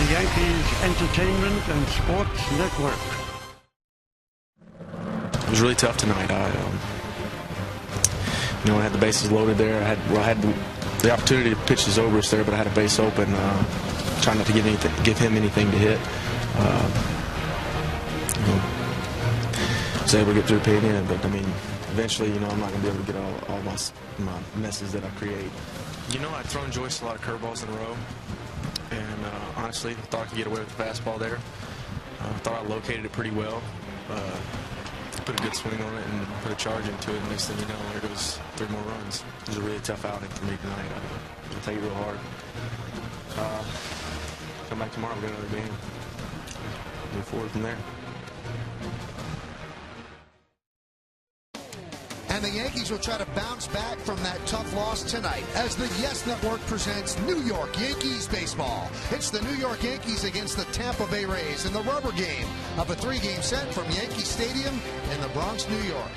Yankees Entertainment and Sports Network. It was really tough tonight. I had the bases loaded there. I had the opportunity to pitch to Zobrist there, but I had a base open. Trying not to give him anything to hit. Was able to get through pain in, but I mean, eventually, I'm not going to be able to get all my messes that I create. I'd thrown Joyce a lot of curveballs in a row, and honestly, thought I could get away with the fastball there. Thought I located it pretty well. Put a good swing on it and put a charge into it, and next thing you know, there goes 3 more runs. It was a really tough outing for me tonight. I'll take it real hard. Come back tomorrow, we'll get another game. Move forward from there. And the Yankees will try to bounce back from that tough loss tonight as the Yes Network presents New York Yankees baseball. It's the New York Yankees against the Tampa Bay Rays in the rubber game of a 3-game set from Yankee Stadium in the Bronx, New York.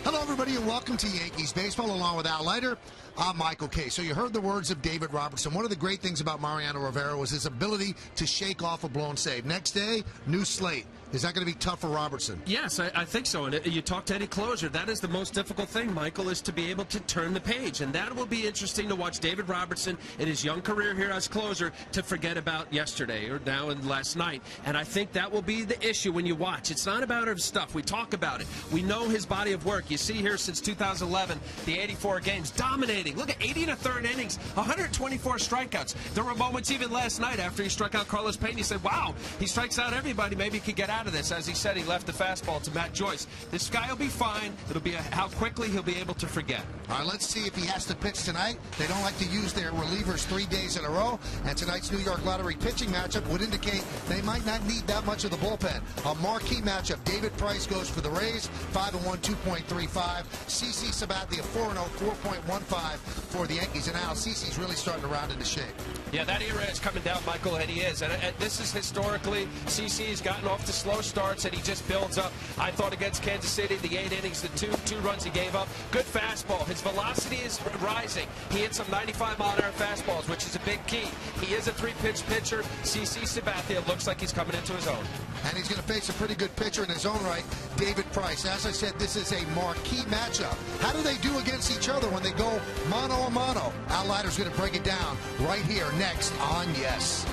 Hello, everybody, and welcome to Yankees baseball along with Al Leiter. I'm Michael Kay. So you heard the words of David Robertson. One of the great things about Mariano Rivera was his ability to shake off a blown save. Next day, new slate. Is that going to be tough for Robertson? Yes, I think so. And you talk to any closer, that is the most difficult thing, Michael, is to be able to turn the page. And that will be interesting to watch David Robertson in his young career here as closer to forget about yesterday or now and last night. And I think that will be the issue when you watch. It's not about his stuff. We talk about it. We know his body of work. You see here since 2011, the 84 games, dominating. Look at 80 1/3 innings, 124 strikeouts. There were moments even last night after he struck out Carlos Payne. He said, wow, he strikes out everybody. Maybe he could get out of this. As he said, he left the fastball to Matt Joyce. This guy will be fine. It'll be how quickly he'll be able to forget. All right, let's see if he has to pitch tonight. They don't like to use their relievers 3 days in a row, and tonight's New York Lottery pitching matchup would indicate they might not need that much of the bullpen. A marquee matchup. David Price goes for the Rays, 5-1, 2.35. CC Sabathia, 4-0, 4.15 for the Yankees. And now CC's really starting to round into shape. Yeah, that era is coming down, Michael, and he is. And this is historically, CC's gotten off to slow starts, and he just builds up. I thought against Kansas City, the 8 innings, the two runs he gave up. Good fastball. His velocity is rising. He hit some 95-mile-an-hour fastballs, which is a big key. He is a 3-pitch pitcher. CC Sabathia looks like he's coming into his own. And he's going to face a pretty good pitcher in his own right, David Price. As I said, this is a marquee matchup. How do they do against each other when they go mano-a-mano? Al Leiter's going to break it down right here next on Yes.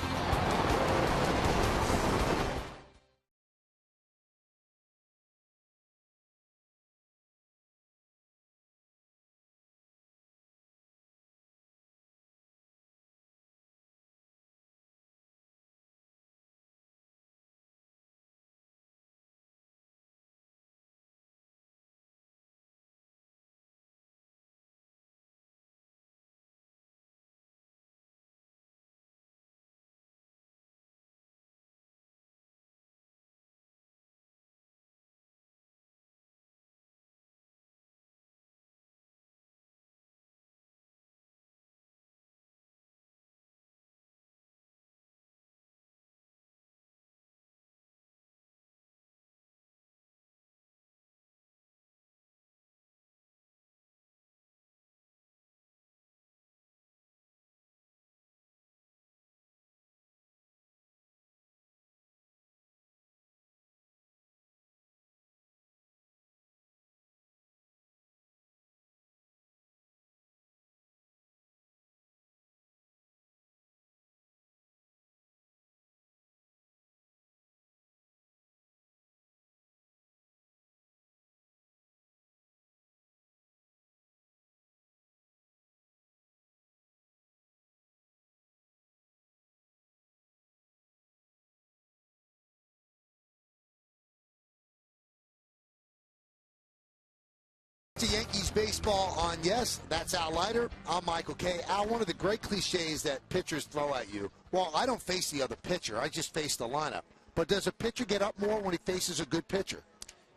To Yankees baseball on Yes. That's Al Leiter. I'm Michael Kay. Al, one of the great cliches that pitchers throw at you, well, I don't face the other pitcher. I just face the lineup. But does a pitcher get up more when he faces a good pitcher?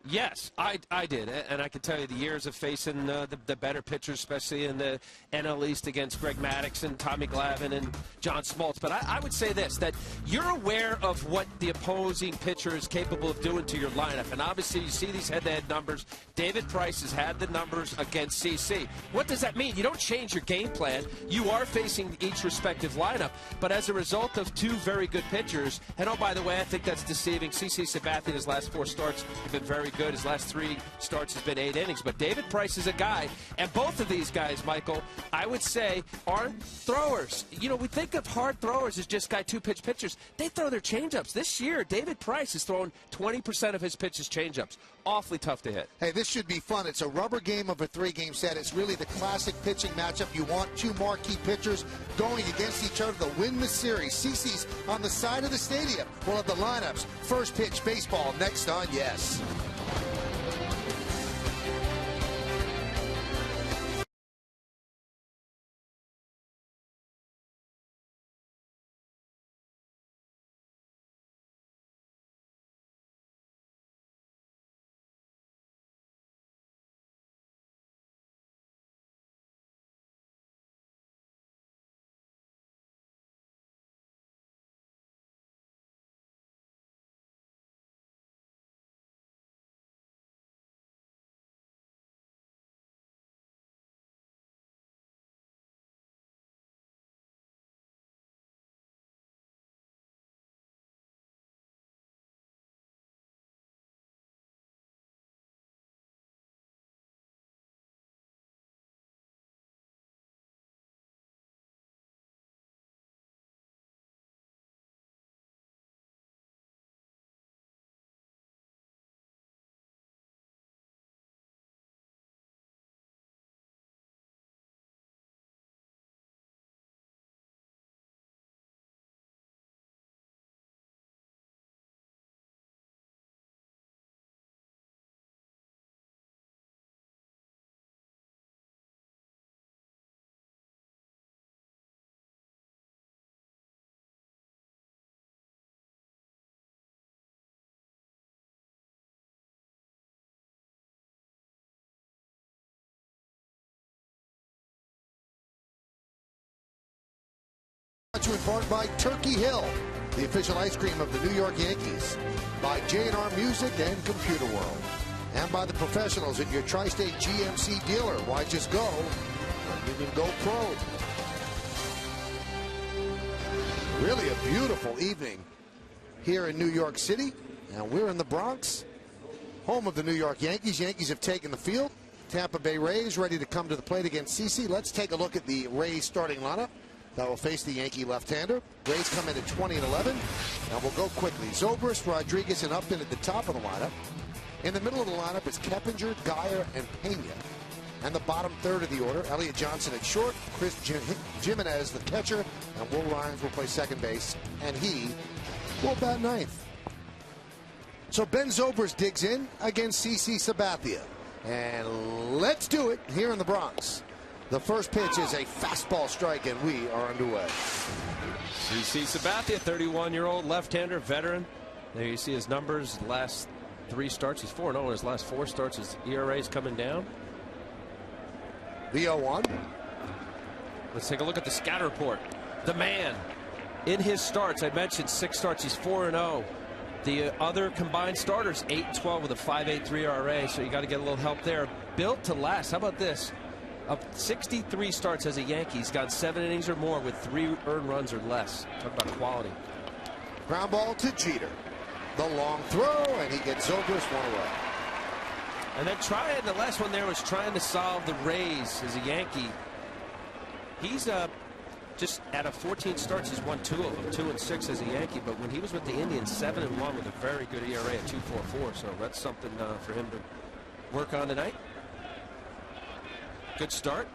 Yes, I did, and I can tell you the years of facing the better pitchers, especially in the NL East against Greg Maddux and Tommy Glavine and John Smoltz. But I would say this, that you're aware of what the opposing pitcher is capable of doing to your lineup. And obviously you see these head-to-head numbers. David Price has had the numbers against CC. What does that mean? You don't change your game plan. You are facing each respective lineup. But as a result of two very good pitchers, and oh, by the way, I think that's deceiving. CC Sabathia, his last 4 starts have been very good. His last 3 starts has been 8 innings. But David Price is a guy, and both of these guys, Michael, I would say aren't throwers. You know, we think of hard throwers as just guy 2-pitch pitchers. They throw their changeups. This year, David Price is throwing 20% of his pitches changeups. Awfully tough to hit. Hey, this should be fun. It's a rubber game of a 3-game set. It's really the classic pitching matchup. You want 2 marquee pitchers going against each other to win the series. CC's on the side of the stadium. We'll have the lineups. First pitch baseball next on Yes. To in part by Turkey Hill, the official ice cream of the New York Yankees, by J&R Music and Computer World, and by the professionals at your Tri-State GMC dealer. Why just go when you can go pro? Really a beautiful evening here in New York City, and we're in the Bronx, home of the New York Yankees. Yankees have taken the field. Tampa Bay Rays ready to come to the plate against CC. Let's take a look at the Rays starting lineup that will face the Yankee left-hander. Rays come in at 20 and 11. And we'll go quickly. Zobrist, Rodriguez, and Upton at the top of the lineup. In the middle of the lineup is Keppinger, Geyer, and Pena. And the bottom third of the order, Elliott Johnson at short, Chris Jimenez, the catcher, and Will Rhymes will play second base, and he will bat ninth. So Ben Zobrist digs in against CC Sabathia. And let's do it here in the Bronx. The first pitch is a fastball strike, and we are underway. CC Sabathia, 31-year-old left-hander, veteran. There you see his numbers. Last 3 starts, he's 4-0 in his last 4 starts. His ERA is coming down. The 0-1. Let's take a look at the scatter report. The man, in his starts, I mentioned 6 starts, he's 4-0. The other combined starters, 8-12 with a 5.83 ERA, so you got to get a little help there. Built to last. How about this? Of 63 starts as a Yankee, he's got 7 innings or more with 3 earned runs or less. Talk about quality. Ground ball to Jeter. The long throw, and he gets Zobrist one away. And then the last one there was trying to solve the Rays as a Yankee. He's just out of 14 starts, he's won 2 of them, 2 and 6 as a Yankee. But when he was with the Indians, 7 and 1 with a very good ERA at 2.44. So that's something for him to work on tonight. Good start.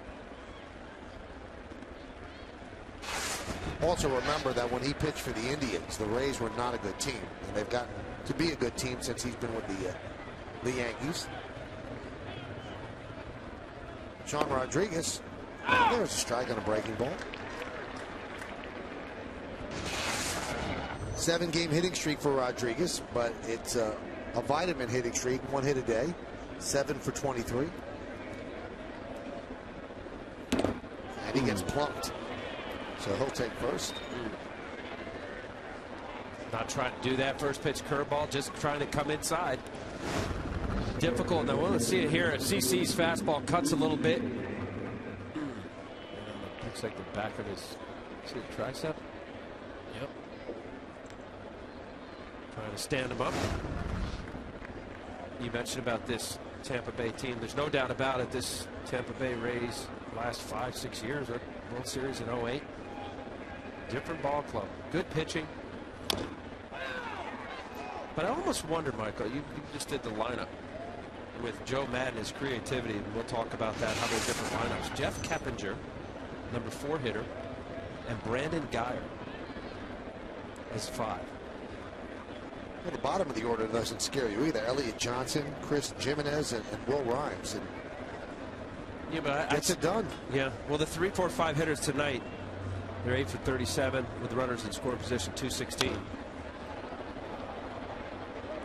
Also remember that when he pitched for the Indians, the Rays were not a good team, and they've gotten to be a good team since he's been with the Yankees. Sean Rodriguez. There's a strike on a breaking ball. 7-game hitting streak for Rodriguez, but it's a vitamin hitting streak, 1 hit a day, 7 for 23. And he gets plumped. So he'll take first. Not trying to do that first pitch curveball, just trying to come inside. Difficult. Now, we'll see it here. CC's fastball cuts a little bit. Looks like the back of his, see the tricep? Yep. Trying to stand him up. You mentioned about this Tampa Bay team. There's no doubt about it. This Tampa Bay Rays last 5-6 years, World Series in 08. Different ball club. Good pitching. But I almost wonder, Michael, you just did the lineup with Joe Madden, his creativity, and we'll talk about that, how many different lineups. Jeff Keppinger, number 4 hitter, and Brandon Geyer as 5. Well, the bottom of the order doesn't scare you either. Elliot Johnson, Chris Jimenez, and Will Rhymes. And yeah, but gets it done. Yeah, well, the 3, 4, 5 hitters tonight, they're 8 for 37 with runners in scoring position, 216.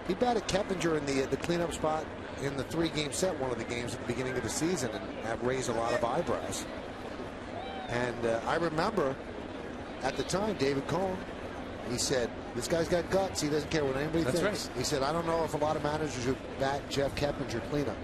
He batted Keppinger in the cleanup spot in the 3-game set, one of the games at the beginning of the season, and that raised a lot of eyebrows. And I remember at the time, David Cohn, he said, this guy's got guts. He doesn't care what anybody thinks. Right. He said, I don't know if a lot of managers would bat Jeff Keppinger cleanup.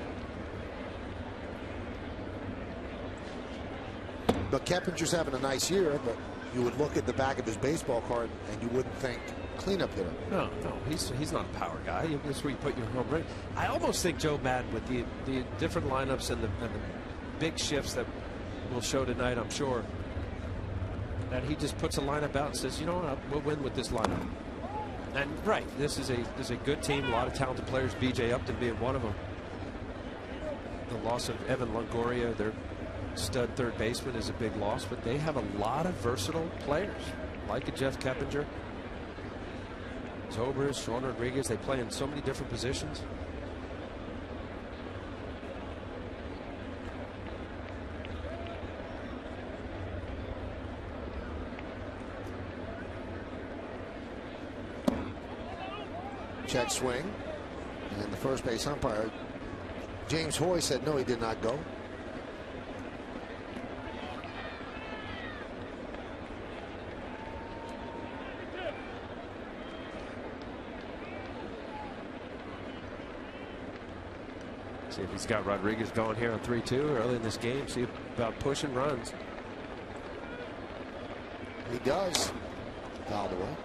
But Keppinger's having a nice year, but you would look at the back of his baseball card and you wouldn't think cleanup hitter. No, he's not a power guy. That's where you put your home run. I almost think Joe Madden, with the different lineups and the big shifts that we'll show tonight, I'm sure, that he just puts a lineup out and says, you know what, we'll win with this lineup. And right, this is a good team, a lot of talented players, B.J. Upton being one of them. The loss of Evan Longoria, their stud third baseman, is a big loss, but they have a lot of versatile players, like a Jeff Keppinger, Zobers, Sean Rodriguez. They play in so many different positions. Check swing, and the first base umpire, James Hoy, said no, he did not go. See if he's got Rodriguez going here on 3-2 early in this game. See about pushing runs. He does. Fouled away.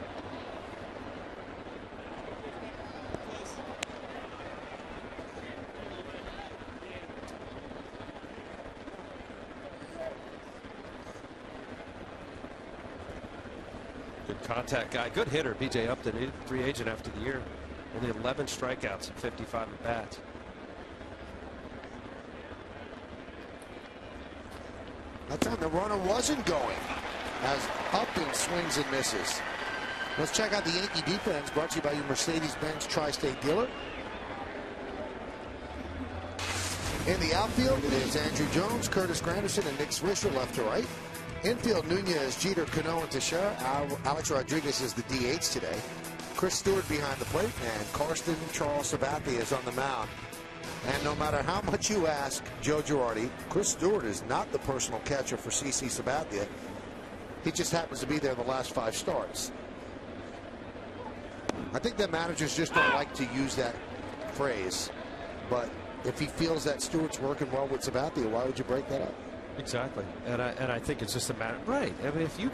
Good contact guy. Good hitter, B.J. Upton. He's a free agent after the year. Only 11 strikeouts and 55 at bats. That time the runner wasn't going as Upton swings and misses. Let's check out the Yankee defense, brought to you by your Mercedes-Benz Tri-State dealer. In the outfield, it is Andrew Jones, Curtis Granderson, and Nick Swisher left to right. Infield, Nunez, Jeter, Cano, and Teixeira. Alex Rodriguez is the DH today. Chris Stewart behind the plate, and Karsten Charles Sabathia is on the mound. And no matter how much you ask Joe Girardi, Chris Stewart is not the personal catcher for CC Sabathia. He just happens to be there the last 5 starts. I think that managers just don't like to use that phrase. But if he feels that Stewart's working well with Sabathia, why would you break that up? Exactly. And I think it's just a matter. Right. I mean, if you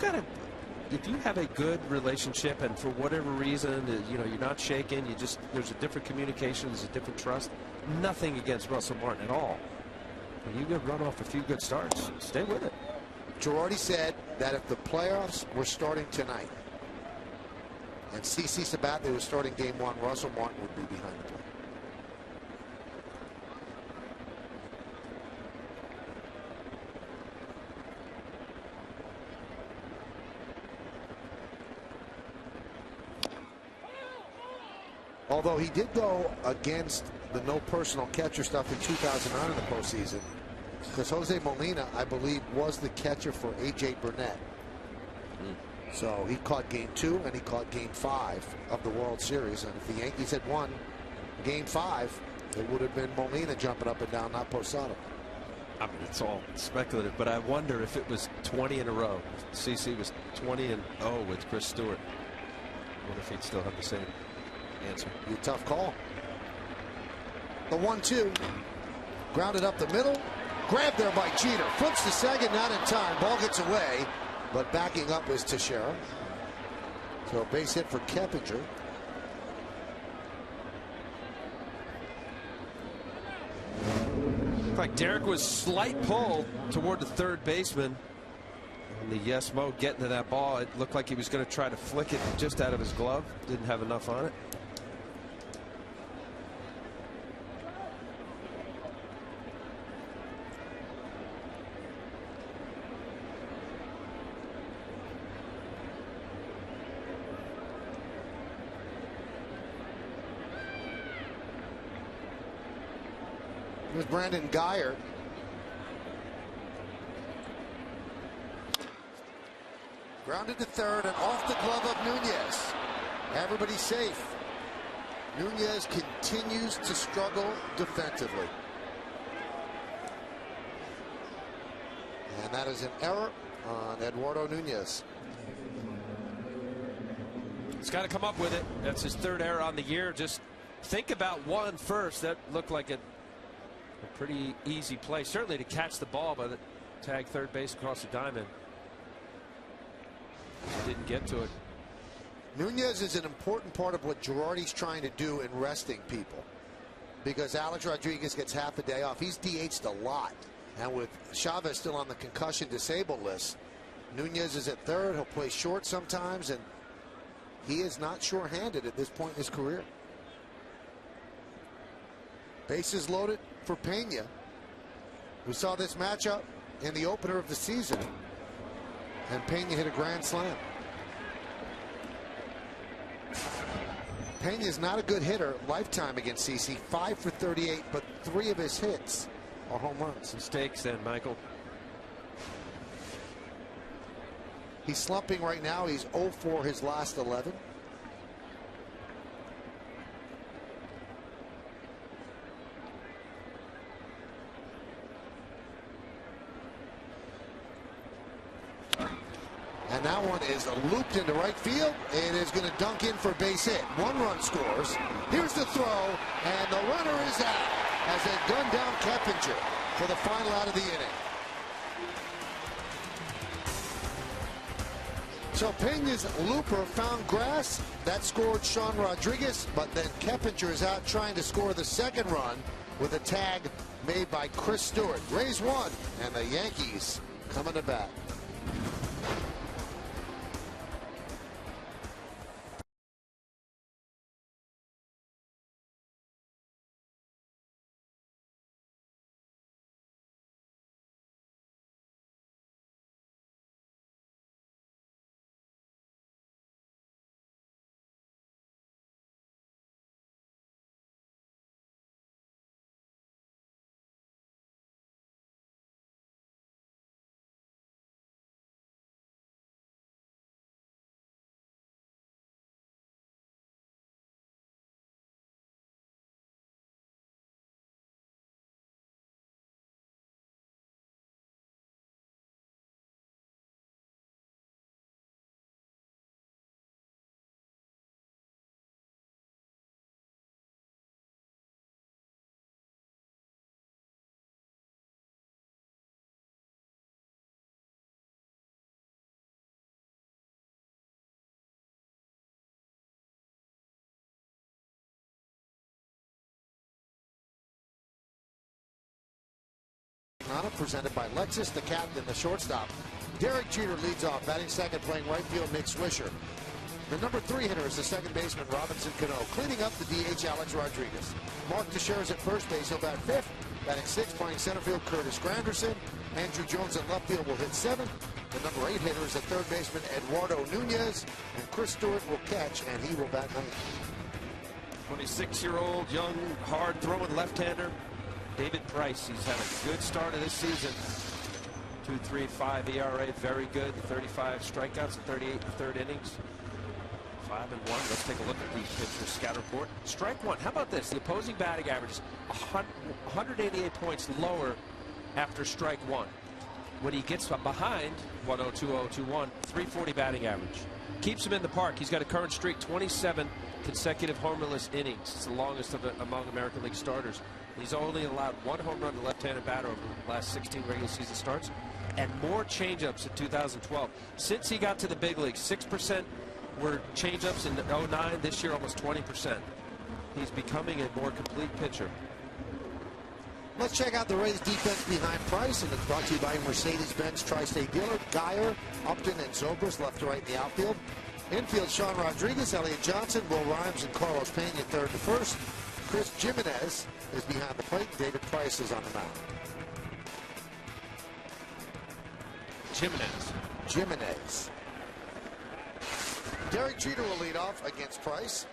have a good relationship and for whatever reason, you know, you're not shaking, there's a different communication, there's a different trust. Nothing against Russell Martin at all. When you get run off a few good starts, stay with it. Girardi said that if the playoffs were starting tonight and CC Sabathia was starting game 1, Russell Martin would be behind the plate. Although he did go against the no personal catcher stuff in 2009 in the postseason, because Jose Molina, I believe, was the catcher for A.J. Burnett. So he caught game 2 and he caught game 5 of the World Series. And if the Yankees had won Game 5, it would have been Molina jumping up and down, not Posada. I mean, it's all speculative, but I wonder if it was 20 in a row. CC was 20-0 with Chris Stewart. I wonder if he'd still have the same answer. Be a tough call. The 1-2. Grounded up the middle. Grabbed there by Jeter. Flips to second, not in time. Ball gets away, but backing up is Teixeira. So a base hit for Keppinger. Looked like Derek was slight pull toward the third baseman. And the yes mo getting to that ball. It looked like he was going to try to flick it just out of his glove. Didn't have enough on it. Here's Brandon Geyer. Grounded to third and off the glove of Nunez. Everybody's safe. Nunez continues to struggle defensively. And that is an error on Eduardo Nunez. He's got to come up with it. That's his third error on the year. Just think about one first. That looked like a pretty easy play. Certainly to catch the ball, but tag third base across the diamond. Didn't get to it. Nunez is an important part of what Girardi's trying to do in resting people, because Alex Rodriguez gets half a day off. He's DH'd a lot, and with Chavez still on the concussion disabled list, Nunez is at third. He'll play short sometimes, and he is not sure-handed at this point in his career. Bases loaded for Pena. We saw this matchup in the opener of the season, and Pena hit a grand slam. Pena is not a good hitter lifetime against CC. 5 for 38, but 3 of his hits are home runs. Mistakes then, Michael. He's slumping right now. He's 0 for his last 11. And that one is looped into right field. It is going to dunk in for base hit. 1 run scores. Here's the throw, and the runner is out as they gun down Keppinger for the final out of the inning. So Pena's looper found grass. That scored Sean Rodriguez, but then Keppinger is out trying to score the second run with a tag made by Chris Stewart. Rays 1, and the Yankees coming to bat. Presented by Lexus, the captain, the shortstop. Derek Jeter leads off, batting second, playing right field, Nick Swisher. The number 3 hitter is the second baseman, Robinson Cano. Cleaning up the DH, Alex Rodriguez. Mark Teixeira is at first base. He'll bat 5th. Batting 6th, playing center field, Curtis Granderson. Andrew Jones at left field will hit 7th. The number 8 hitter is the third baseman, Eduardo Nunez. And Chris Stewart will catch, and he will bat 9th. 26-year-old, young, hard-throwing left-hander. David Price, he's had a good start of this season. 2.35 ERA, very good. 35 strikeouts in 38 third innings. 5-1. Let's take a look at the pitcher's scout report. Strike one. How about this? The opposing batting average is 188 points lower after strike one. When he gets behind 1-0, 2-0, 2-1, 340 batting average. Keeps him in the park. He's got a current streak, 27 consecutive homerless innings. It's the longest among American League starters. He's only allowed 1 home run to left-handed batter over the last 16 regular season starts, and more changeups in 2012. Since he got to the big leagues, 6% were changeups in 09. This year, almost 20%. He's becoming a more complete pitcher. Let's check out the Rays defense behind Price, and it's brought to you by Mercedes-Benz Tri-State Dealer, Geyer, Upton, and Zobrist, left to right in the outfield. Infield, Sean Rodriguez, Elliott Johnson, Will Rhymes, and Carlos Pena, third to first. Chris Jimenez is behind the plate. David Price is on the mound. Jimenez. Derek Jeter will lead off against Price.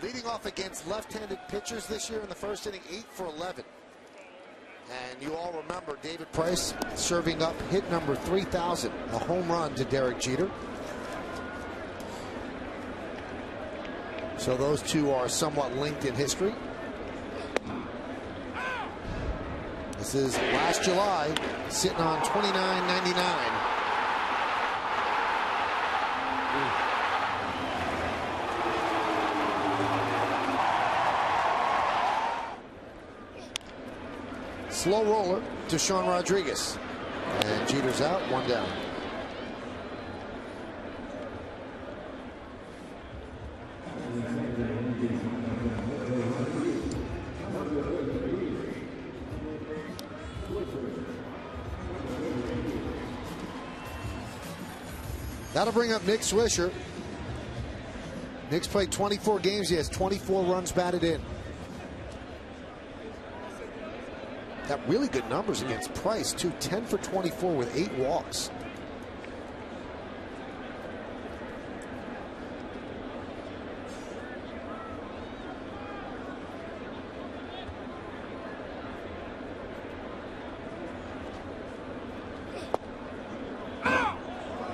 Leading off against left-handed pitchers this year in the first inning, 8 for 11. And you all remember David Price serving up hit number 3,000, a home run to Derek Jeter. So those two are somewhat linked in history. This is last July, sitting on $29.99. Slow roller to Sean Rodriguez. And Jeter's out, 1 down. That'll bring up Nick Swisher. Nick's played 24 games. He has 24 runs batted in. Got really good numbers against Price, too. 10 for 24 with 8 walks.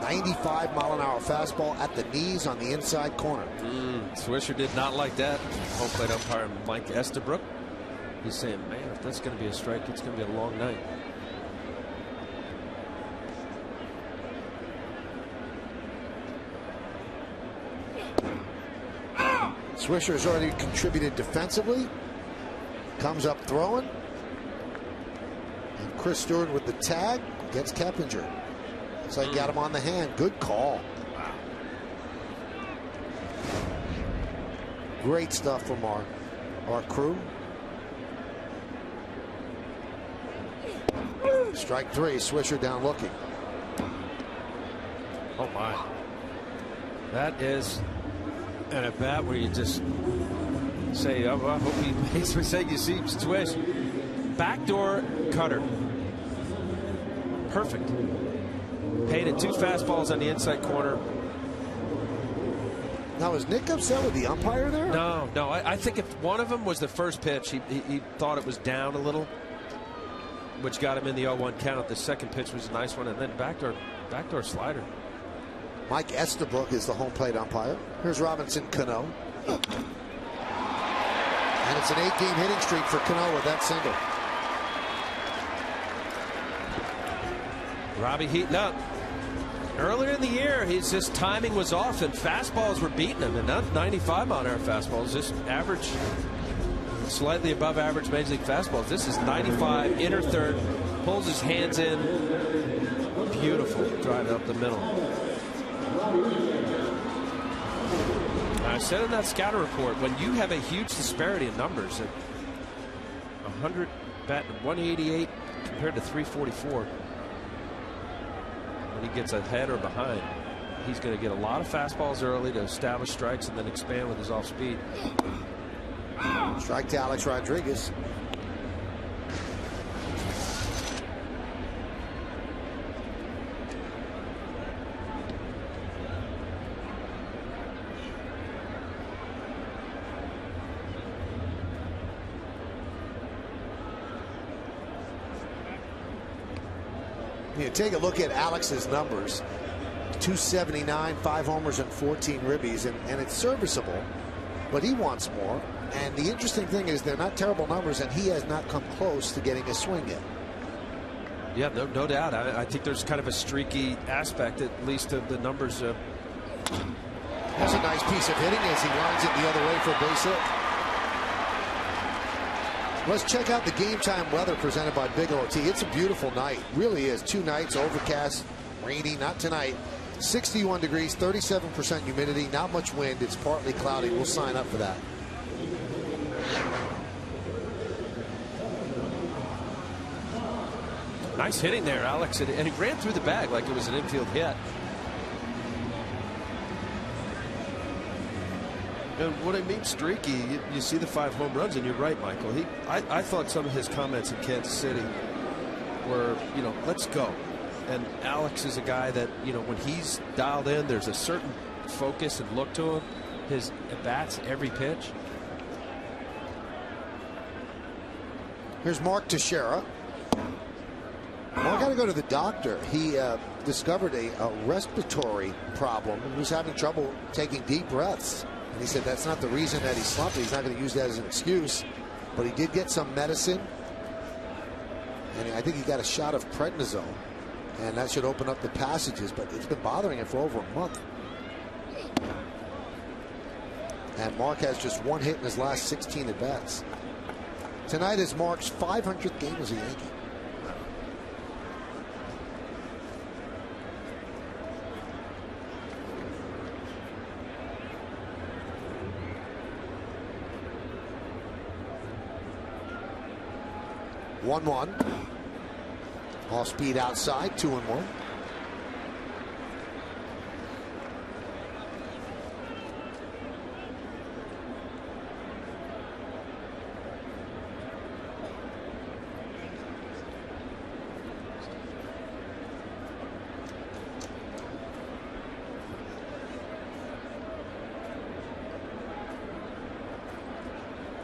.95-mile-an-hour fastball at the knees on the inside corner. Swisher did not like that. Home plate umpire Mike Estabrook. He's saying, man, if that's going to be a strike, it's going to be a long night. Swisher has already contributed defensively. Comes up throwing. And Chris Stewart with the tag gets Keppinger. Looks like got him on the hand. Good call. Wow. Great stuff from our crew. Strike 3, Swisher down looking. Oh my. That is an at bat where you just say, oh, I hope he makes a mistake. You see Swish. Backdoor cutter. Perfect. Painted 2 fastballs on the inside corner. Now, is Nick upset with the umpire there? No. I think if one of them was the first pitch, he thought it was down a little, which got him in the 0-1 count. The second pitch was a nice one, and then backdoor slider. Mike Estabrook is the home plate umpire. Here's Robinson Cano. And it's an 8-game hitting streak for Cano with that single. Robbie heating up. Earlier in the year, his just timing was off, and fastballs were beating him, and not 95-mile-an-hour fastballs, just average, slightly above average major league fastballs. This is 95, inner third, pulls his hands in. Beautiful drive up the middle. I said in that scouter report, when you have a huge disparity in numbers at 100 bat 188 compared to 344, when he gets ahead or behind, he's going to get a lot of fastballs early to establish strikes and then expand with his off speed. Strike to Alex Rodriguez. You take a look at Alex's numbers. 279, 5 homers and 14 ribbies, and it's serviceable, but he wants more. And the interesting thing is they're not terrible numbers, and he has not come close to getting a swing yet. Yeah, no doubt. I think there's kind of a streaky aspect, at least of the numbers. That's a nice piece of hitting as he lines it the other way for a base hit. Let's check out the game time weather presented by Big OT. It's a beautiful night. Really is. 2 nights, overcast, rainy, not tonight. 61 degrees, 37% humidity, not much wind. It's partly cloudy. We'll sign up for that. Nice hitting there, Alex. And he ran through the bag like it was an infield hit. And what I mean streaky, you see the 5 home runs, and you're right, Michael. I thought some of his comments in Kansas City were, let's go. And Alex is a guy that, when he's dialed in, there's a certain focus and look to him. His at-bats, every pitch. Here's Mark Teixeira. Mark got to go to the doctor. He discovered a respiratory problem. He was having trouble taking deep breaths. And he said that's not the reason that he's slumping. He's not going to use that as an excuse. But he did get some medicine. And I think he got a shot of prednisone. And that should open up the passages. But it's been bothering him for over a month. And Mark has just 1 hit in his last 16 at-bats. Tonight is Mark's 500th game as a Yankee. One. Off speed outside, 2-1.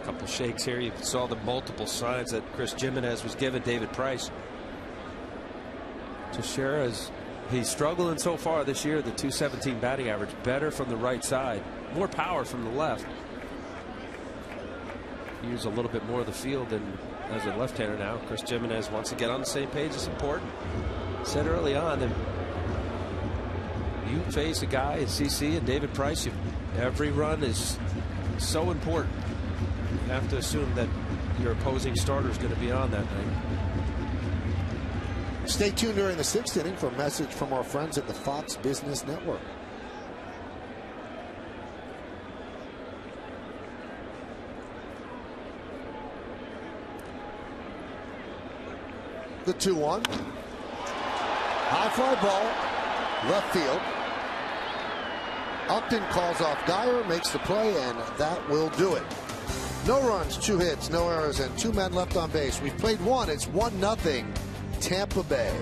Couple shakes here. You saw the multiple signs that Chris Jimenez was giving David Price. Teixeira, he's struggling so far this year. The .217 batting average, better from the right side, more power from the left. Use a little bit more of the field than as a left-hander now. Chris Jimenez wants to get on the same page. It's important. Said early on that you face a guy in CC and David Price. Every run is so important. You have to assume that your opposing starter is going to be on that night. Stay tuned during the 6th inning for a message from our friends at the Fox Business Network. The 2-1. High fly ball, left field. Upton calls off Geyer, makes the play, and that will do it. No runs, 2 hits, no errors, and 2 men left on base. We've played 1. It's 1-0 Tampa Bay.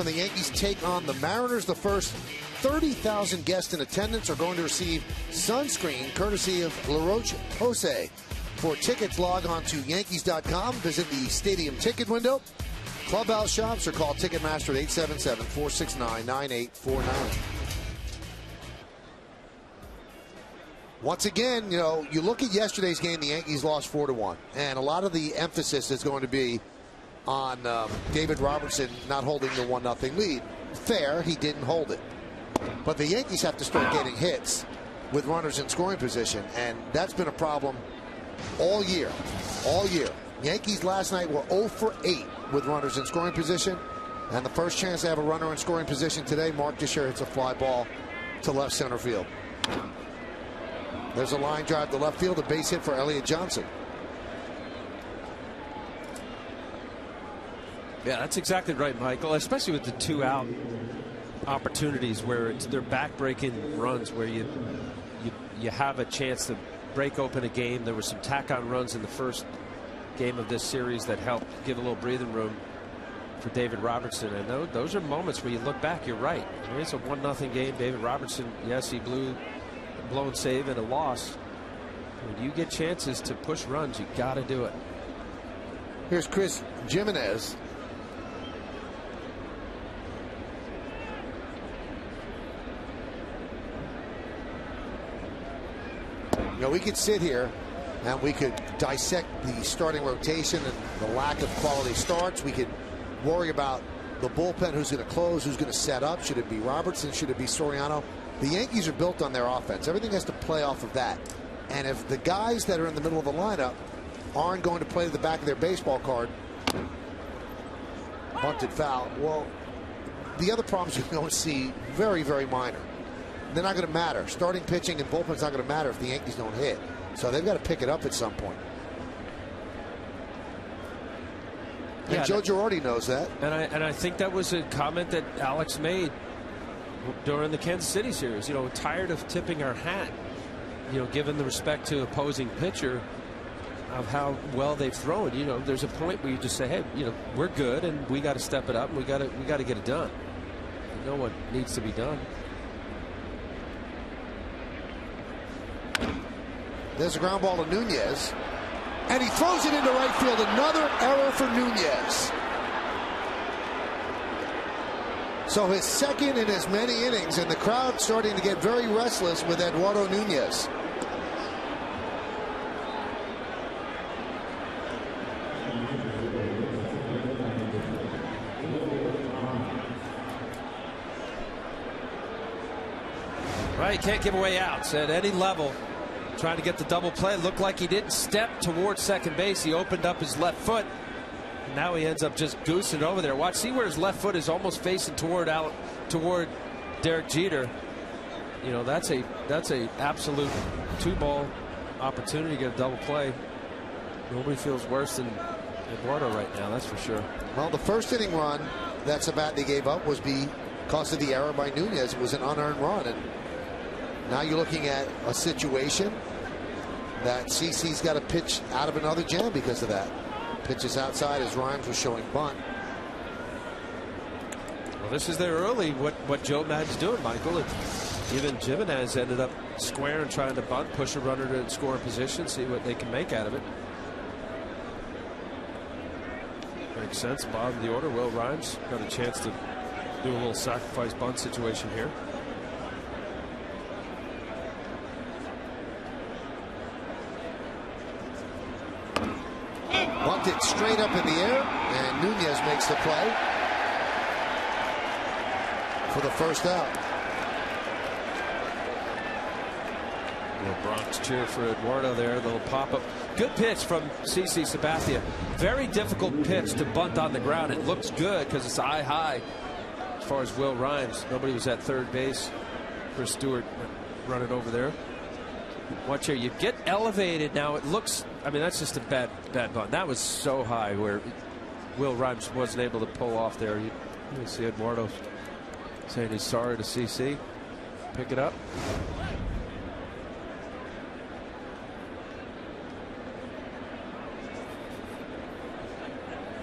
when the Yankees take on the Mariners. The first 30,000 guests in attendance are going to receive sunscreen courtesy of La Roche-Posay. For tickets, log on to Yankees.com, visit the stadium ticket window, clubhouse shops, or call Ticketmaster at 877-469-9849. Once again, you know, you look at yesterday's game, the Yankees lost 4-1, and a lot of the emphasis is going to be on David Robertson not holding the 1-0 lead. Fair, he didn't hold it. But the Yankees have to start getting hits with runners in scoring position, and that's been a problem all year. All year. Yankees last night were 0 for 8 with runners in scoring position, and the first chance to have a runner in scoring position today, Mark Teixeira hits a fly ball to left center field. There's a line drive to left field, a base hit for Elliott Johnson. Yeah, that's exactly right, Michael, especially with the 2-out opportunities where they're back-breaking runs where you have a chance to break open a game. There were some tack-on runs in the first game of this series that helped give a little breathing room for David Robertson. And those are moments where you look back, you're right. I mean, it's a 1-0 game. David Robertson, yes, he blew a blown save and a loss. When you get chances to push runs, you got to do it. Here's Chris Jimenez. You know, we could sit here and we could dissect the starting rotation and the lack of quality starts. We could worry about the bullpen, who's going to close, who's going to set up. Should it be Robertson? Should it be Soriano? The Yankees are built on their offense. Everything has to play off of that. And if the guys that are in the middle of the lineup aren't going to play to the back of their baseball card, bunted foul, well, the other problems you're going to see very, very minor. They're not going to matter. Starting pitching and bullpen's not going to matter if the Yankees don't hit. So they've got to pick it up at some point. And Joe Girardi knows that. And I think that was a comment that Alex made during the Kansas City series. You know, tired of tipping our hat, you know, given the respect to opposing pitcher of how well they've thrown. You know, there's a point where you just say, hey, you know, we're good and we got to step it up and we got to get it done. You know what needs to be done. There's a ground ball to Nunez, and he throws it into right field. Another error for Nunez. So his second in as many innings, and the crowd starting to get very restless with Eduardo Nunez. Right, can't give away outs at any level. Trying to get the double play. Looked like he didn't step towards second base. He opened up his left foot. Now he ends up just goosing over there. Watch, see where his left foot is almost facing toward Derek Jeter. You know, that's a absolute 2-ball opportunity to get a double play. Nobody feels worse than Eduardo right now, that's for sure. Well, the first inning run, that's a bat they gave up, was because of the error by Nunez. It was an unearned run, and now you're looking at a situation that CC's got to pitch out of another jam because of that. Pitches outside as Rhymes was showing bunt. Well, this is their early what Joe Maddon's doing, Michael. Even Jimenez ended up square and trying to bunt, push a runner to score a position, see what they can make out of it. Makes sense. Bottom of the order, Will Rhymes got a chance to do a little sacrifice bunt situation here. Bunted straight up in the air, and Nunez makes the play for the first out. Little Bronx cheer for Eduardo there. Little pop-up. Good pitch from CC Sabathia. Very difficult pitch to bunt on the ground. It looks good because it's eye high. As far as Will Rhymes, nobody was at third base. Chris Stewart running over there. Watch here. You get elevated now. It looks. I mean, that's just a bad bunt. That was so high where Will Rhymes wasn't able to pull off there. You see Eduardo saying he's sorry to CC. Pick it up.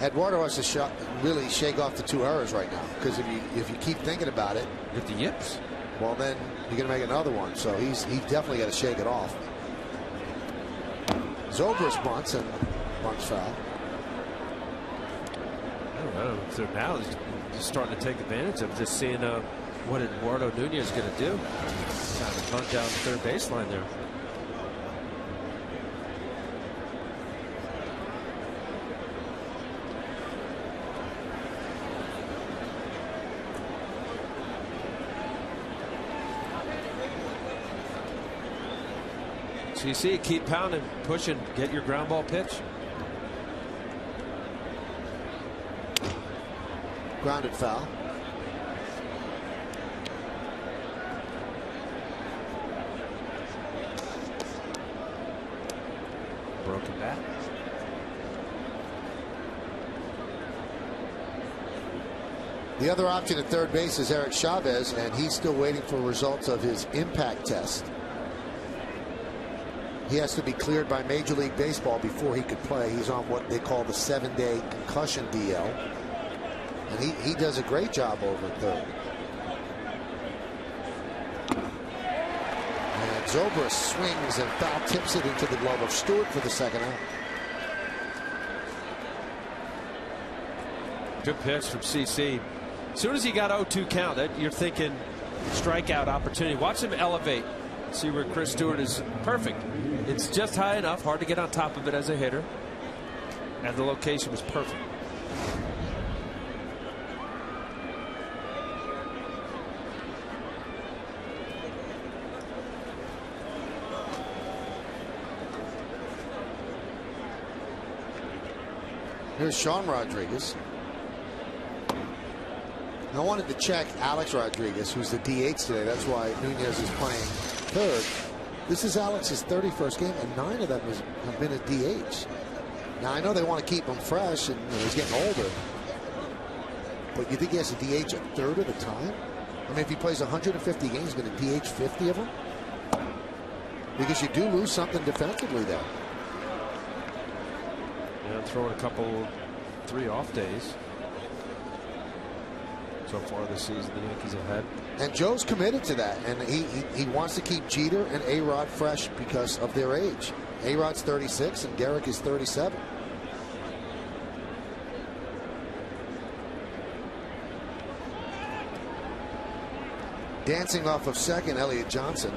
Eduardo has to really shake off the 2 errors right now, because if you keep thinking about it, you get the yips. Well, then you're going to make another one. So he's definitely got to shake it off. Zobrist bunts and bunts foul. I don't know. So now he's just starting to take advantage of just seeing what Eduardo Nunez is going to do. Trying to bunt down the third baseline there. So you see, keep pounding, pushing, get your ground ball pitch. Grounded foul. Broken bat. The other option at third base is Eric Chavez, and he's still waiting for results of his impact test. He has to be cleared by Major League Baseball before he could play. He's on what they call the 7-day concussion DL. And he does a great job over at third. And Zobrist swings and foul tips it into the glove of Stewart for the second out. Good pitch from CC. As soon as he got 0-2 count, you're thinking strikeout opportunity. Watch him elevate. See where Chris Stewart is perfect. It's just high enough, hard to get on top of it as a hitter. And the location was perfect. Here's Sean Rodriguez. I wanted to check Alex Rodriguez, who's the DH today. That's why Nunez is playing third. This is Alex's 31st game, and 9 of them have been at DH. Now, I know they want to keep him fresh, and he's getting older. But you think he has to DH a third of the time? I mean, if he plays 150 games, he's going to DH 50 of them? Because you do lose something defensively there. Yeah, throwing a couple 3 off days. So far this season, the Yankees have had. And Joe's committed to that, and he wants to keep Jeter and A-Rod fresh because of their age. A-Rod's 36 and Garrick is 37. Dancing off of second, Elliott Johnson.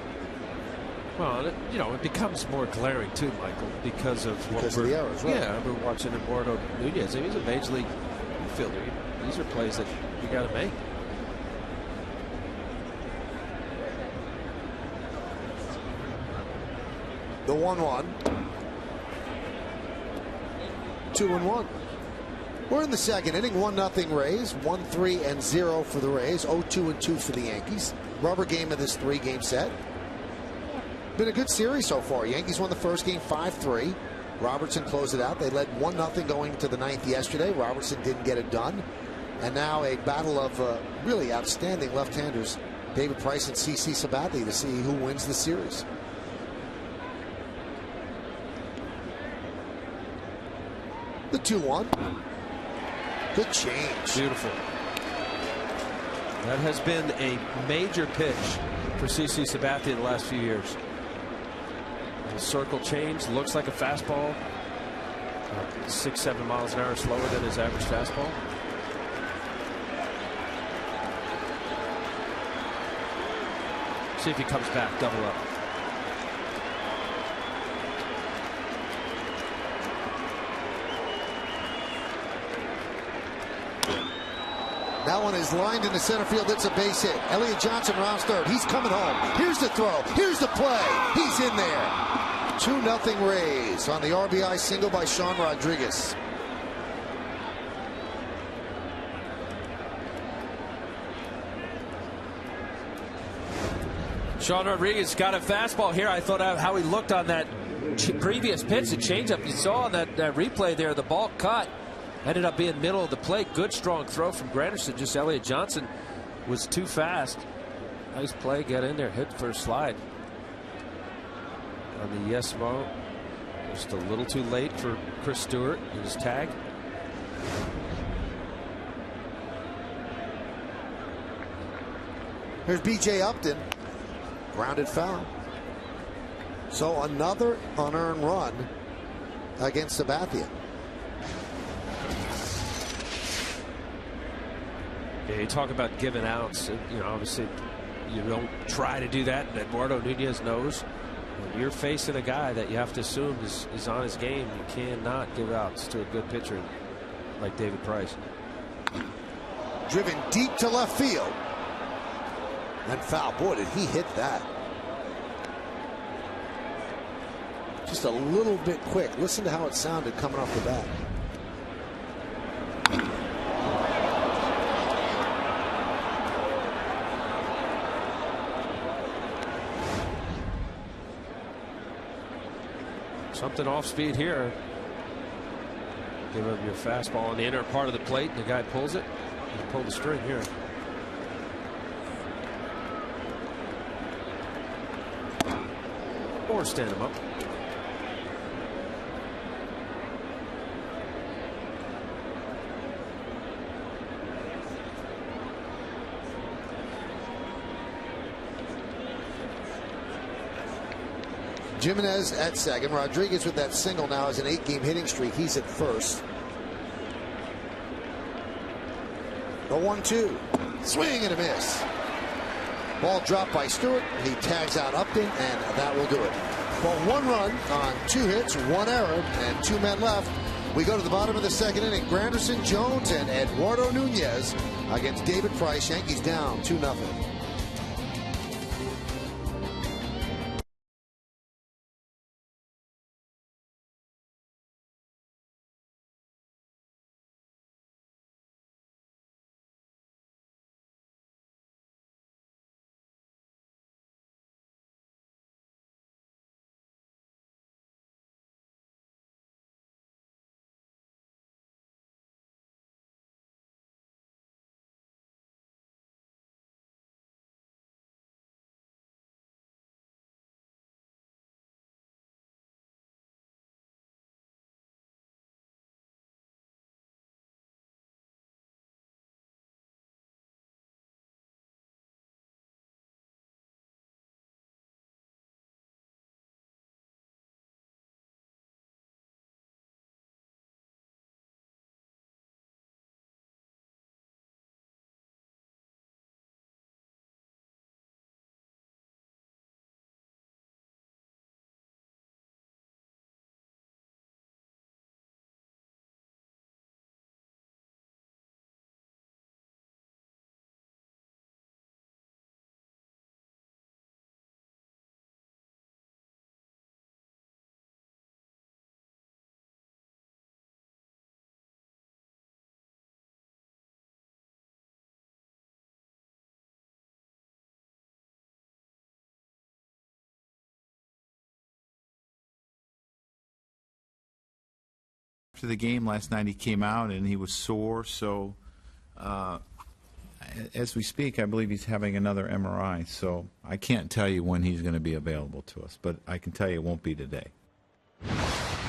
Well, it becomes more glaring too, Michael, because of the errors, right? Yeah, we're watching Eduardo Nunez. I mean, he's a major league fielder. These are plays that you got to make. The 1-1. 2-1. We're in the second inning. 1-0 Rays. 1-3-0 for the Rays. 0-2-2 for the Yankees. Rubber game of this 3-game set. Been a good series so far. Yankees won the first game 5-3. Robertson closed it out. They led 1-0 going to the 9th yesterday. Robertson didn't get it done. And now a battle of really outstanding left-handers, David Price and CC Sabathia, to see who wins the series. The 2-1. Good change. Beautiful. That has been a major pitch for CC Sabathia the last few years. The circle change looks like a fastball. 6-7 miles an hour slower than his average fastball. See if he comes back, double up. That one is lined into center field. It's a base hit. Elliott Johnson rounds third. He's coming home. Here's the throw. Here's the play. He's in there. 2-0 Rays on the RBI single by Sean Rodriguez. Sean Rodriguez got a fastball here. I thought how he looked on that previous pitch, the changeup. You saw on that replay there, the ball cut. Ended up being middle of the plate. Good strong throw from Granderson. Just Elliott Johnson was too fast. Nice play. Get in there. Hit for a slide. On the yes vote. Just a little too late for Chris Stewart in his tag. Here's B.J. Upton. Grounded foul. So another unearned run against Sabathia. Yeah, you talk about giving outs. You know, obviously, you don't try to do that. And Eduardo Nunez knows when you're facing a guy that you have to assume is on his game, you cannot give outs to a good pitcher like David Price. Driven deep to left field. And foul. Boy, did he hit that. Just a little bit quick. Listen to how it sounded coming off the bat. Something off speed here. Give up your fastball on the inner part of the plate, and the guy pulls it. You pull the string here. Or stand him up. Jimenez at second. Rodriguez with that single now has an 8-game hitting streak. He's at first. The 1-2. Swing and a miss. Ball dropped by Stewart. He tags out Upton, and that will do it. Well, 1 run on 2 hits, 1 error, and 2 men left. We go to the bottom of the second inning. Granderson, Jones, and Eduardo Nunez against David Price. Yankees down 2-0. After the game last night, he came out and he was sore. So as we speak, I believe he's having another MRI. So I can't tell you when he's going to be available to us, but I can tell you it won't be today.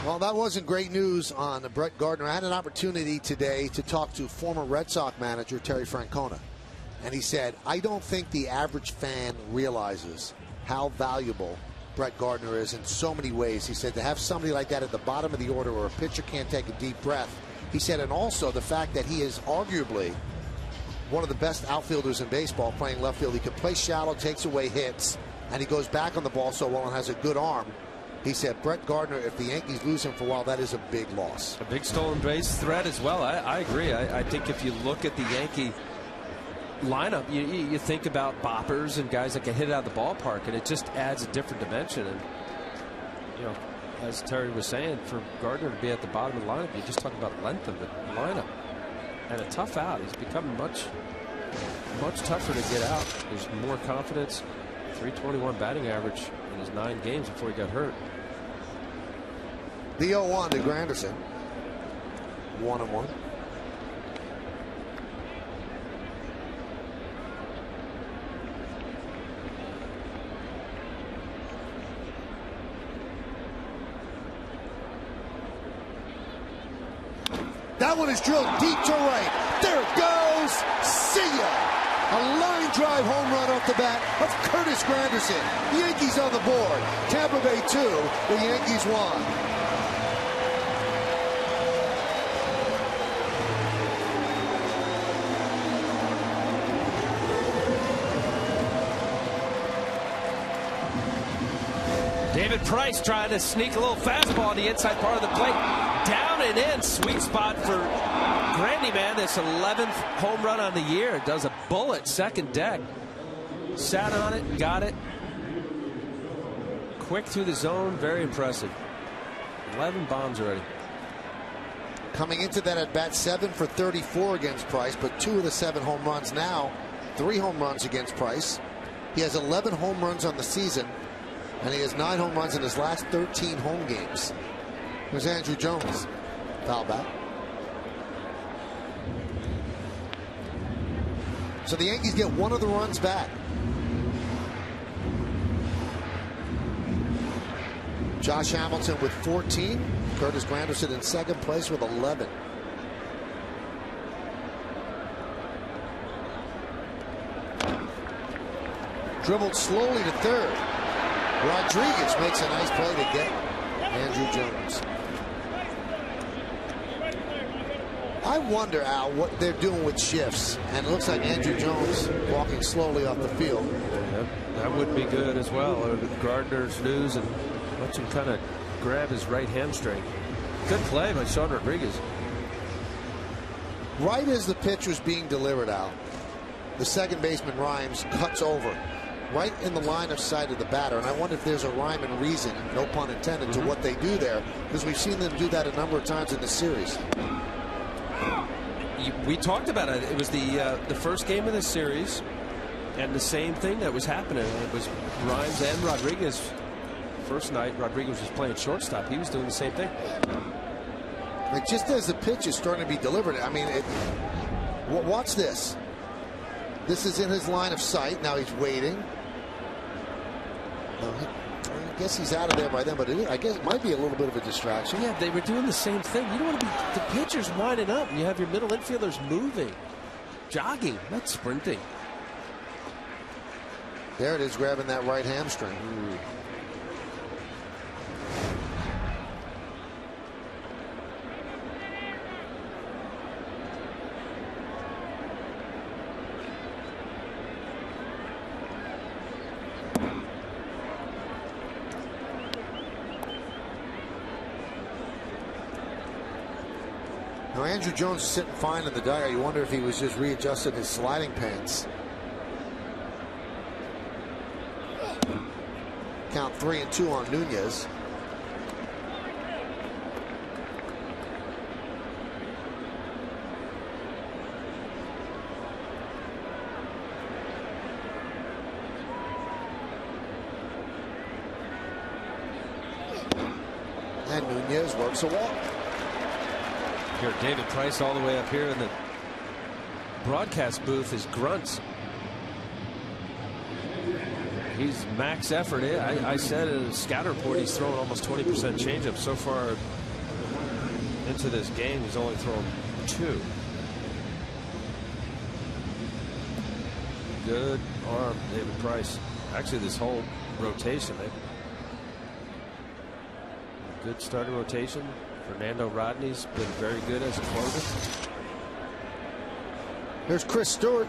Well, that wasn't great news on Brett Gardner. I had an opportunity today to talk to former Red Sox manager Terry Francona. And he said, I don't think the average fan realizes how valuable Brett Gardner is in so many ways. He said to have somebody like that at the bottom of the order where a pitcher can't take a deep breath. He said, and also the fact that he is arguably one of the best outfielders in baseball playing left field. He can play shallow, takes away hits, and he goes back on the ball so well and has a good arm. He said, Brett Gardner, if the Yankees lose him for a while, that is a big loss. A big stolen base threat as well. I agree. I think if you look at the Yankee lineup, you think about boppers and guys that can hit it out of the ballpark, and it just adds a different dimension. And you know, as Terry was saying, for Gardner to be at the bottom of the lineup, you just talk about length of the lineup and a tough out. He's become much tougher to get out. There's more confidence. 321 batting average in his 9 games before he got hurt. The 0-1 to Granderson. 1-1. That one is drilled deep to right. There it goes. See ya. A line drive home run off the bat of Curtis Granderson. Yankees on the board. Tampa Bay 2, the Yankees 1. David Price trying to sneak a little fastball on the inside part of the plate. Down and in. Sweet spot for Grandy, man. This 11th home run on the year. Does a bullet second deck. Sat on it, got it. Quick through the zone. Very impressive. 11 bombs already. Coming into that at bat, 7 for 34 against Price, but 2 of the 7 home runs now. 3 home runs against Price. He has 11 home runs on the season. And he has 9 home runs in his last 13 home games. Here's Andrew Jones. Foul back. So the Yankees get 1 of the runs back. Josh Hamilton with 14. Curtis Granderson in second place with 11. Dribbled slowly to third. Rodriguez makes a nice play to get Andrew Jones. I wonder, Al, what they're doing with shifts. And it looks like Andrew Jones walking slowly off the field. That would be good as well. Or Gardner's news and let him kind of grab his right hamstring. Good play by Sean Rodriguez. Right as the pitch was being delivered, Al, the second baseman Rhymes cuts over. Right in the line of sight of the batter, and I wonder if there's a rhyme and reason, no pun intended, to what they do there, because we've seen them do that a number of times in the series. We talked about it. It was the first game of the series, and the same thing that was happening. It was Rhymes and Rodriguez. First night, Rodriguez was playing shortstop. He was doing the same thing. Like just as the pitch is starting to be delivered, I mean, watch this. This is in his line of sight. Now he's waiting. I guess he's out of there by then, but I guess it might be a little bit of a distraction. Yeah, they were doing the same thing. You don't want to be the pitcher's winding up, and you have your middle infielders moving, jogging, not sprinting. There it is, grabbing that right hamstring. Now Andrew Jones is sitting fine in the dugout. You wonder if he was just readjusting his sliding pants. Count 3-2 on Nunez. And Nunez works a walk. Here, David Price all the way up here in the broadcast booth is grunts. He's max effort. I said in a scout report he's thrown almost 20% changeup so far into this game. He's only thrown 2. Good arm, David Price. Actually, this whole rotation. Good starting rotation. Fernando Rodney's been very good as a closer. There's Chris Stewart.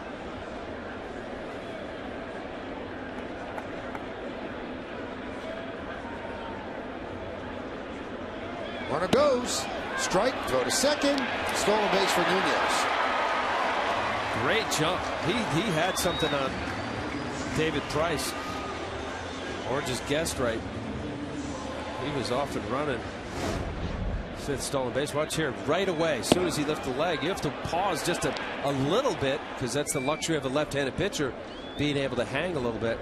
Runner goes. Strike. Throw to second. Stolen base for Nunez. Great jump. He had something on David Price. Or just guessed right. He was off and running. 5th stolen base. Watch here right away. As soon as he lifts the leg, you have to pause just a little bit because that's the luxury of a left-handed pitcher, being able to hang a little bit.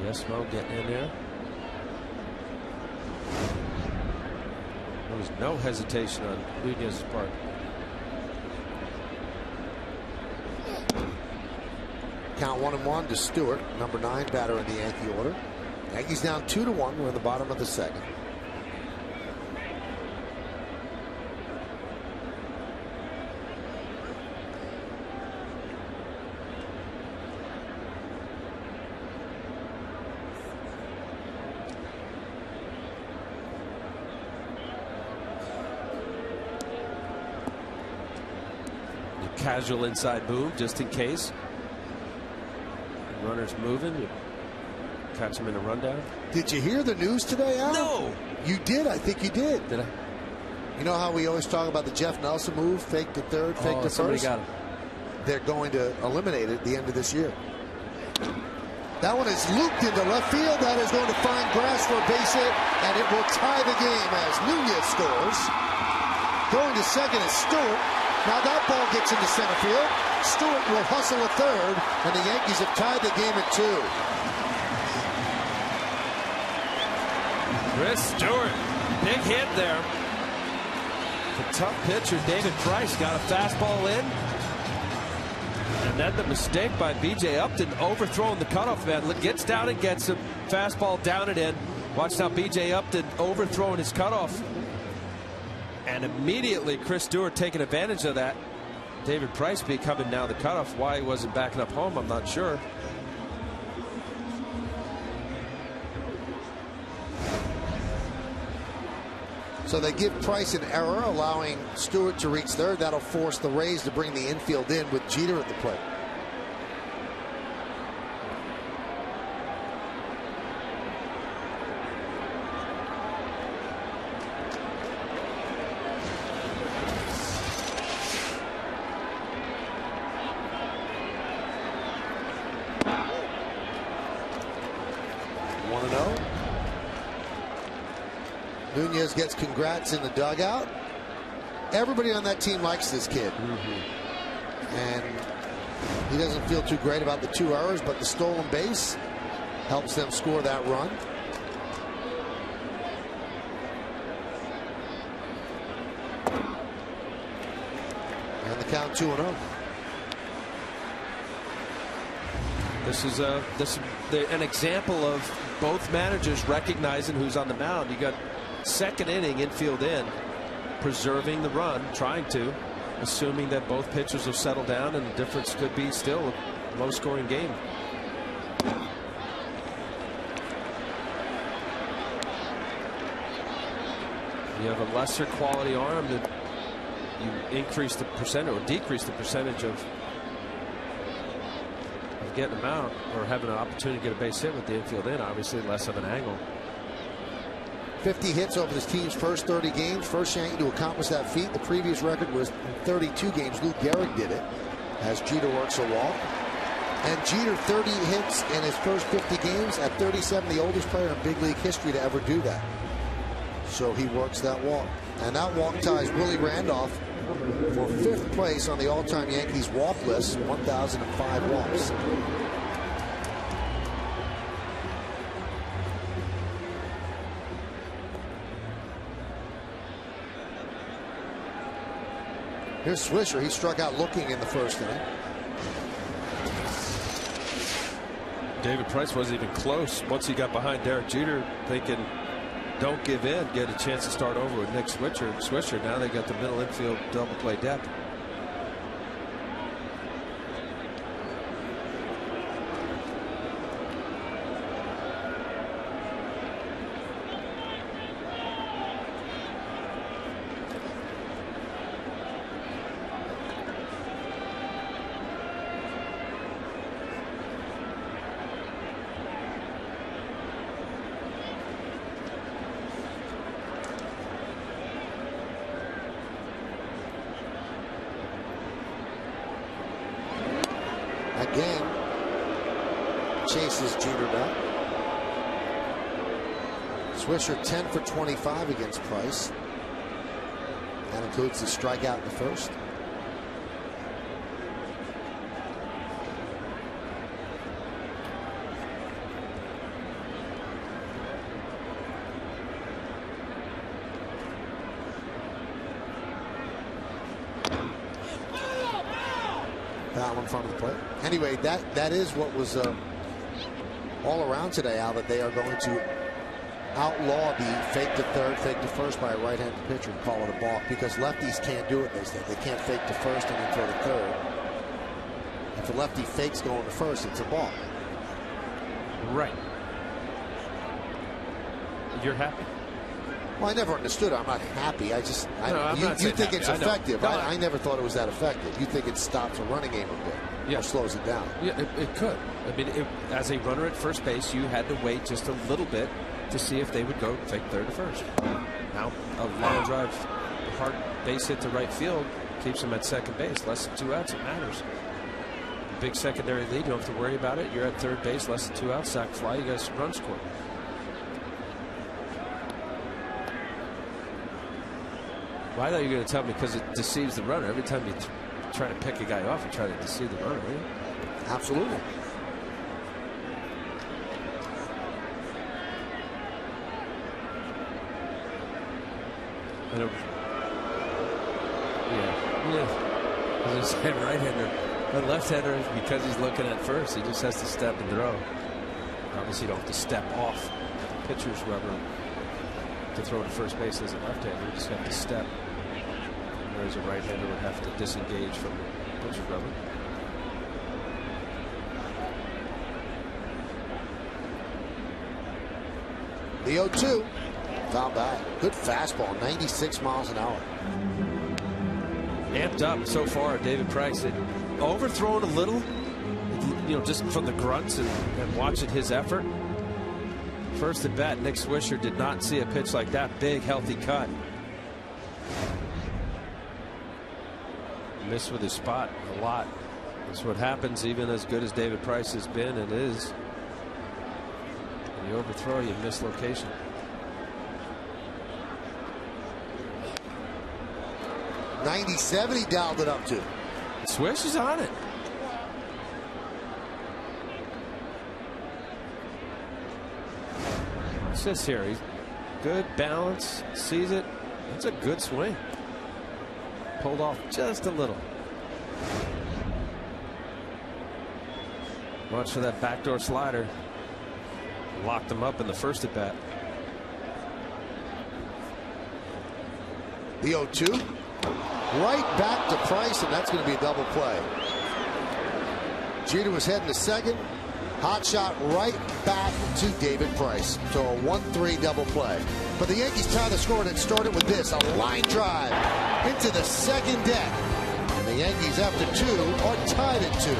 Yes, Mo getting in there. There was no hesitation on Nunez's part. Count 1-1 to Stewart, number 9 batter in the Yankee order. Yankees down 2-1. We're in the bottom of the second. casual inside move just in case. Runner's moving. You catch him in a rundown. Did you hear the news today, Al? No. You did? I think you did. Did I? You know how we always talk about the Jeff Nelson move, fake to third, fake to somebody first? got him. They're going to eliminate it at the end of this year. That one is looped into left field. That is going to find grass for a base hit, and it will tie the game as Nunez scores. Going to second is Stewart. Now that ball gets into center field. Stewart will hustle a third, and the Yankees have tied the game at 2. Chris Stewart, big hit there. The tough pitcher, David Price, got a fastball in. And then the mistake by B.J. Upton overthrowing the cutoff man. Gets down and gets a fastball down and in. Watch now, B.J. Upton overthrowing his cutoff. And immediately Chris Stewart taking advantage of that. David Price becoming now the cutoff. Why he wasn't backing up home, I'm not sure. So they give Price an error, allowing Stewart to reach third. That'll force the Rays to bring the infield in with Jeter at the plate. Nunez gets congrats in the dugout. Everybody on that team likes this kid. And he doesn't feel too great about the 2 errors, but the stolen base helps them score that run. And the count 2-0. This is an example of both managers recognizing who's on the mound. You got second inning, infield in, preserving the run, trying to, assuming that both pitchers will settle down and the difference could be still a low-scoring game. You have a lesser quality arm that you increase the percentage or decrease the percentage of getting them out or having an opportunity to get a base hit with the infield in. Obviously less of an angle. 50 hits over this team's first 30 games. First Yankee to accomplish that feat. The previous record was in 32 games. Lou Gehrig did it as Jeter works a walk. And Jeter 30 hits in his first 50 games at 37, the oldest player in big league history to ever do that. So he works that walk. And that walk ties Willie Randolph for 5th place on the all-time Yankees walk list, 1,005 walks. Here's Swisher. He struck out looking in the first inning. David Price wasn't even close once he got behind Derek Jeter, thinking don't give in, get a chance to start over with Nick Swisher. Now they got the middle infield double play depth. Again, chases Jeter down. Swisher 10 for 25 against Price. That includes the strikeout in the first. Foul in front of the plate. Anyway, that is what was all around today, Al, that they are going to outlaw the fake to third, fake to first by a right-handed pitcher and call it a balk, because lefties can't do it. They can't fake to first and then throw to third. If a lefty fakes going to first, it's a balk. Right. You're happy? Well, I never understood it. I'm not happy. I just, you think it's happy. effective. No, I never thought it was that effective. You think it stops a running game a bit, yeah, or slows it down? Yeah, it could. I mean, as a runner at first base, you had to wait just a little bit to see if they would go fake third to first. Now, a line drive, hard base hit to right field keeps them at second base. Less than 2 outs, it matters. Big secondary lead, you don't have to worry about it. You're at third base, less than 2 outs, sac fly, you got a run score. Well, I thought you were going to tell me because it deceives the runner. Every time you try to pick a guy off, you try to deceive the runner, right? Absolutely. Yeah. As I said, right-hander. But left-hander, because he's looking at first, he just has to step and throw. Obviously, you don't have to step off the pitcher's rubber to throw to first base as a left-hander. You just have to step. Whereas a right-hander would have to disengage from the pitcher's rubber. The 0-2. Foul back. Good fastball, 96 miles an hour. Amped up so far, David Price. It overthrown a little, just from the grunts and watching his effort. First at bat, Nick Swisher did not see a pitch like that. Big, healthy cut. Missed with his spot a lot. That's what happens, even as good as David Price has been and is. When you overthrow, you miss location. .97 he dialed it up to. Swish is on it. What's this here? He's good balance, sees it. That's a good swing. Pulled off just a little. Watch for that backdoor slider. Locked him up in the first at bat. The 0-2. Right back to Price, and that's going to be a double play. Jeter was heading to second. Hot shot right back to David Price. So a 1-3 double play. But the Yankees tie the score, and it started with this, a line drive into the second deck. And the Yankees, after 2, are tied at 2.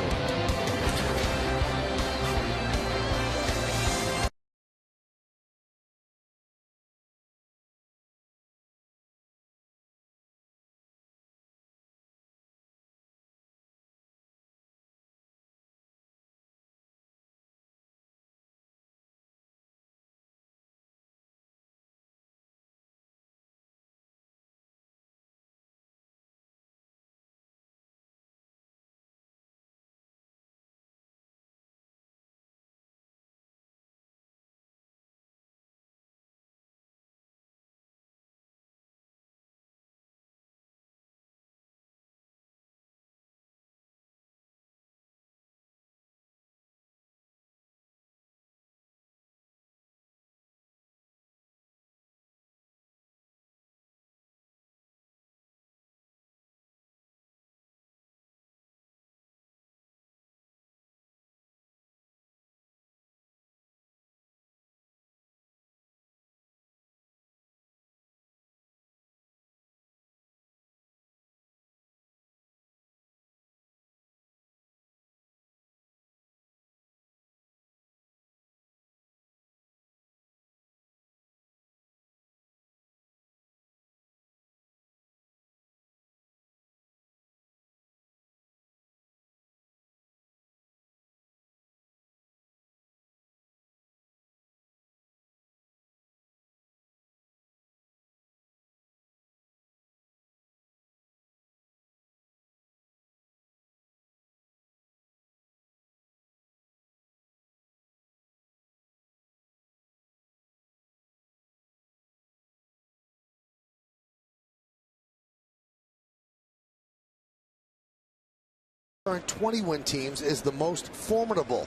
Current 20-win teams is the most formidable.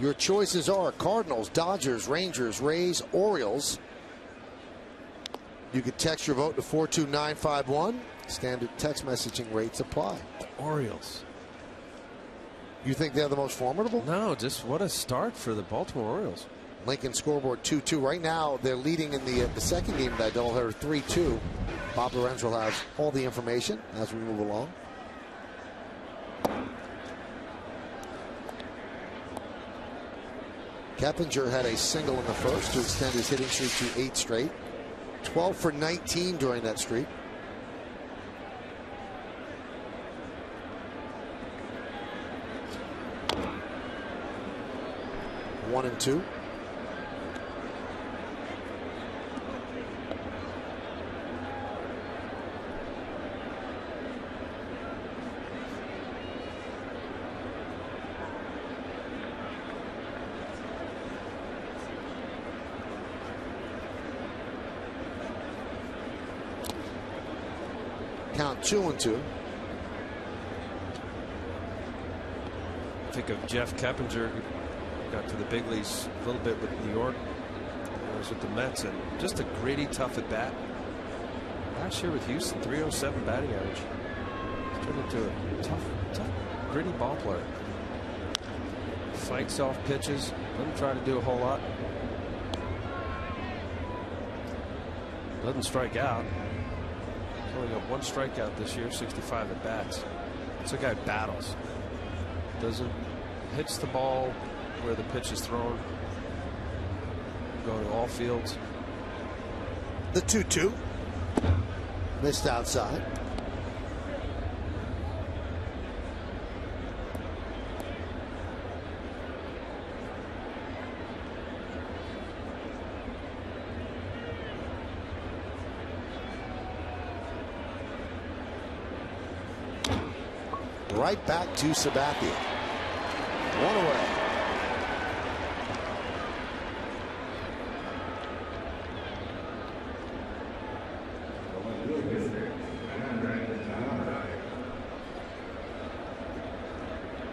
Your choices are Cardinals, Dodgers, Rangers, Rays, Orioles. You can text your vote to 42951. Standard text messaging rates apply. Orioles. You think they're the most formidable? No, just what a start for the Baltimore Orioles. Lincoln scoreboard 2-2. Right now, they're leading in the second game of that doubleheader 3-2. Bob Lorenz will have all the information as we move along. Keppinger had a single in the first to extend his hitting streak to 8 straight. 12 for 19 during that streak. One and two. Count 2-2. Think of Jeff Keppinger, who got to the big leagues a little bit with New York. He was with the Mets, and just a gritty, tough at bat. Last year with Houston, 307 batting average. He's turned into a tough, gritty ball player. Fights off pitches, doesn't try to do a whole lot. Doesn't strike out. He's only got 1 strikeout this year, 65 at bats. This guy battles. Doesn't hits the ball where the pitch is thrown. Go to all fields. The 2-2. Missed outside. Right back to Sabathia. One away.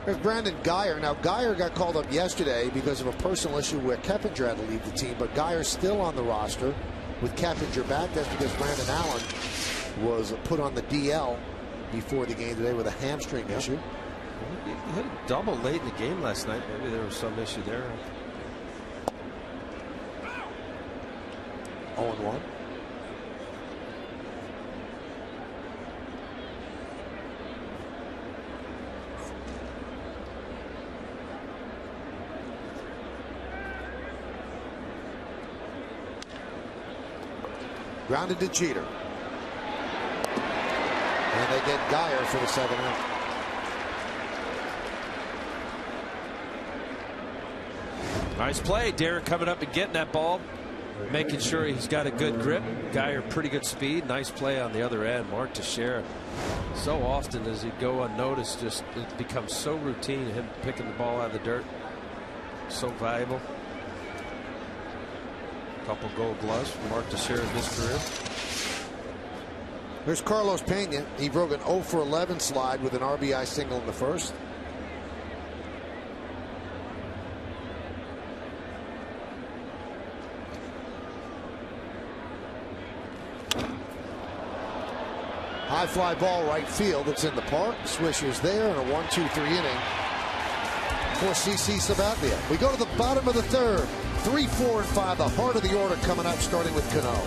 There's Brandon Geyer. Now, Geyer got called up yesterday because of a personal issue where Keppinger had to leave the team, but Geyer's still on the roster with Keppinger back. That's because Brandon Allen was put on the DL before the game today with a hamstring issue. He hit a double late in the game last night. Maybe there was some issue there. 0-1. Grounded to Jeter. And they get Geyer for the second out. Nice play. Derek coming up and getting that ball. Making sure he's got a good grip. Geyer pretty good speed. Nice play on the other end. Mark Teixeira. So often does he go unnoticed. Just it becomes so routine. Him picking the ball out of the dirt. So valuable. Couple gold gloves for Mark Teixeira in his career. There's Carlos Pena. He broke an 0 for 11 slide with an RBI single in the first. High fly ball right field. It's in the park. Swisher's there in a 1-2-3 inning for CC Sabathia. We go to the bottom of the third. 3, 4, and 5. The heart of the order coming up, starting with Cano.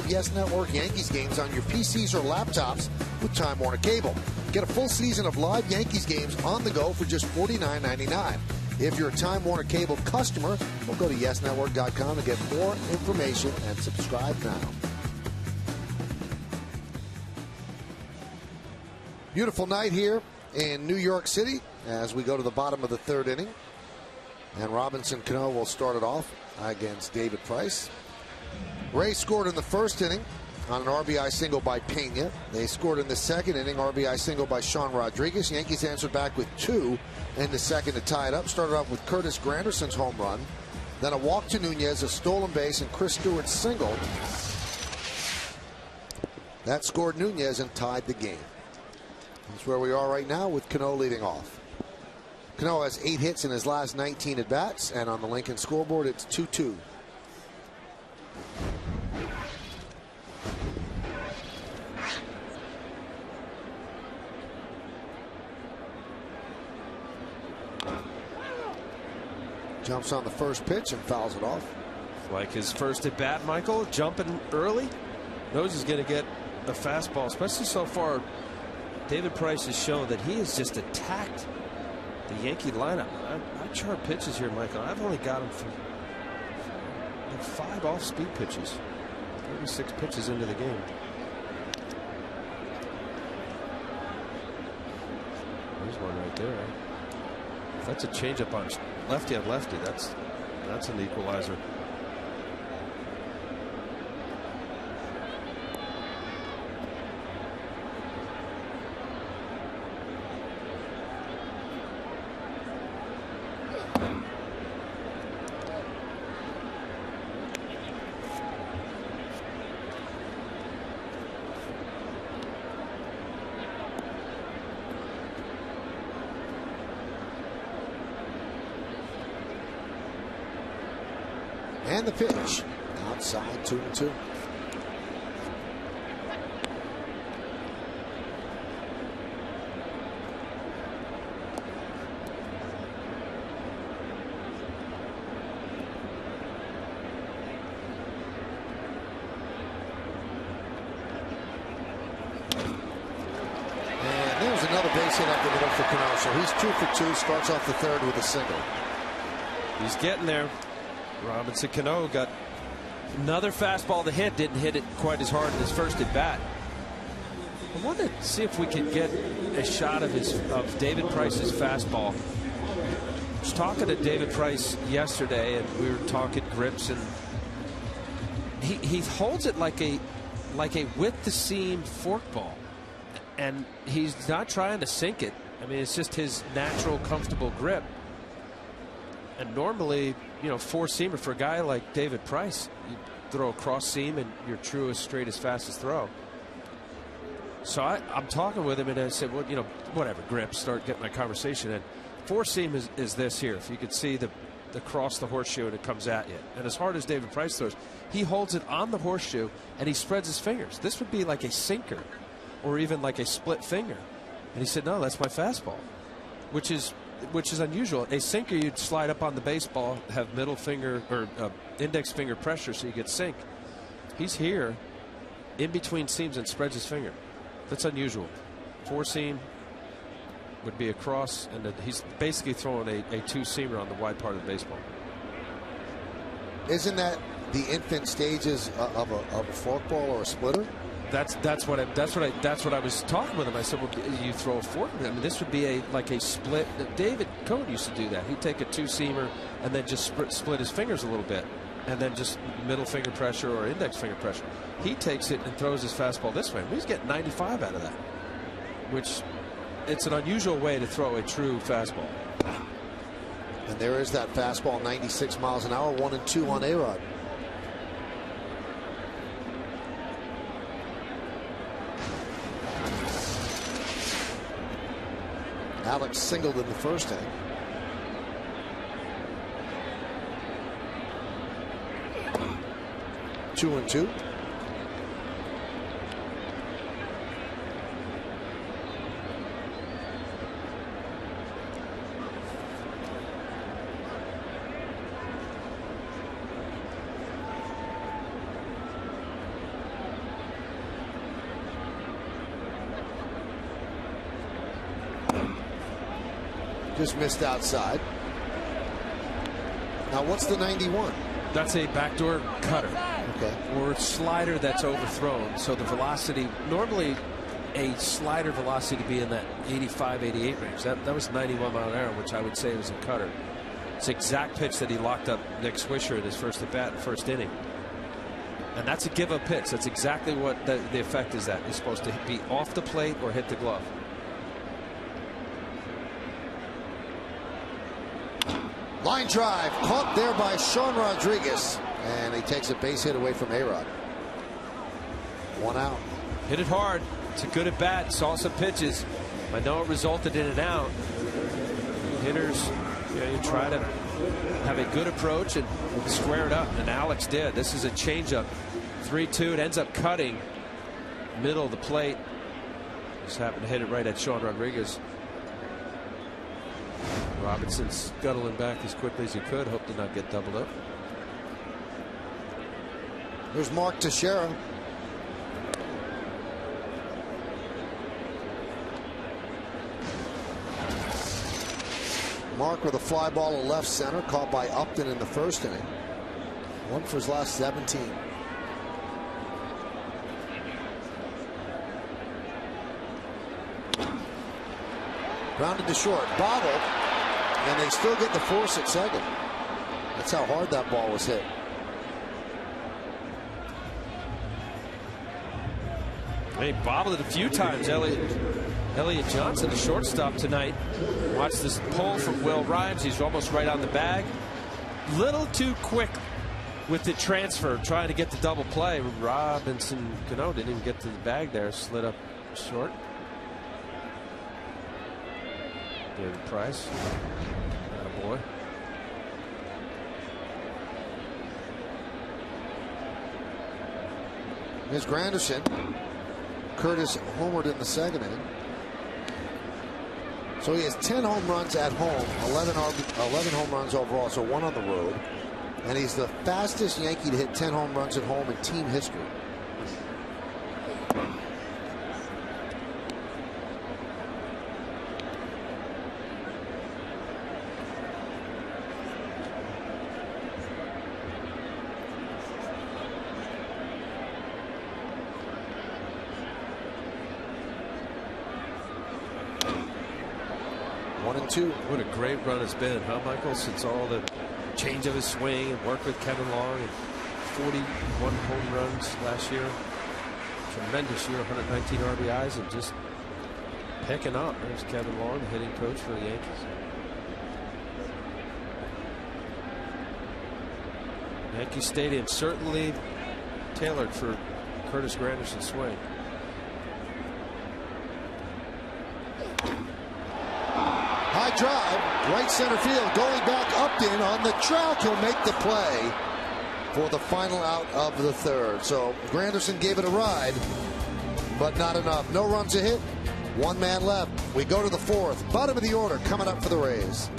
Yes Network Yankees games on your PCs or laptops with Time Warner Cable. Get a full season of live Yankees games on the go for just $49.99. If you're a Time Warner Cable customer, well, go to yesnetwork.com to get more information and subscribe now. Beautiful night here in New York City as we go to the bottom of the third inning. And Robinson Cano will start it off against David Price. Ray scored in the first inning on an RBI single by Pena. They scored in the second inning, RBI single by Sean Rodriguez. Yankees answered back with 2 in the second to tie it up. Started off with Curtis Granderson's home run. Then a walk to Nunez, a stolen base, and Chris Stewart's single. That scored Nunez and tied the game. That's where we are right now with Cano leading off. Cano has 8 hits in his last 19 at-bats, and on the Lincoln scoreboard, it's 2-2. Jumps on the first pitch and fouls it off. Like his first at-bat, Michael, jumping early. Knows he's going to get a fastball, especially so far. David Price has shown that he has just attacked the Yankee lineup. I chart pitches here, Michael. I've only got him for like 5 off-speed pitches. 36 pitches into the game. There's one right there. If that's a changeup on lefty on lefty, that's an equalizer. And the pitch outside, 2-2. And there's another base hit up the middle for Cano. So he's 2 for 2. Starts off the third with a single. He's getting there. Robinson Cano got another fastball to hit. Didn't hit it quite as hard in his first at bat. I want to see if we can get a shot of David Price's fastball. I was talking to David Price yesterday, and we were talking grips, and he holds it like a with the seam forkball, and he's not trying to sink it. I mean, it's just his natural, comfortable grip. And normally, you know, 4-seamer for a guy like David Price, you throw a cross seam and your truest, straightest, fastest throw. So I'm talking with him, and I said, well, you know, whatever, grip, start getting my conversation. And 4-seam is this here. If you could see the cross the horseshoe and it comes at you. And as hard as David Price throws, he holds it on the horseshoe and he spreads his fingers. This would be like a sinker or even like a split finger. And he said, no, that's my fastball, which is unusual. A sinker, you'd slide up on the baseball, have middle finger or index finger pressure so you get sink. He's here in between seams and spreads his finger. That's unusual. 4-seam would be a cross, and he's basically throwing a 2-seamer on the wide part of the baseball. Isn't that the infant stages of a forkball or a splitter? That's what I was talking with him. I said, well, you throw a fork. I mean, this would be like a split. David Cohn used to do that. He'd take a 2-seamer and then just split his fingers a little bit, and then just middle finger pressure or index finger pressure. He takes it and throws his fastball this way. He's getting 95 out of that, which it's an unusual way to throw a true fastball. And there is that fastball, 96 miles an hour, 1-2 on A-Rod. Alex singled in the first inning. Two and two. Just missed outside. Now, what's the 91? That's a backdoor cutter. Okay. Or slider that's overthrown. So the velocity, normally a slider velocity to be in that 85, 88 range. That was 91 mile an hour, which I would say was a cutter. It's the exact pitch that he locked up Nick Swisher at his first at bat in the first inning. And that's a give up pitch. That's exactly what the effect is that. It's supposed to be off the plate or hit the glove. Line drive caught there by Sean Rodriguez, and he takes a base hit away from A-Rod. 1 out. Hit it hard. It's a good at bat. Saw some pitches. I know it resulted in an out. Hitters, you try to have a good approach and square it up, and Alex did. This is a changeup. 3-2. It ends up cutting middle of the plate. Just happened to hit it right at Sean Rodriguez. Robinson scuttling back as quickly as he could. Hope to not get doubled up. There's Mark Teixeira. Mark with a fly ball to left center, caught by Upton in the first inning. 1 for his last 17. Grounded to short, bobbled, and they still get the force at second. That's how hard that ball was hit. He bobbled it a few times. Elliot Johnson, the shortstop tonight. Watch this pull from Will Rhymes. He's almost right on the bag. Little too quick with the transfer, trying to get the double play. Robinson Cano didn't even get to the bag there. Slid up short. David Price. Oh boy. Here's Granderson. Curtis homered in the second inning. So he has 10 home runs at home, 11 home runs overall, so 1 on the road. And he's the fastest Yankee to hit 10 home runs at home in team history. What a great run it's been, huh, Michael? Since all the change of his swing and work with Kevin Long and 41 home runs last year. Tremendous year, 119 RBIs, and just picking up. There's Kevin Long, the hitting coach for the Yankees. Yankee Stadium certainly tailored for Curtis Granderson's swing. High drive, right center field, going back Upton on the track. He'll make the play for the final out of the third. So Granderson gave it a ride, but not enough. No runs a hit, 1 man left. We go to the fourth, bottom of the order, coming up for the Rays.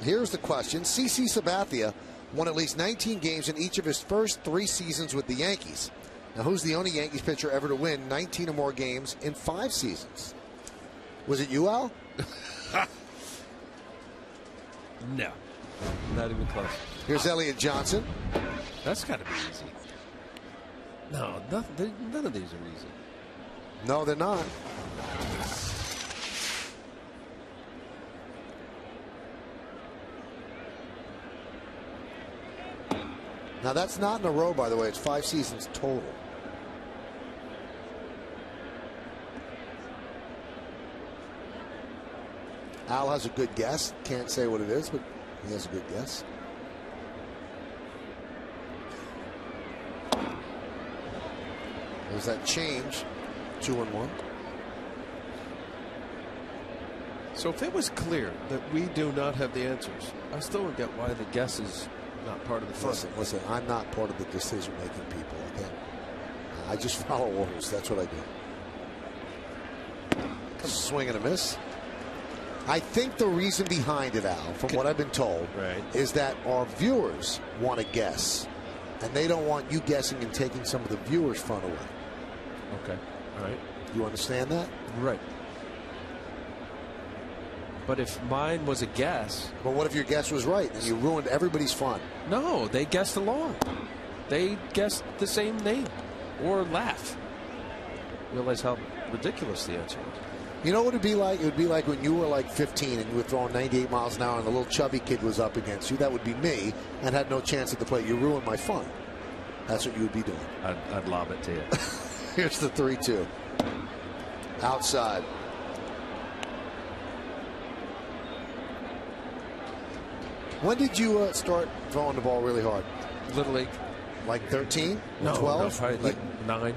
Here's the question. CC Sabathia won at least 19 games in each of his first 3 seasons with the Yankees. Now, who's the only Yankees pitcher ever to win 19 or more games in 5 seasons? Was it you, Al? No, not even close. Here's Elliott Johnson. That's got to be easy. No, none of these are easy. No, they're not. Now, that's not in a row, by the way. It's 5 seasons total. Al has a good guess. Can't say what it is, but he has a good guess. There's that change. 2-1. So if it was clear that we do not have the answers, I still don't get why the guess is not part of the fun. Listen, I'm not part of the decision-making people, okay? I just follow orders. That's what I do. Swing and a miss. I think the reason behind it, Al, from what I've been told, is that our viewers want to guess, and they don't want you guessing and taking some of the viewers' fun away. Okay. All right. You understand that? Right. But if mine was a guess. But what if your guess was right and you ruined everybody's fun? No, they guessed along. They guessed the same name or laugh. Realize how ridiculous the answer was. You know what it'd be like? It would be like when you were like 15 and you were throwing 98 miles an hour and the little chubby kid was up against you. That would be me and had no chance at the plate. You ruined my fun. That's what you would be doing. I'd lob it to you. Here's the 3-2. Outside. When did you start throwing the ball really hard? Little League. Like 13? No, 12? no, probably like 9.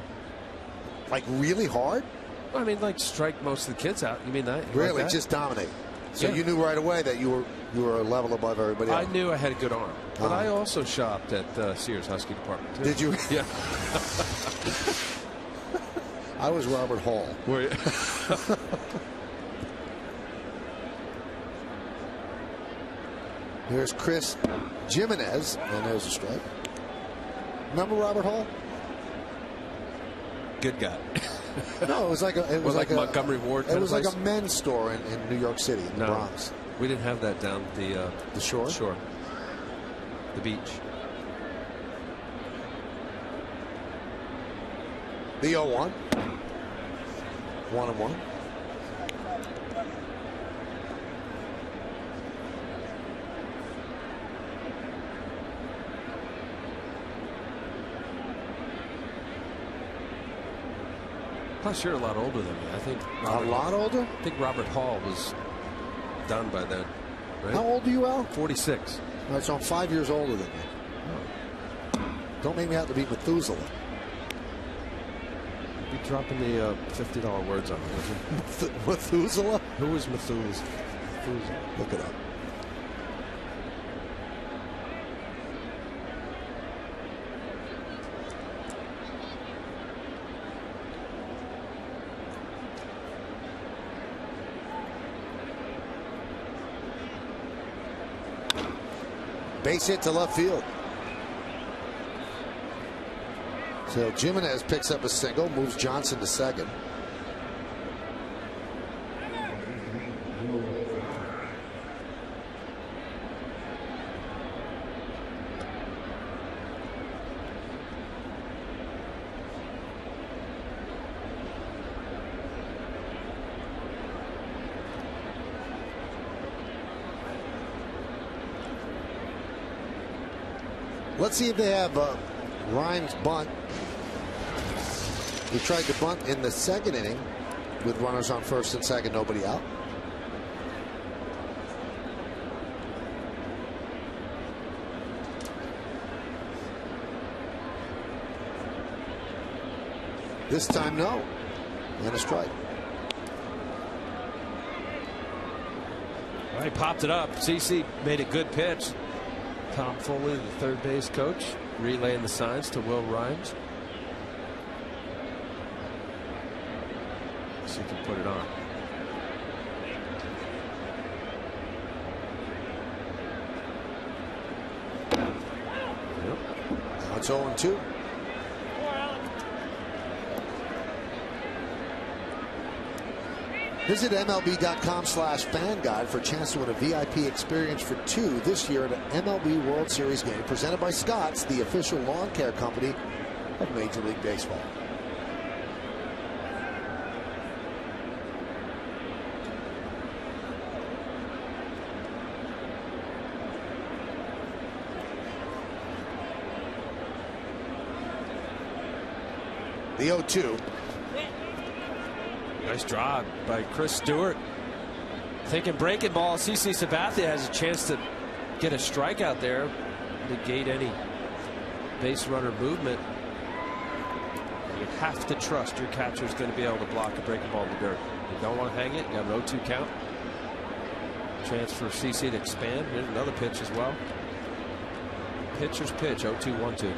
Like really hard? I mean, like strike most of the kids out. You mean that? Really? Like that? Just dominate. So Yeah. you knew right away that you were a level above everybody else. I knew I had a good arm, but I also shopped at Sears Husky Department too. Did you? Yeah. I was Robert Hall. Were you? Here's Chris Jimenez, and there's a strike. Remember Robert Hall? Good guy. No, it was like a. It was like a Montgomery Ward. It was like place? a men's store in New York City, in the Bronx. We didn't have that down at The shore. Shore. The beach. The 0-1. 1-1. Plus, you're a lot older than me. I think. A lot older? I think Robert Hall was done by then. Right? How old are you, Al? 46. All right, so I'm 5 years older than you. Don't make me have to be Methuselah. Be dropping the $50 words on me, would you? Methuselah? Who is Methuselah? Look it up. Base hit to left field. So Jimenez picks up a single, moves Johnson to second. Let's see if they have Rhymes bunt. He tried to bunt in the second inning with runners on first and second, nobody out. This time, no. And a strike. Well, he popped it up. CC made a good pitch. Tom Foley, the third base coach, relaying the signs to Will Rhymes. See if he can put it on. It's 0-2. Visit MLB.com/fan guide for a chance to win a VIP experience for two this year at an MLB World Series game presented by Scott's, the official lawn care company of Major League Baseball. The 0-2. Nice drive by Chris Stewart. Thinking breaking ball. CC Sabathia has a chance to get a strikeout there, negate any base runner movement. You have to trust your catcher is going to be able to block a breaking ball in the dirt. You don't want to hang it. You have an 0-2 count. Chance for CC to expand. Here's another pitch as well. Pitcher's pitch. 0-2-1-2.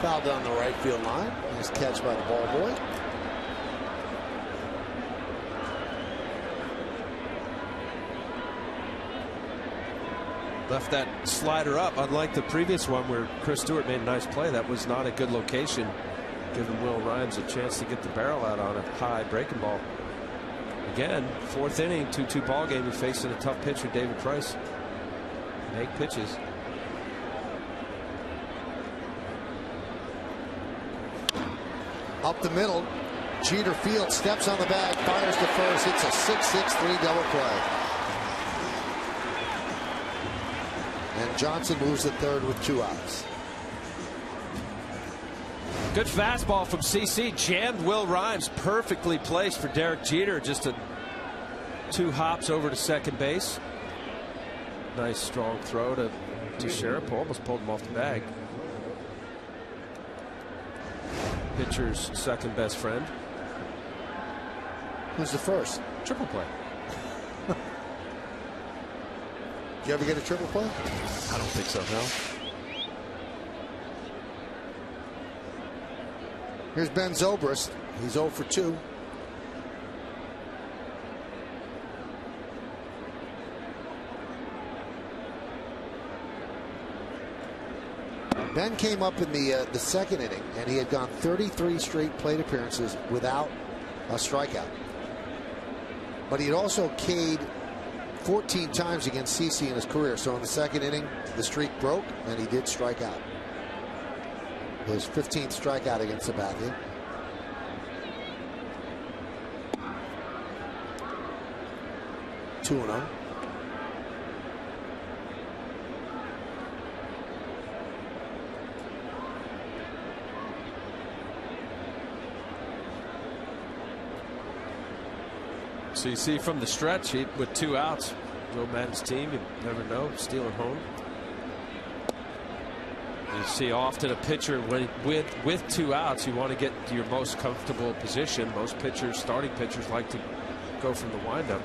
Foul down the right field line. Nice catch by the ball boy. Left that slider up, unlike the previous one where Chris Stewart made a nice play. That was not a good location, giving Will Rhymes a chance to get the barrel out on a high breaking ball. Again, fourth inning, 2-2 ball game. You're facing a tough pitcher, David Price. Make pitches. Up the middle, Jeter Field steps on the bag, fires to first. It's a 6-6-3 double play. And Johnson moves to third with 2 outs. Good fastball from CC. Jammed Will Rhymes. Perfectly placed for Derek Jeter. Just 2 hops over to second base. Nice strong throw to Sherrill. Almost pulled him off the bag. Pitcher's second best friend. Who's the first? Triple play. Did you ever get a triple play? I don't think so, no. Here's Ben Zobrist. He's 0 for 2. Ben came up in the second inning, and he had gone 33 straight plate appearances without a strikeout. But he had also K'd 14 times against CC in his career. So in the second inning, the streak broke, and he did strike out. His 15th strikeout against Sabathia. Two and 0. CC from the stretch with 2 outs. Joe Madden's team, you never know, stealing home. You see often a pitcher with 2 outs, you want to get to your most comfortable position. Most pitchers, starting pitchers, like to go from the windup.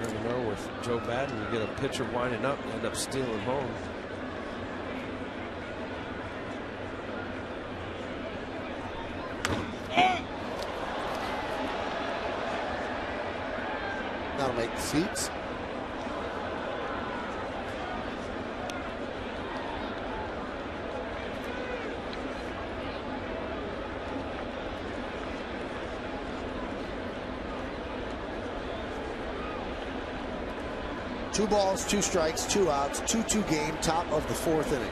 You never know with Joe Madden, you get a pitcher winding up, you end up stealing home. That'll make the seats. Two balls, 2 strikes, 2 outs, 2-2 game, top of the 4th inning.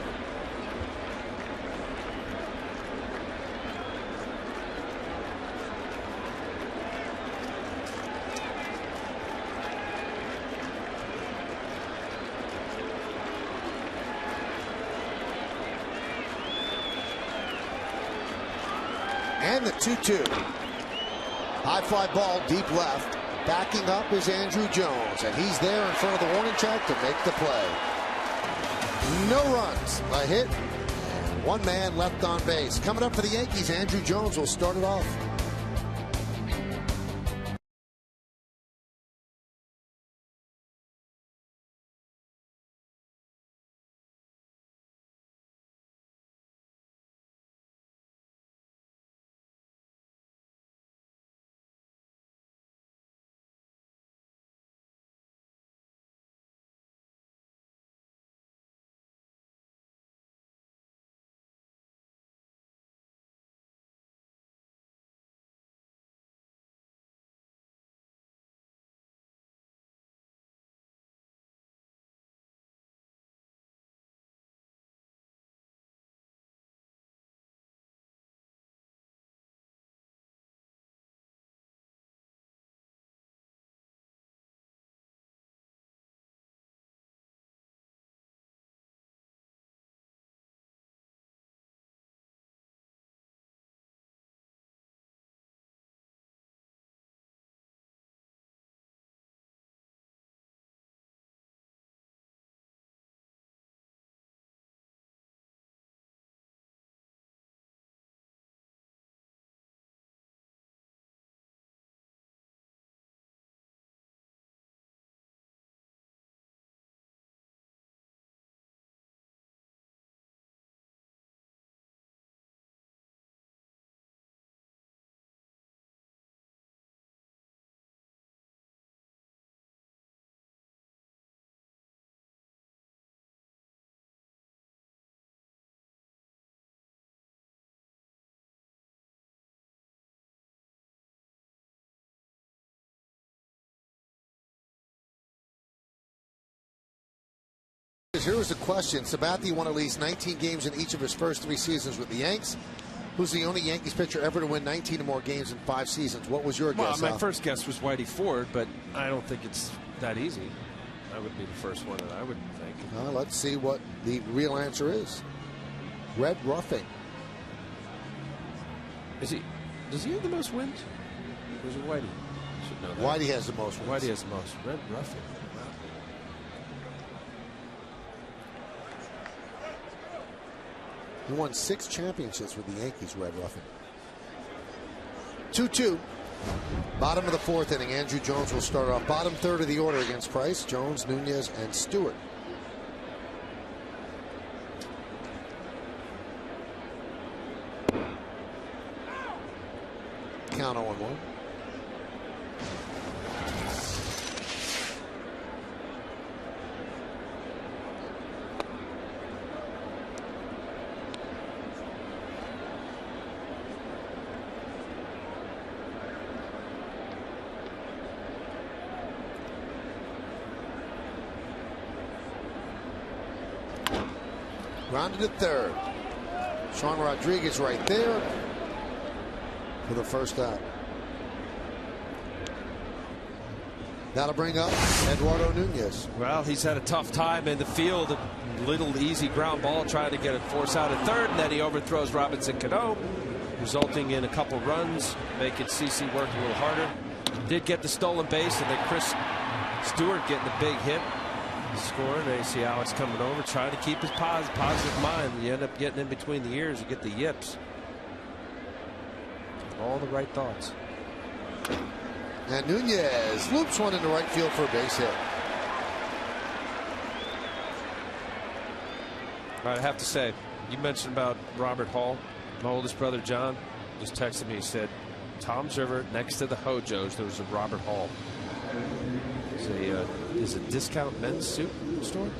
And the 2-2. High fly ball deep left. Backing up is Andrew Jones, and he's there in front of the warning track to make the play. No runs, a hit, and 1 man left on base. Coming up for the Yankees, Andrew Jones will start it off. Here was the question. Sabathia won at least 19 games in each of his first 3 seasons with the Yanks. Who's the only Yankees pitcher ever to win 19 or more games in 5 seasons? What was your guess? My first guess was Whitey Ford, but I don't think it's that easy. That would be the first one that I would think. Let's see what the real answer is. Red Ruffing. Does he have the most wins? Or is it Whitey? Should know that. Whitey has the most wins. Whitey has the most. Red Ruffing. Wow. He won 6 championships with the Yankees, Red Ruffing. 2-2. Bottom of the 4th inning. Andrew Jones will start off. Bottom third of the order against Price, Jones, Nunez, and Stewart. Count 0-1. Grounded at third. Sean Rodriguez right there for the first out. That'll bring up Eduardo Nunez. Well, he's had a tough time in the field. A little easy ground ball trying to get a force out at third, and then he overthrows Robinson Cano, resulting in a couple runs, making CC work a little harder. Did get the stolen base, and then Chris Stewart getting the big hit. Scoring. They see Alex coming over, trying to keep his positive mind. You end up getting in between the ears, you get the yips. All the right thoughts. And Nunez loops one into right field for a base hit. All right, I have to say, you mentioned about Robert Hall. My oldest brother John just texted me. He said, Tom's River, next to the Hojos, there was a Robert Hall. Is a discount men's suit store?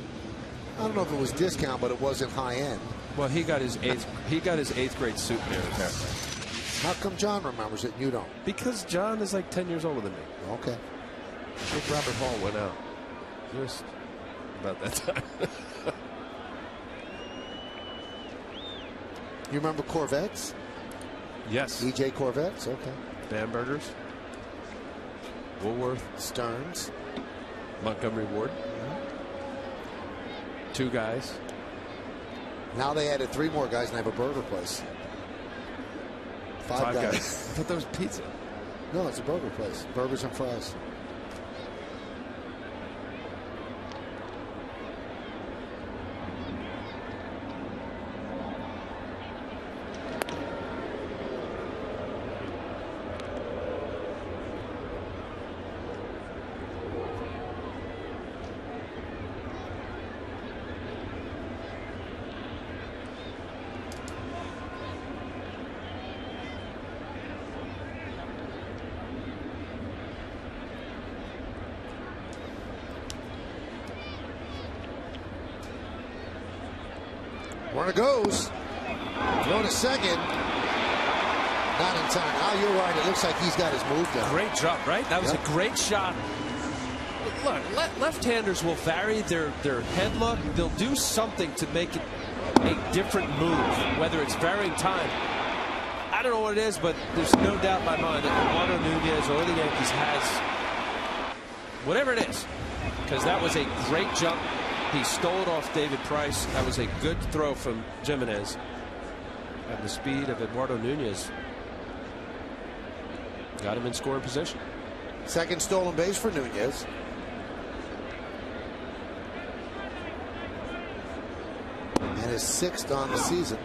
I don't know if it was discount, but it wasn't high end. Well, he got his eighth grade suit there apparently. How come John remembers it and you don't? Because John is like 10 years older than me. Okay. I think Robert Hall went out just about that time. You remember Corvettes? Yes. EJ Corvettes? Okay. Bambergers. Woolworth. Stearns. Montgomery Ward. 2 guys. Now they added 3 more guys and have a burger place. 5 guys. I thought that was pizza. No, it's a burger place. Burgers and fries. Runner goes. Throw to second. Not in time. Oh, you're right. It looks like he's got his move down. Great jump, right? That was a great shot. Look, left-handers will vary their head look. They'll do something to make it a different move, whether it's varying time. I don't know what it is, but there's no doubt in my mind that Eduardo Nunez or the Yankees has whatever it is, because that was a great jump. He stole it off David Price. That was a good throw from Jimenez. And the speed of Eduardo Nunez got him in scoring position. Second stolen base for Nunez. And his 6th on the season.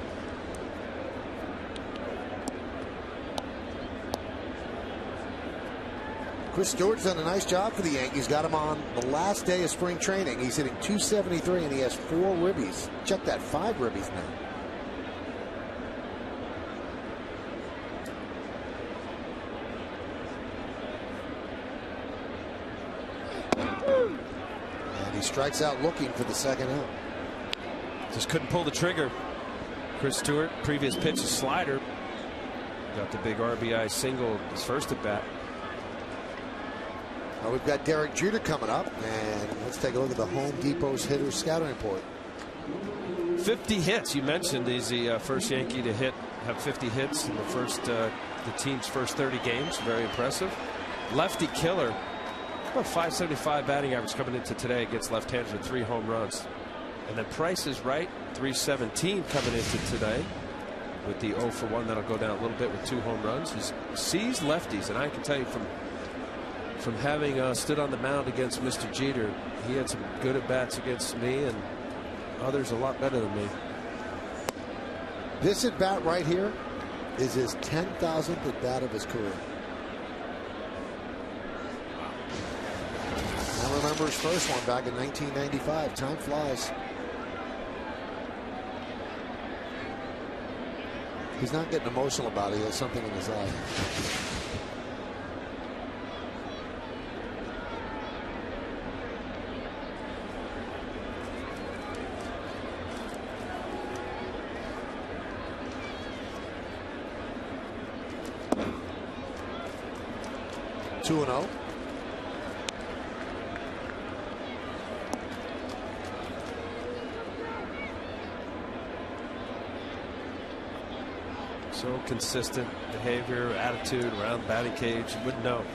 Chris Stewart's done a nice job for the Yankees. Got him on the last day of spring training. He's hitting .273 and he has 4 ribbies. Check that, 5 ribbies now. And he strikes out looking for the second out. Just couldn't pull the trigger. Chris Stewart, previous pitch, a slider. Got the big RBI single his first at bat. Well, we've got Derek Jeter coming up, and let's take a look at the Home Depot's hitters scouting report. 50 hits. You mentioned he's the first Yankee to have 50 hits in the team's first 30 games. Very impressive. Lefty killer. About 575 batting average coming into today against left-handers with 3 home runs. And then Price is right. 317 coming into today with the 0 for 1. That'll go down a little bit with 2 home runs. He sees lefties, and I can tell you from having stood on the mound against Mr. Jeter, he had some good at-bats against me and others a lot better than me. This at-bat right here is his 10,000th at-bat of his career. I remember his first one back in 1995. Time flies. He's not getting emotional about it. He has something in his eye. Two and 0. So consistent behavior, attitude around the batting cage. You wouldn't know.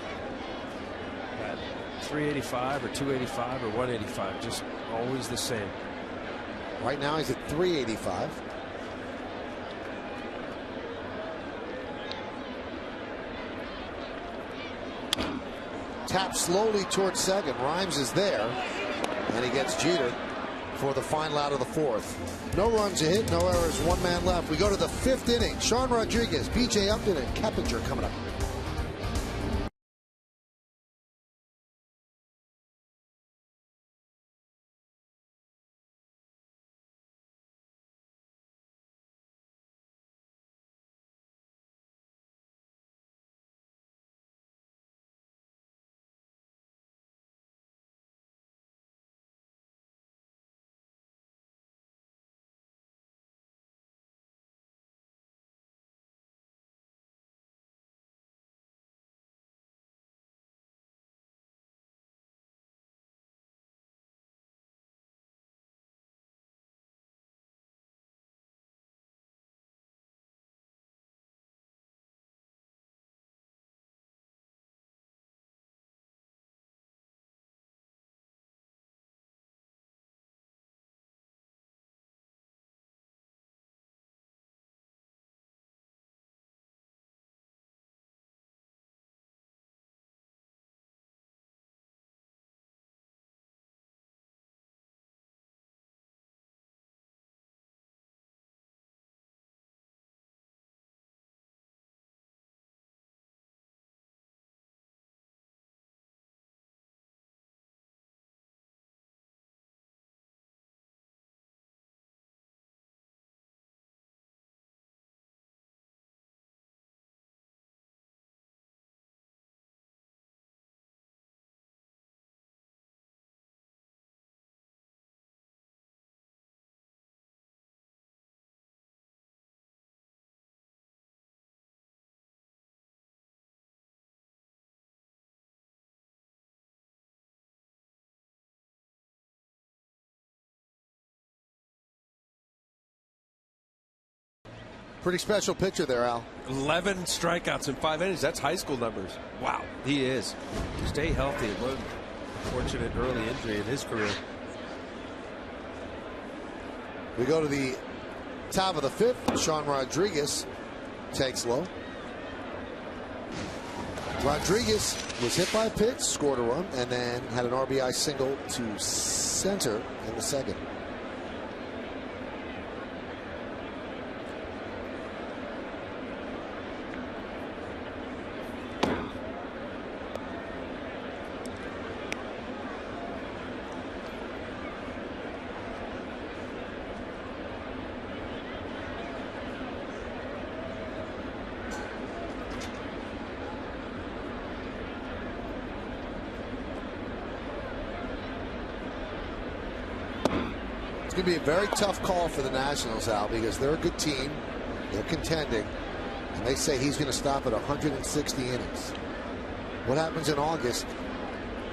At 385 or 285 or 185, just always the same. Right now he's at 385. Tap slowly towards second. Rhymes is there, and he gets Jeter for the final out of the 4th. No runs a hit, no errors, 1 man left. We go to the 5th inning. Sean Rodriguez, B.J. Upton, and Keppinger coming up. Pretty special pitcher there, Al. 11 strikeouts in 5 innings. That's high school numbers. Wow, he is. Stay healthy. One fortunate early injury in his career. We go to the top of the 5th. Sean Rodriguez takes low. Rodriguez was hit by a pitch, scored a run, and then had an RBI single to center in the 2nd. It's going to be a very tough call for the Nationals, Al, because they're a good team. They're contending. And they say he's going to stop at 160 innings. What happens in August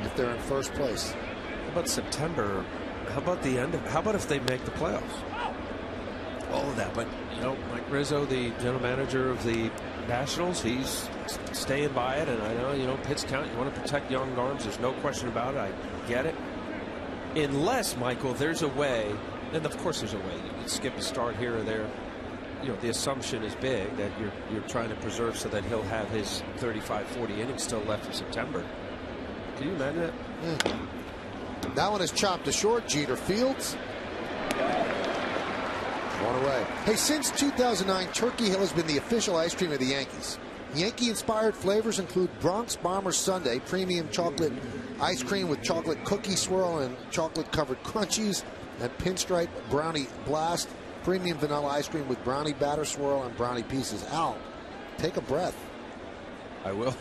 if they're in first place. How about September? How about the end? How about if they make the playoffs? All of that, but you know, Mike Rizzo, the general manager of the Nationals, he's staying by it, and I know, you know, Pitts count. You want to protect young arms. There's no question about it. I get it. Unless, Michael, there's a way, and of course there's a way. You can skip a start here or there. You know, the assumption is big that you're trying to preserve so that he'll have his 35, 40 innings still left in September. Can you imagine that? That one is chopped to short. Jeter fields. One away. Hey, since 2009, Turkey Hill has been the official ice cream of the Yankees. Yankee-inspired flavors include Bronx Bombers Sundae, premium chocolate ice cream with chocolate cookie swirl and chocolate-covered crunchies, and Pinstripe Brownie Blast, premium vanilla ice cream with brownie batter swirl and brownie pieces. Al, take a breath. I will.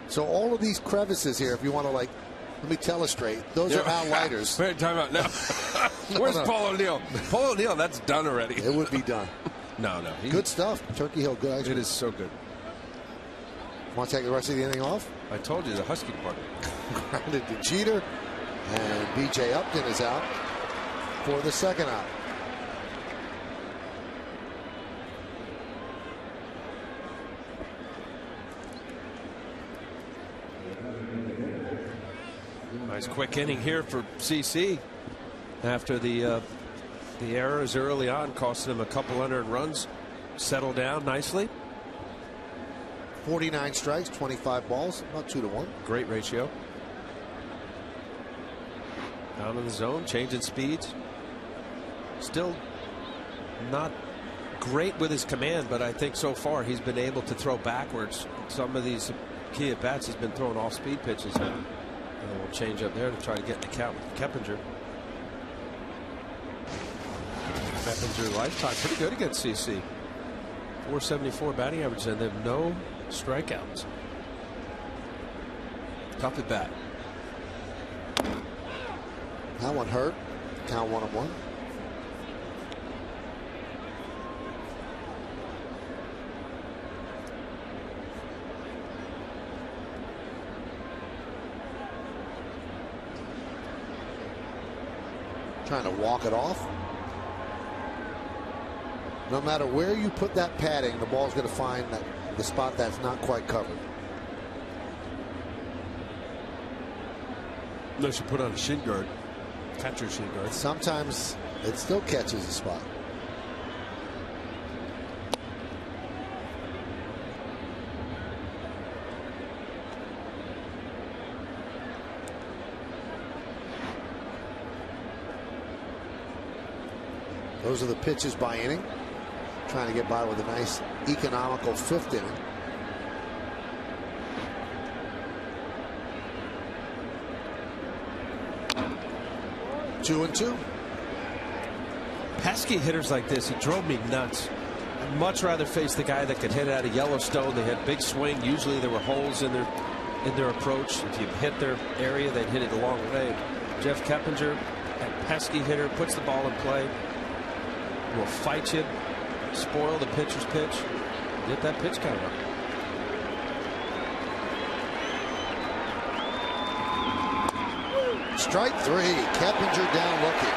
So all of these crevices here, if you want to, like, let me illustrate, those are Al lighters. Wait, time out. No. Where's Paul O'Neill? Paul O'Neill, that's done already. It would be done. No. Good stuff. Turkey Hill, good ice cream. It is so good. Want to take the rest of the inning off? I told you, the Husky department. Grounded to Jeter, and B.J. Upton is out for the second out. Nice quick inning here for CC after the errors early on, costing him a couple unearned runs. Settled down nicely. 49 strikes, 25 balls, about 2-1. Great ratio. Down in the zone, changing speeds. Still not great with his command, but I think so far he's been able to throw backwards. Some of these key at bats, he's been throwing off speed pitches. And we'll change up there to try to get the count with Keppinger. Keppinger lifetime pretty good against CC. 474 batting average, and they have no strikeouts. Tough at bat. That one hurt. Count 1-1. Trying to walk it off. No matter where you put that padding, the ball's going to find the spot that's not quite covered. Unless you put on a shin guard, catcher shin guard. Sometimes it still catches a spot. Those are the pitches by inning. Trying to get by with a nice economical fifth inning. Two and two. Pesky hitters like this, he drove me nuts. I'd much rather face the guy that could hit it out of Yellowstone. They had big swing. Usually there were holes in their approach. If you hit their area, they'd hit it a long way. Jeff Keppinger, a pesky hitter, puts the ball in play. Will fight you, spoil the pitcher's pitch, get that pitch count up. Strike three. Keppinger down looking.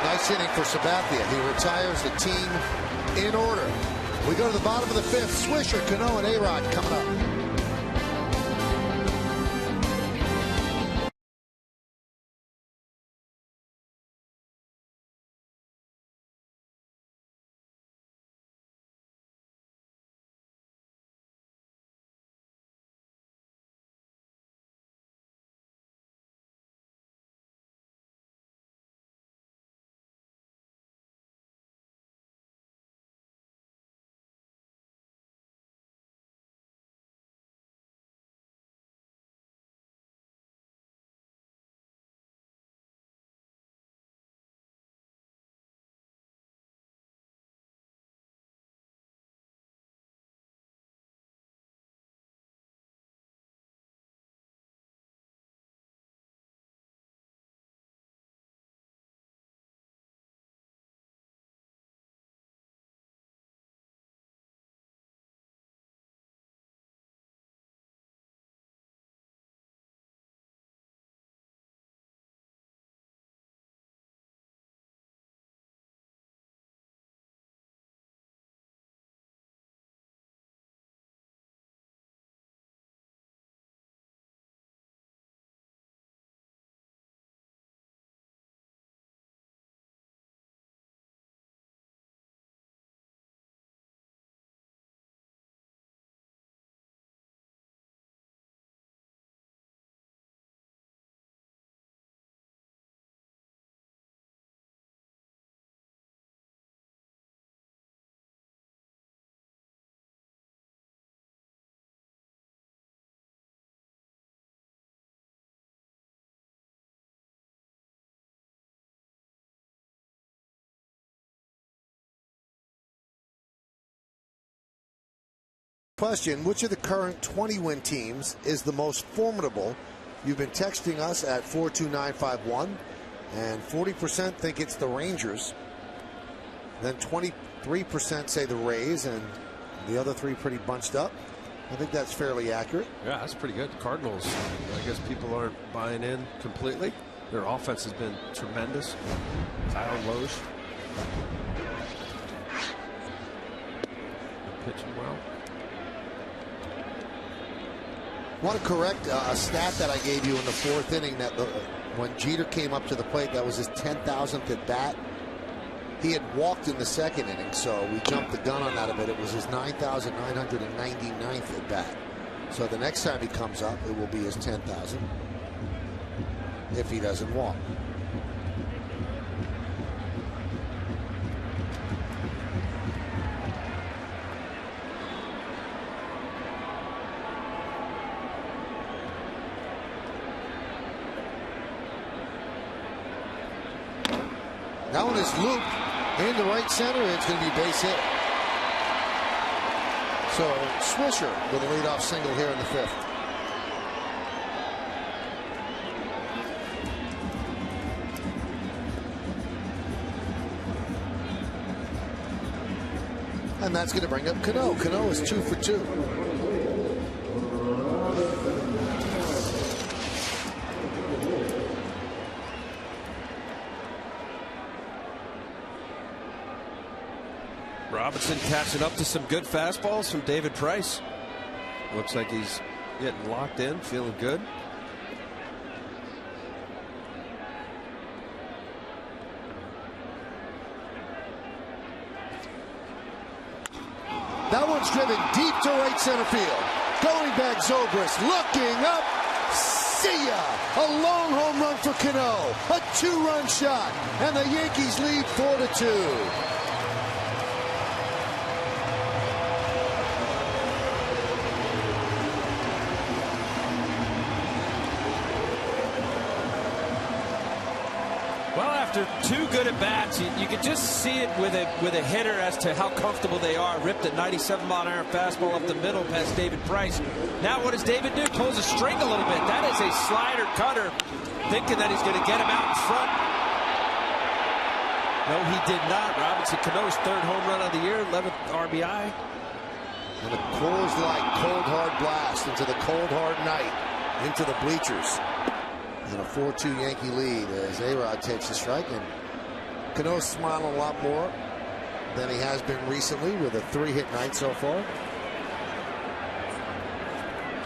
Nice inning for Sabathia. He retires the team in order. We go to the bottom of the fifth. Swisher, Cano, and A-Rod coming up. Question, which of the current 20-win teams is the most formidable? You've been texting us at 42951, and 40% think it's the Rangers. Then 23% say the Rays, and the other three pretty bunched up. I think that's fairly accurate. Yeah, that's pretty good. The Cardinals, I guess people aren't buying in completely. Their offense has been tremendous. Kyle Loesch pitching well. I want to correct a stat that I gave you in the fourth inning, that when Jeter came up to the plate, that was his 10,000th at bat. He had walked in the second inning, so we jumped the gun on that a bit. It was his 9,999th at bat. So the next time he comes up, it will be his 10,000 if he doesn't walk. That one is looped into right center. It's going to be base hit. So Swisher with a leadoff single here in the fifth. And that's going to bring up Cano. Cano is 2 for 2. Robinson catching up to some good fastballs from David Price. Looks like he's getting locked in, feeling good. That one's driven deep to right center field. Going back, Zobrist looking up. See ya! A long home run for Cano. A 2-run shot. And the Yankees lead 4-2. After 2 good at bats, you could just see it with a hitter as to how comfortable they are. Ripped a 97-mile-an-hour fastball up the middle past David Price. Now what does David do? Pulls a string a little bit. That is a slider cutter, thinking that he's going to get him out in front. No, he did not. Robinson Cano's 3rd home run of the year, 11th RBI. And a Coors Light cold hard blast into the cold hard night, into the bleachers. And a 4-2 Yankee lead as A-Rod takes the strike, and Cano's smiling a lot more than he has been recently with a 3-hit night so far.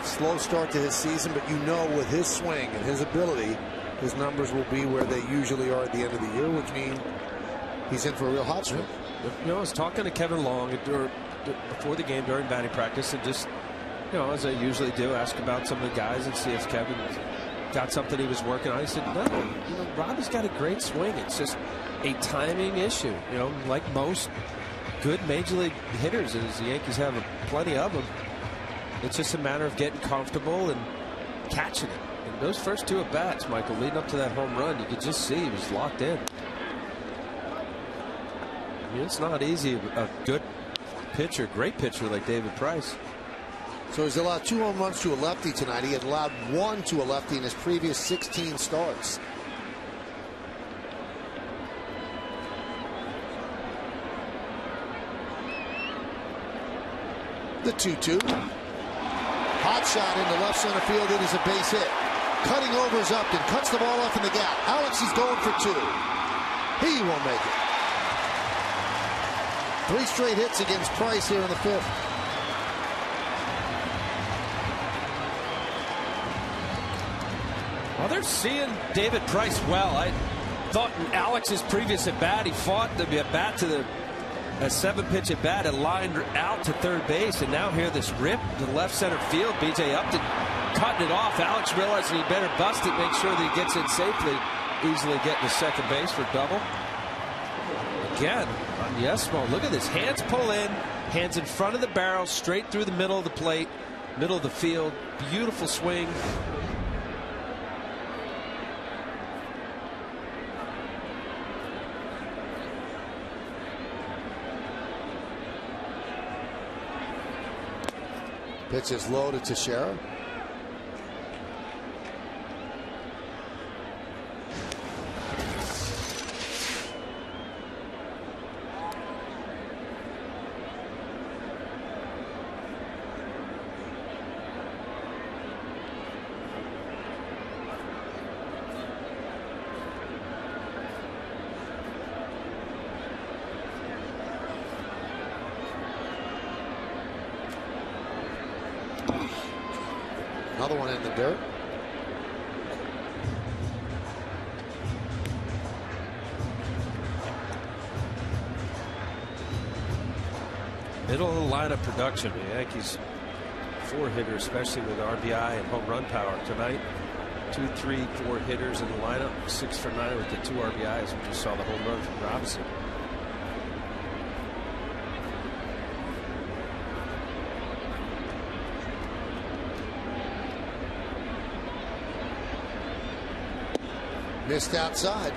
Slow start to his season, but you know with his swing and his ability, his numbers will be where they usually are at the end of the year, which means he's in for a real hot streak. You know, I was talking to Kevin Long before the game during batting practice, and just, you know, as I usually do, ask about some of the guys and see if Kevin got something he was working on. He said, no, you know, Robbie's got a great swing. It's just a timing issue. You know, like most good major league hitters, as the Yankees have plenty of them, it's just a matter of getting comfortable and catching it. And those first 2 at bats, Michael, leading up to that home run, you could just see he was locked in. I mean, it's not easy. A good pitcher, great pitcher like David Price. So he's allowed 2 home runs to a lefty tonight. He had allowed 1 to a lefty in his previous 16 starts. The 2-2. Hot shot into left center field. It is a base hit. Cutting over is Upton. Cuts the ball off in the gap. Alex is going for 2. He won't make it. 3 straight hits against Price here in the 5th. Well, they're seeing David Price well. I thought in Alex's previous at bat, he fought to be a bat to a 7-pitch at bat and lined out to third base. And now here this rip to left center field. B.J. Upton cutting it off. Alex realizing he better bust it, make sure that he gets in safely. Easily getting to second base for double. Again, on Yesmo, look at this. Hands pull in, hands in front of the barrel, straight through the middle of the plate, middle of the field. Beautiful swing. Pitch is low to Teixeira. Another one in the dirt. Middle of the lineup production. The Yankees 4-hitter, especially with RBI and home run power tonight. 2, 3, 4 hitters in the lineup. 6 for 9 with the 2 RBIs. We just saw the home run from Robinson. Missed outside.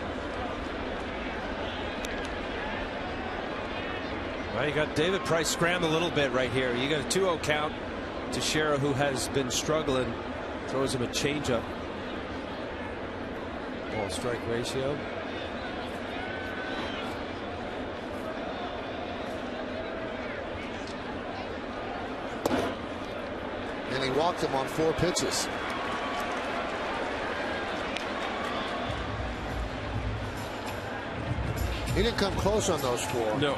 Well, you got David Price scramble a little bit right here. You got a 2-0 count. Teixeira, who has been struggling, throws him a changeup. Ball strike ratio. And he walked him on 4 pitches. He didn't come close on those 4. No.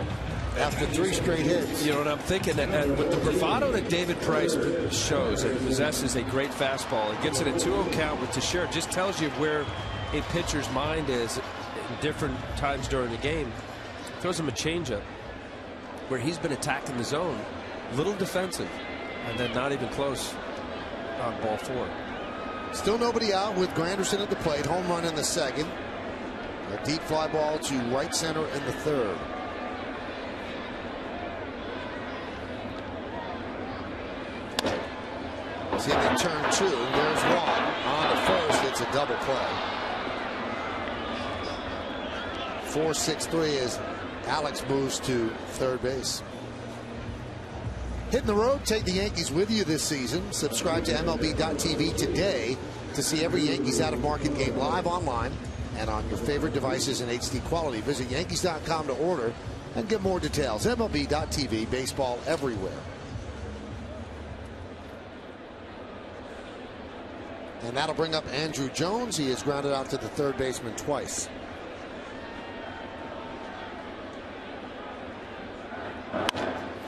After 3 straight hits. You know what I'm thinking? And with the bravado that David Price shows and possesses a great fastball, he gets it a 2-0 count with Teixeira. Just tells you where a pitcher's mind is in different times during the game. Throws him a changeup where he's been attacking the zone, little defensive, and then not even close on ball 4. Still nobody out with Granderson at the plate. Home run in the second. A deep fly ball to right center in the third. See, they turn 2. There's 1 on the first. It's a double play. 4-6-3 as Alex moves to third base. Hitting the road, take the Yankees with you this season. Subscribe to MLB.tv today to see every Yankees out-of-market game live online and on your favorite devices in HD quality. Visit Yankees.com to order and get more details. MLB.tv, baseball everywhere. And that'll bring up Andrew Jones. He is grounded out to the third baseman twice.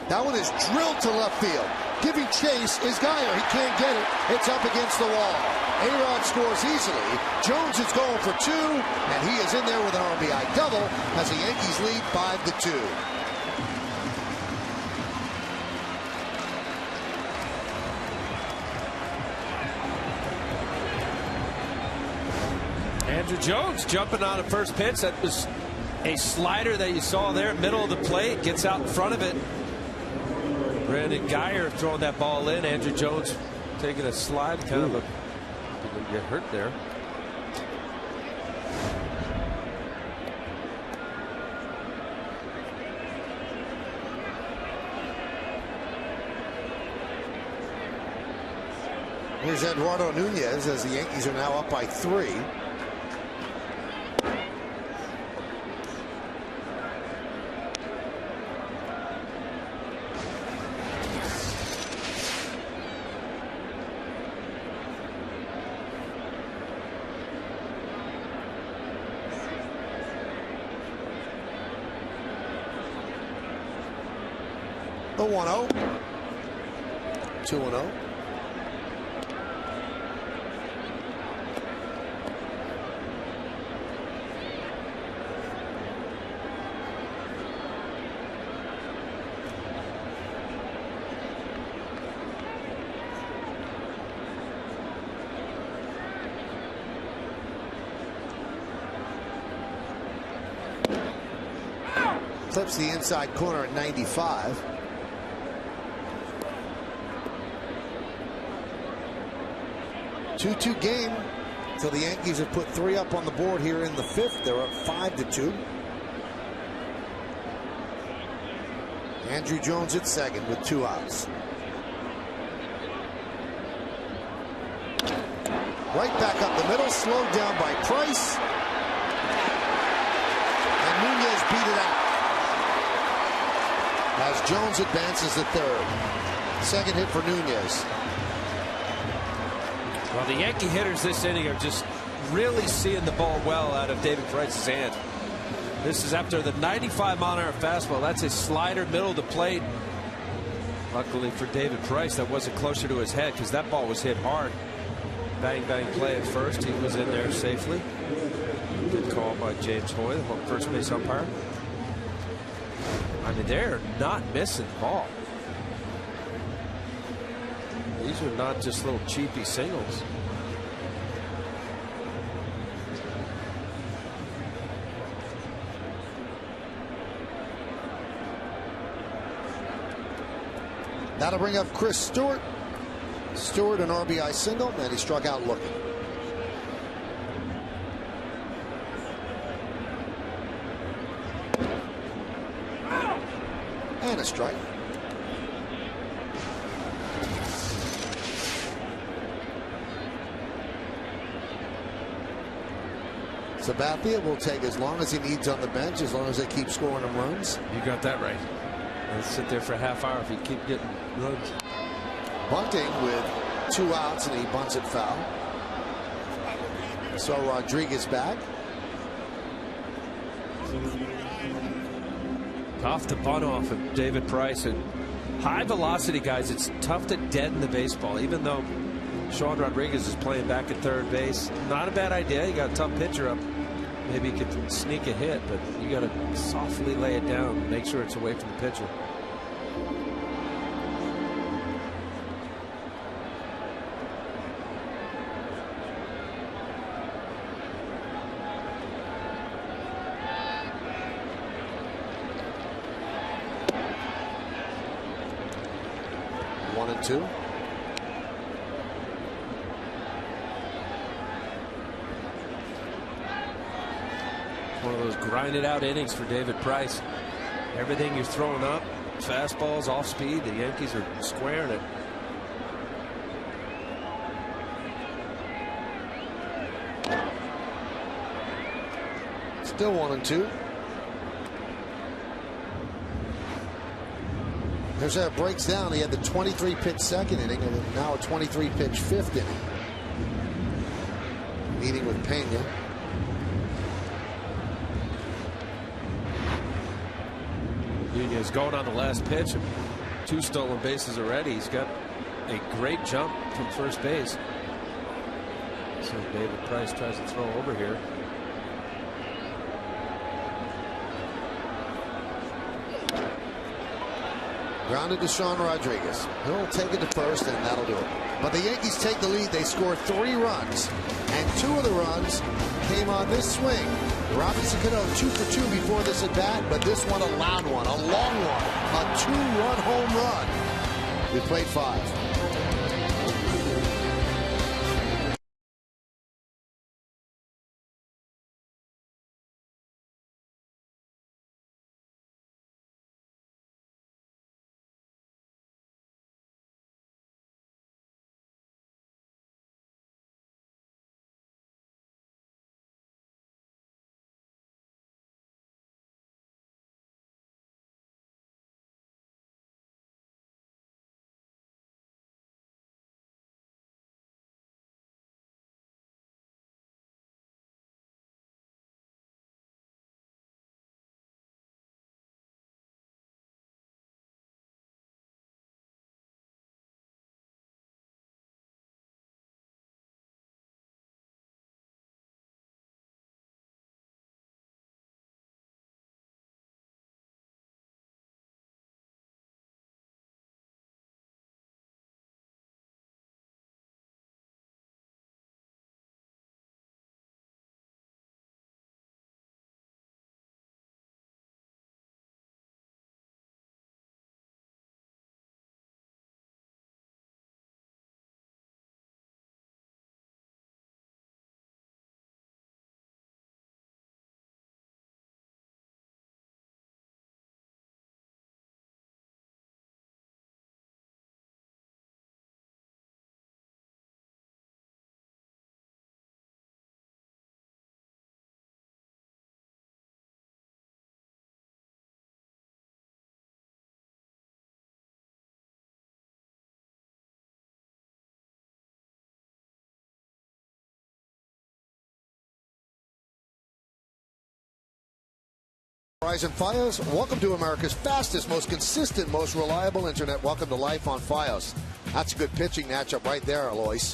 That one is drilled to left field. Giving chase is Geyer. He can't get it. It's up against the wall. A-Rod scores easily. Jones is going for 2, and he is in there with an RBI double as the Yankees lead 5-2. Andrew Jones jumping on a first pitch. That was a slider that you saw there, middle of the plate. Gets out in front of it. Brandon Geyer throwing that ball in. Andrew Jones taking a slide. Kind of a didn't get hurt there. Here's Eduardo Nunez as the Yankees are now up by 3. The 1-0. 2-0. Clips the inside corner at 95. Two-2 game. So the Yankees have put 3 up on the board here in the 5th. They're up 5-2. Andrew Jones at second with 2 outs. Right back up the middle, slowed down by Price. And Nunez beat it out. As Jones advances to third. Second hit for Nunez. Well, the Yankee hitters this inning are just really seeing the ball well out of David Price's hand. This is after the 95-mile-an-hour fastball. That's a slider middle of the plate. Luckily for David Price, that wasn't closer to his head because that ball was hit hard. Bang, bang play at first. He was in there safely. Good call by James Hoy, the first base umpire. I mean, they're not missing the ball. These are not just little cheapy singles. That'll bring up Chris Stewart. Stewart an RBI single, and he struck out looking. And a strike. Sabathia will take as long as he needs on the bench, as long as they keep scoring him runs. You got that right. Let's sit there for a half hour if you keep getting runs. Bunting with 2 outs, and he bunts it foul. So Rodriguez back. Tough to bunt off of David Price. And high velocity guys, it's tough to deaden the baseball, even though Sean Rodriguez is playing back at third base. Not a bad idea. You got a tough pitcher up. Maybe you could sneak a hit, but you got to softly lay it down and make sure it's away from the pitcher. One and two. One of those grinded out innings for David Price. Everything you're throwing up, fastballs, off speed, the Yankees are squaring it. Still 1 and 2. There's how it breaks down. He had the 23-pitch second inning and now a 23-pitch fifth inning. Meeting with Pena. Nunez going on the last pitch. 2 stolen bases already. He's got a great jump from first base. So David Price tries to throw over here. Grounded to Sean Rodriguez. He'll take it to first, and that'll do it. But the Yankees take the lead. They score 3 runs, and 2 of the runs came on this swing. Robinson Cano 2 for 2 before this at bat, but this one a loud one, a long one, a 2-run home run. We played 5. Verizon Fios, welcome to America's fastest, most consistent, most reliable internet. Welcome to life on Fios. That's a good pitching matchup right there, Alois.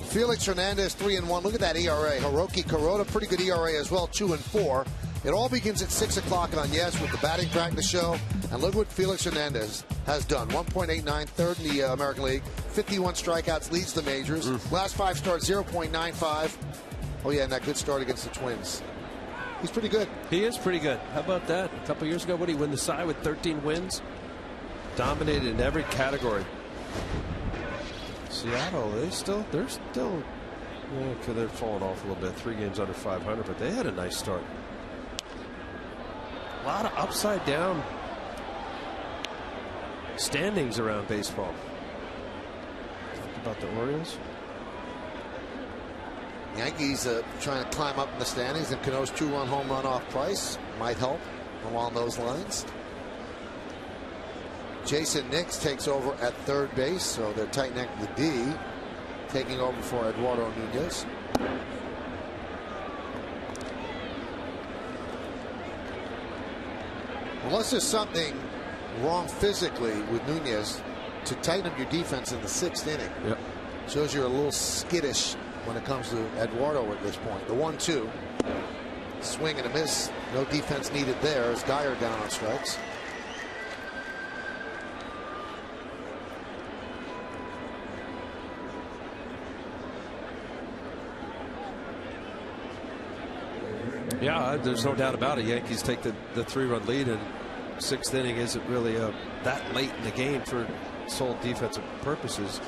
Felix Hernandez, 3-1. Look at that ERA. Hiroki Kuroda, pretty good ERA as well, 2-4. It all begins at 6 o'clock on Yes with the batting practice show. And look what Felix Hernandez has done. 1.89, third in the American League. 51 strikeouts, leads the majors. Last 5 starts, 0.95. Oh, yeah, and that good start against the Twins. He's pretty good. He is pretty good. How about that? A couple years ago, what did he win the Cy with 13 wins? Dominated in every category. Seattle, they're still, yeah, they're falling off a little bit. 3 games under 500, but they had a nice start. A lot of upside down standings around baseball. Talked about the Orioles. Yankees trying to climb up in the standings, and Cano's 2-run home run off Price might help along those lines. Jason Nix takes over at third base, so they're tight neck to the D, taking over for Eduardo Nunez. Unless there's something wrong physically with Nunez, to tighten up your defense in the 6th inning. Yep. Shows you're a little skittish when it comes to Eduardo at this point. The 1-2. Swing and a miss. No defense needed there as Geyer down on strikes. Yeah, there's no doubt about it. Yankees take the 3-run lead, and 6th inning isn't really that late in the game for sole defensive purposes.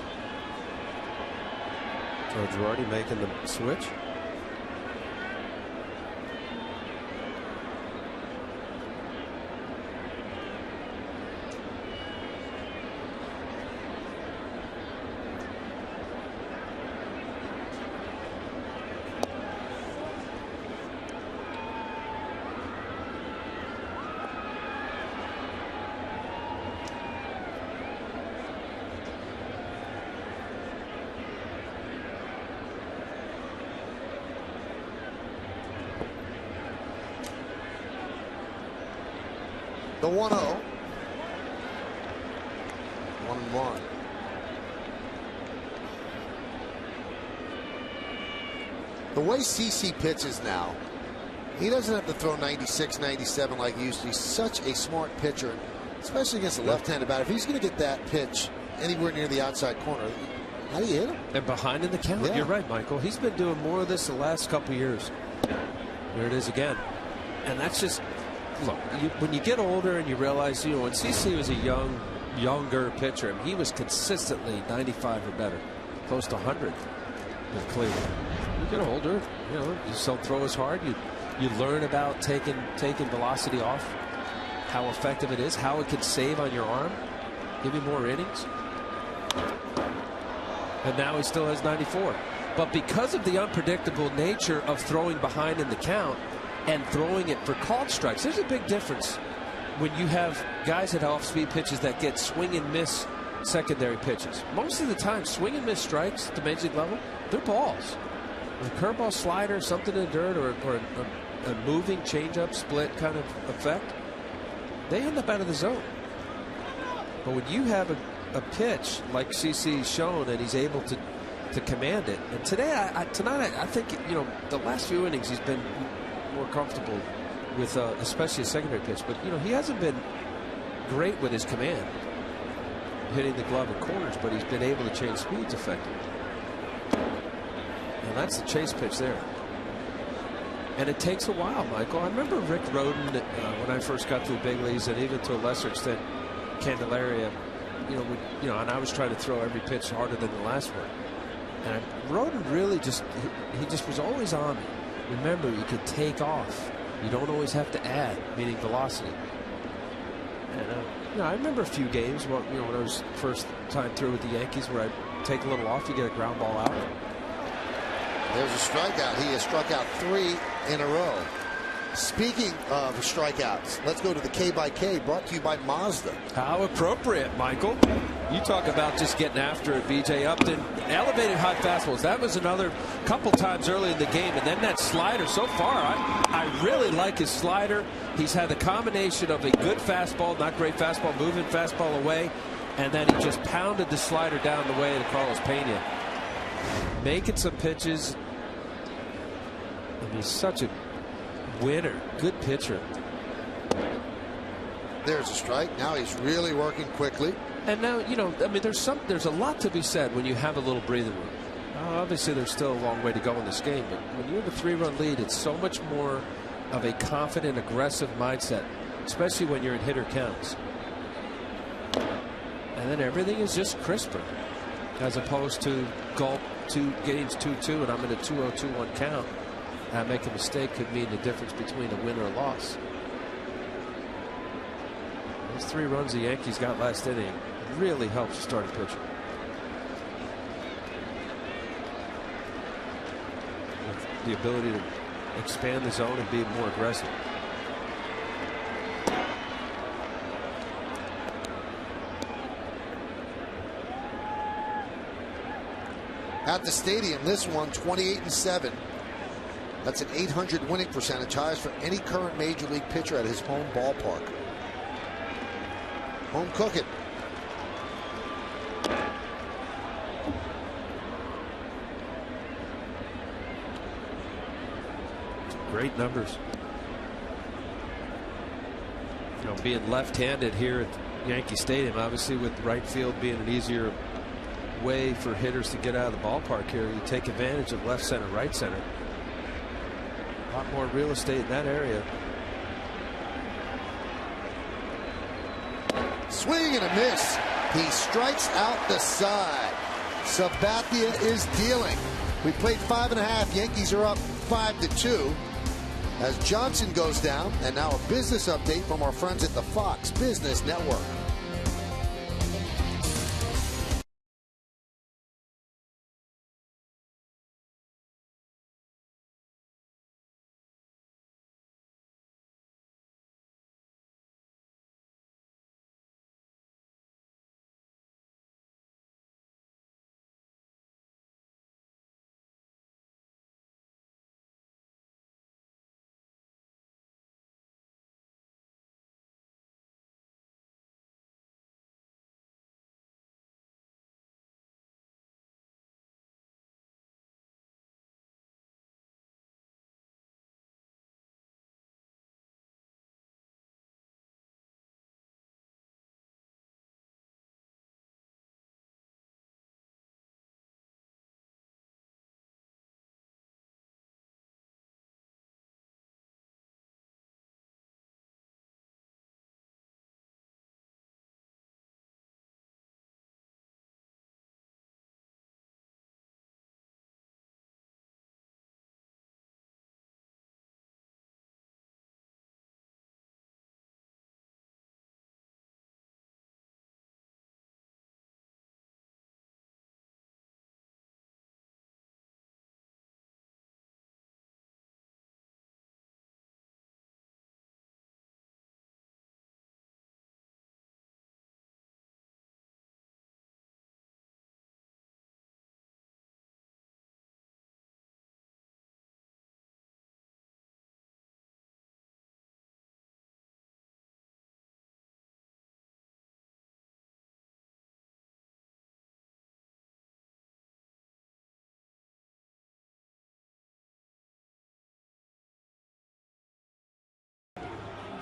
Girardi making the switch. The 1-0. 1-1. The way CC pitches now, he doesn't have to throw 96, 97 like he used to. He's such a smart pitcher, especially against a left-handed batter. If he's going to get that pitch anywhere near the outside corner, how do you hit him? And behind in the count. Yeah. You're right, Michael. He's been doing more of this the last couple of years. There it is again. And that's just, look, when you get older and you realize, when CC was a younger pitcher, and he was consistently 95 or better, close to 100 with Cleveland. You get older, you just don't throw as hard. You learn about taking velocity off, how effective it is, how it can save on your arm, give you more innings. And now he still has 94. But because of the unpredictable nature of throwing behind in the count and throwing it for called strikes, there's a big difference when you have guys at off-speed pitches that get swing and miss secondary pitches. Most of the time, swing and miss strikes at the major league level, they're balls. A curveball, slider, something in the dirt, or a moving changeup split kind of effect, they end up out of the zone. But when you have a pitch like CC's shown and he's able to command it, and tonight I think the last few innings he's been more comfortable with especially a secondary pitch, but he hasn't been great with his command, hitting the glove in corners, but he's been able to change speeds effectively. And that's the chase pitch there. And it takes a while, Michael. I remember Rick Rhoden when I first got to the big leagues, and even to a lesser extent Candelaria, and I was trying to throw every pitch harder than the last one. And Rhoden really he just was always on me. Remember, you could take off. You don't always have to add, meaning velocity. And I remember a few games when I was first time through with the Yankees where I'd take a little off, you get a ground ball out. There's a strikeout. He has struck out 3 in a row. Speaking of strikeouts, let's go to the K by K, brought to you by Mazda. How appropriate, Michael. You talk about just getting after it, BJ. Upton, elevated high fastballs. That was another couple times early in the game. And then that slider, so far, I really like his slider. He's had the combination of a good fastball, not great fastball, moving fastball away, and then he just pounded the slider down the way to Carlos Pena. Making some pitches. And he's such a winner. Good pitcher. There's a strike. Now he's really working quickly. And now, you know, I mean, there's a lot to be said when you have a little breathing room. Obviously, there's still a long way to go in this game, but when you have a 3-run lead, it's so much more of a confident, aggressive mindset, especially when you're in hitter counts. And then everything is just crisper, as opposed to gulp 2 games 2-2, and I'm in a 2-0-2-1 count. I make a mistake could mean the difference between a win or a loss. Those 3 runs the Yankees got last inning really helps the starting pitcher. With the ability to expand the zone and be more aggressive. At the stadium, this one 28-7. That's an .800 winning percentage, highest for any current major league pitcher at his home ballpark. Home cooking. Great numbers. You know, being left-handed here at Yankee Stadium, obviously with right field being an easier way for hitters to get out of the ballpark here, you take advantage of left center, right center. A lot more real estate in that area. Swing and a miss. He strikes out the side. Sabathia is dealing. We played 5.5. Yankees are up 5-2 as Johnson goes down. And now a business update from our friends at the Fox Business Network.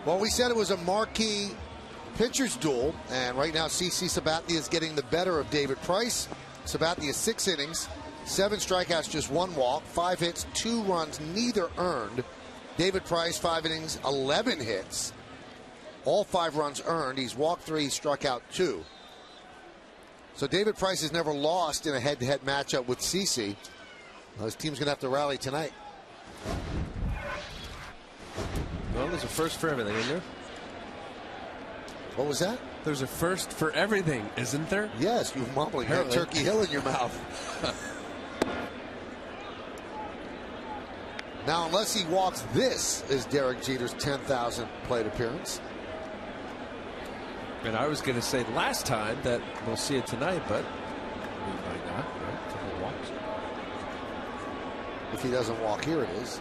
Well, we said it was a marquee pitcher's duel, and right now CC Sabathia is getting the better of David Price. Sabathia 6 innings, 7 strikeouts, just 1 walk, 5 hits, 2 runs, neither earned. David Price 5 innings, 11 hits, all 5 runs earned. He's walked 3, struck out 2. So David Price has never lost in a head-to-head matchup with CC. Well, his team's going to have to rally tonight. Well, there's a first for everything, isn't there? What was that? There's a first for everything, isn't there? Yes, you're mumbling. You got Turkey Hill in your mouth. Now, unless he walks, this is Derek Jeter's 10,000th plate appearance. And I was going to say last time that we'll see it tonight, but we might not. Right? A couple walks. If he doesn't walk, here it is.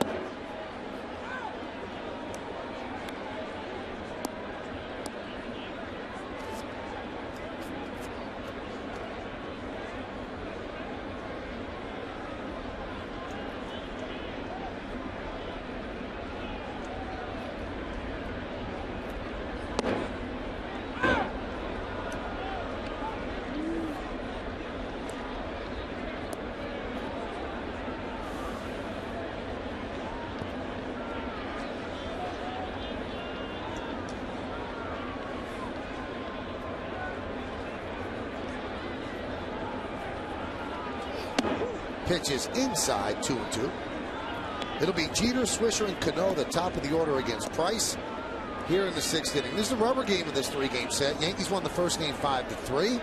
Pitches inside, 2-2. It'll be Jeter, Swisher, and Cano, the top of the order against Price here in the 6th inning. This is the rubber game of this 3-game set. Yankees won the first game 5-3.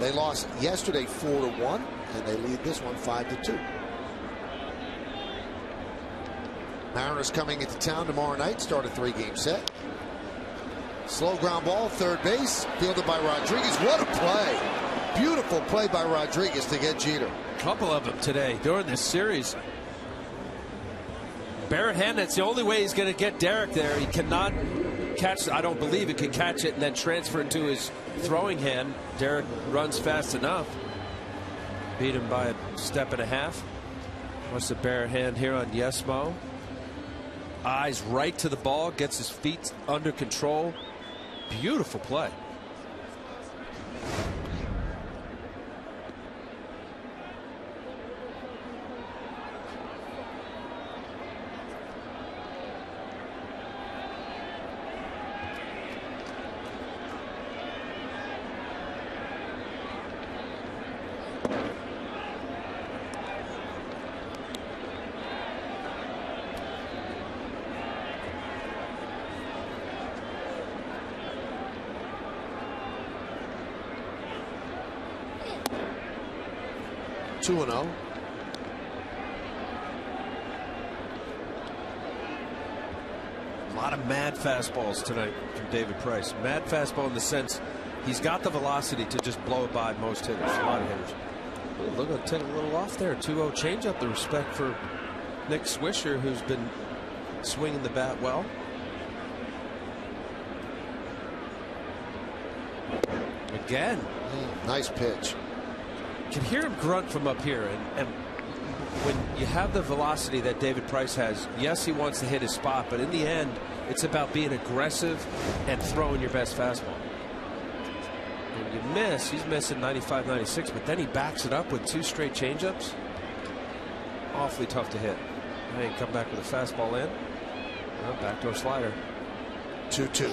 They lost yesterday 4-1, and they lead this one 5-2. Mariners coming into town tomorrow night, start a 3-game set. Slow ground ball, third base, fielded by Rodriguez. What a play! Beautiful play by Rodriguez to get Jeter. Couple of them today during this series. Bare hand, that's the only way he's going to get Derek there. He cannot catch, I don't believe he can catch it and then transfer it to his throwing hand. Derek runs fast enough. Beat him by a step and a half. What's the bare hand here on Yesmo? Eyes right to the ball, gets his feet under control. Beautiful play. A lot of mad fastballs tonight from David Price. Mad fastball in the sense he's got the velocity to just blow it by most hitters. A lot of hitters. Ooh, look at take a little off there. 2-0 changeup. The respect for Nick Swisher, who's been swinging the bat well. Again. Nice pitch. Can hear him grunt from up here, and when you have the velocity that David Price has, yes, he wants to hit his spot, but in the end it's about being aggressive and throwing your best fastball. When you miss, he's missing 95, 96, but then he backs it up with 2 straight changeups. Awfully tough to hit. Hey, come back with a fastball in. Well, backdoor slider. 2-2.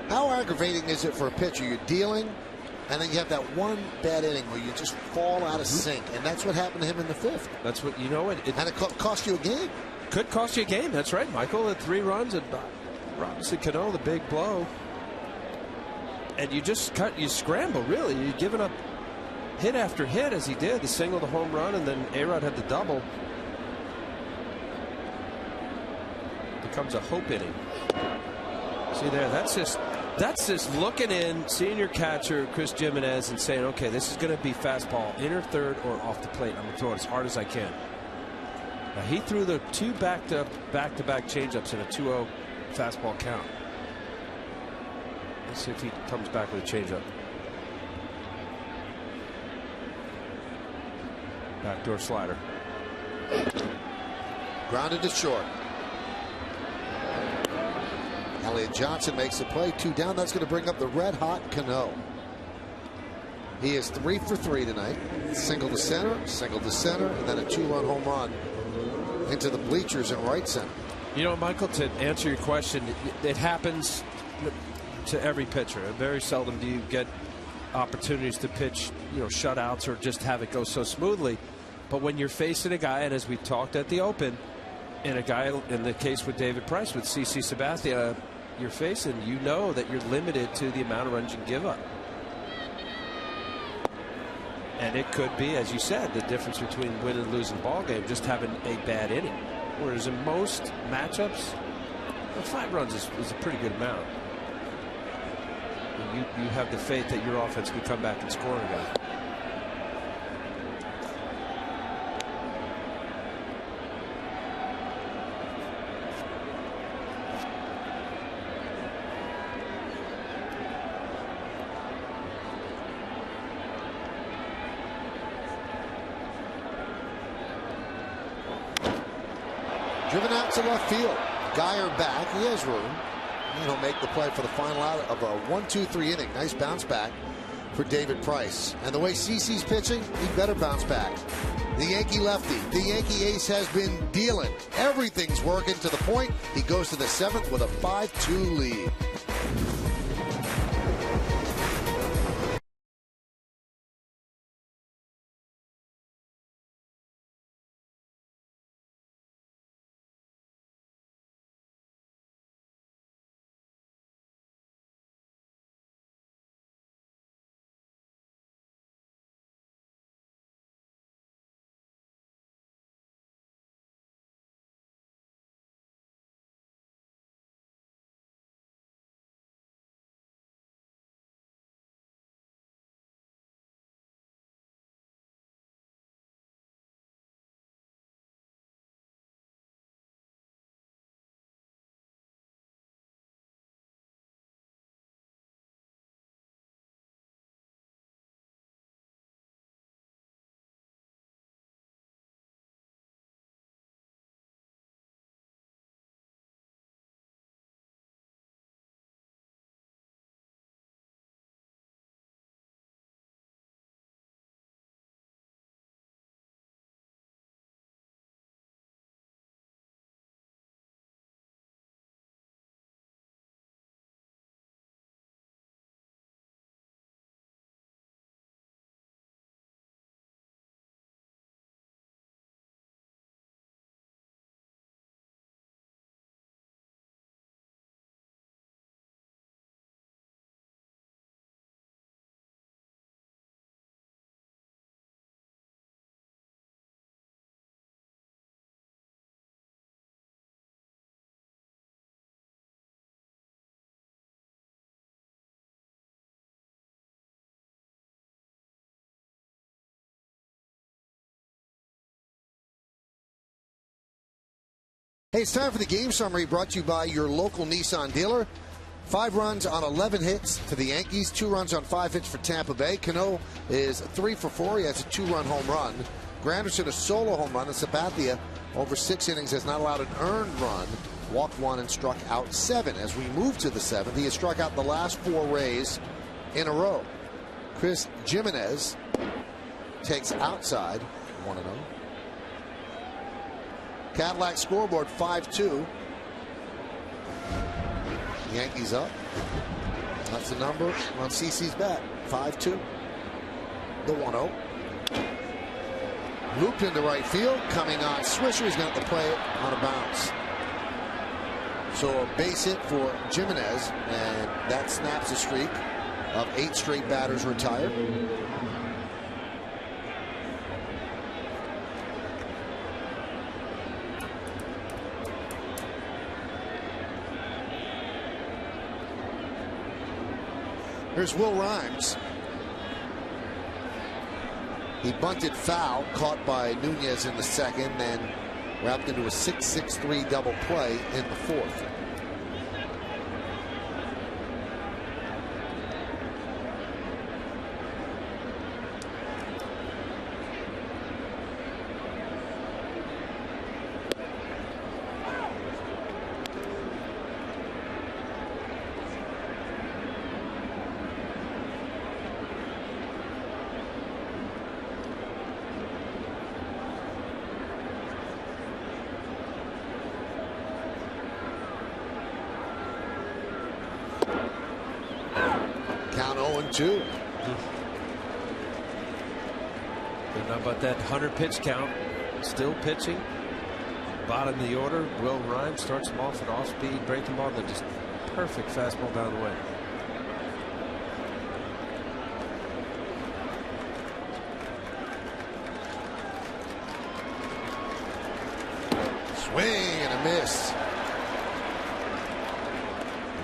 How aggravating is it for a pitcher? You're dealing, and then you have that one bad inning where you just fall out of sync, and that's what happened to him in the 5th. That's what, you know, and it cost you a game. Could cost you a game. That's right, Michael. At 3 runs, and Robinson Cano, the big blow, and you scramble. Really, you're giving up hit after hit as he did. The single, the home run, and then A-Rod had the double. Becomes a hope inning. See there, that's just looking in, seeing your catcher, Chris Jimenez, and saying, okay, this is going to be fastball, inner third or off the plate. I'm going to throw it as hard as I can. Now, he threw the 2 back-to-back changeups in a 2-0 fastball count. Let's see if he comes back with a changeup. Backdoor slider. Grounded to short. Elliott Johnson makes the play. 2 down. That's going to bring up the red-hot Cano. He is 3 for 3 tonight. Single to center, and then a 2-run home run into the bleachers in right center. You know, Michael, to answer your question, it happens to every pitcher. Very seldom do you get opportunities to pitch, shutouts or just have it go so smoothly. But when you're facing a guy, and as we talked at the Open, and a guy in the case with David Price, with CC Sabathia, you're facing, you know that you're limited to the amount of runs you can give up. And it could be, as you said, the difference between winning and losing ball game, just having a bad inning. Whereas in most matchups, 5 runs is a pretty good amount. And you have the faith that your offense can come back and score again. Driven out to left field. Geyer back. He has room. And he'll make the play for the final out of a 1-2-3 inning. Nice bounce back for David Price. And the way CeCe's pitching, he better bounce back. The Yankee lefty, the Yankee ace has been dealing. Everything's working to the point. He goes to the 7th with a 5-2 lead. Hey, it's time for the game summary brought to you by your local Nissan dealer. 5 runs on 11 hits to the Yankees, 2 runs on 5 hits for Tampa Bay. Cano is 3 for 4. He has a 2-run home run. Granderson a solo home run, and Sabathia over 6 innings has not allowed an earned run. Walked 1 and struck out 7. As we move to the 7th, he has struck out the last 4 Rays in a row. Chris Jimenez takes outside 1-0. Cadillac scoreboard 5-2. Yankees up. That's the number on CeCe's bat. 5-2. The 1-0. Looped into right field. Coming on Swisher. He's got to play it on a bounce. So a base hit for Jimenez, and that snaps a streak of 8 straight batters retired. Here's Will Rhymes. He bunted foul, caught by Nunez in the 2nd, then wrapped into a 6-6-3 double play in the 4th. Count 0-2. Don't know about that 100-pitch count. Still pitching. Bottom of the order. Will Rhymes starts him off at off-speed breaking ball. They're just perfect fastball down the way. Swing and a miss.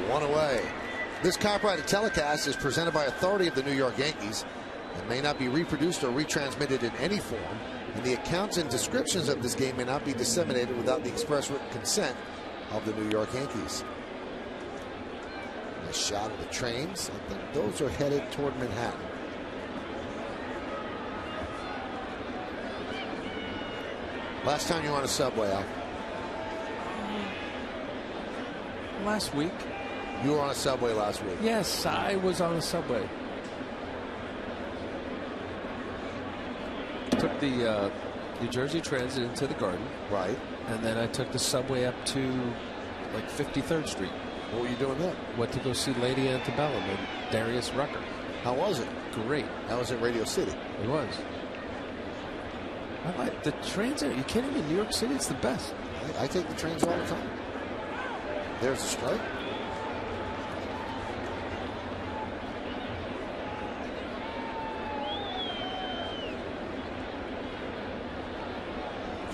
One away. This copyrighted telecast is presented by authority of the New York Yankees and may not be reproduced or retransmitted in any form, and the accounts and descriptions of this game may not be disseminated without the express written consent of the New York Yankees. Nice shot of the trains. I think those are headed toward Manhattan. Last time you were on a subway, Al? Last week. You were on a subway last week. Yes, I was on a subway. Took the New Jersey Transit into the Garden. Right. And then I took the subway up to like 53rd Street. What were you doing there? Went to go see Lady Antebellum and Darius Rucker. How was it? Great. How was it Radio City? It was. I like the transit. You can't even New York City. It's the best. I take the trains all the time. There's a strike.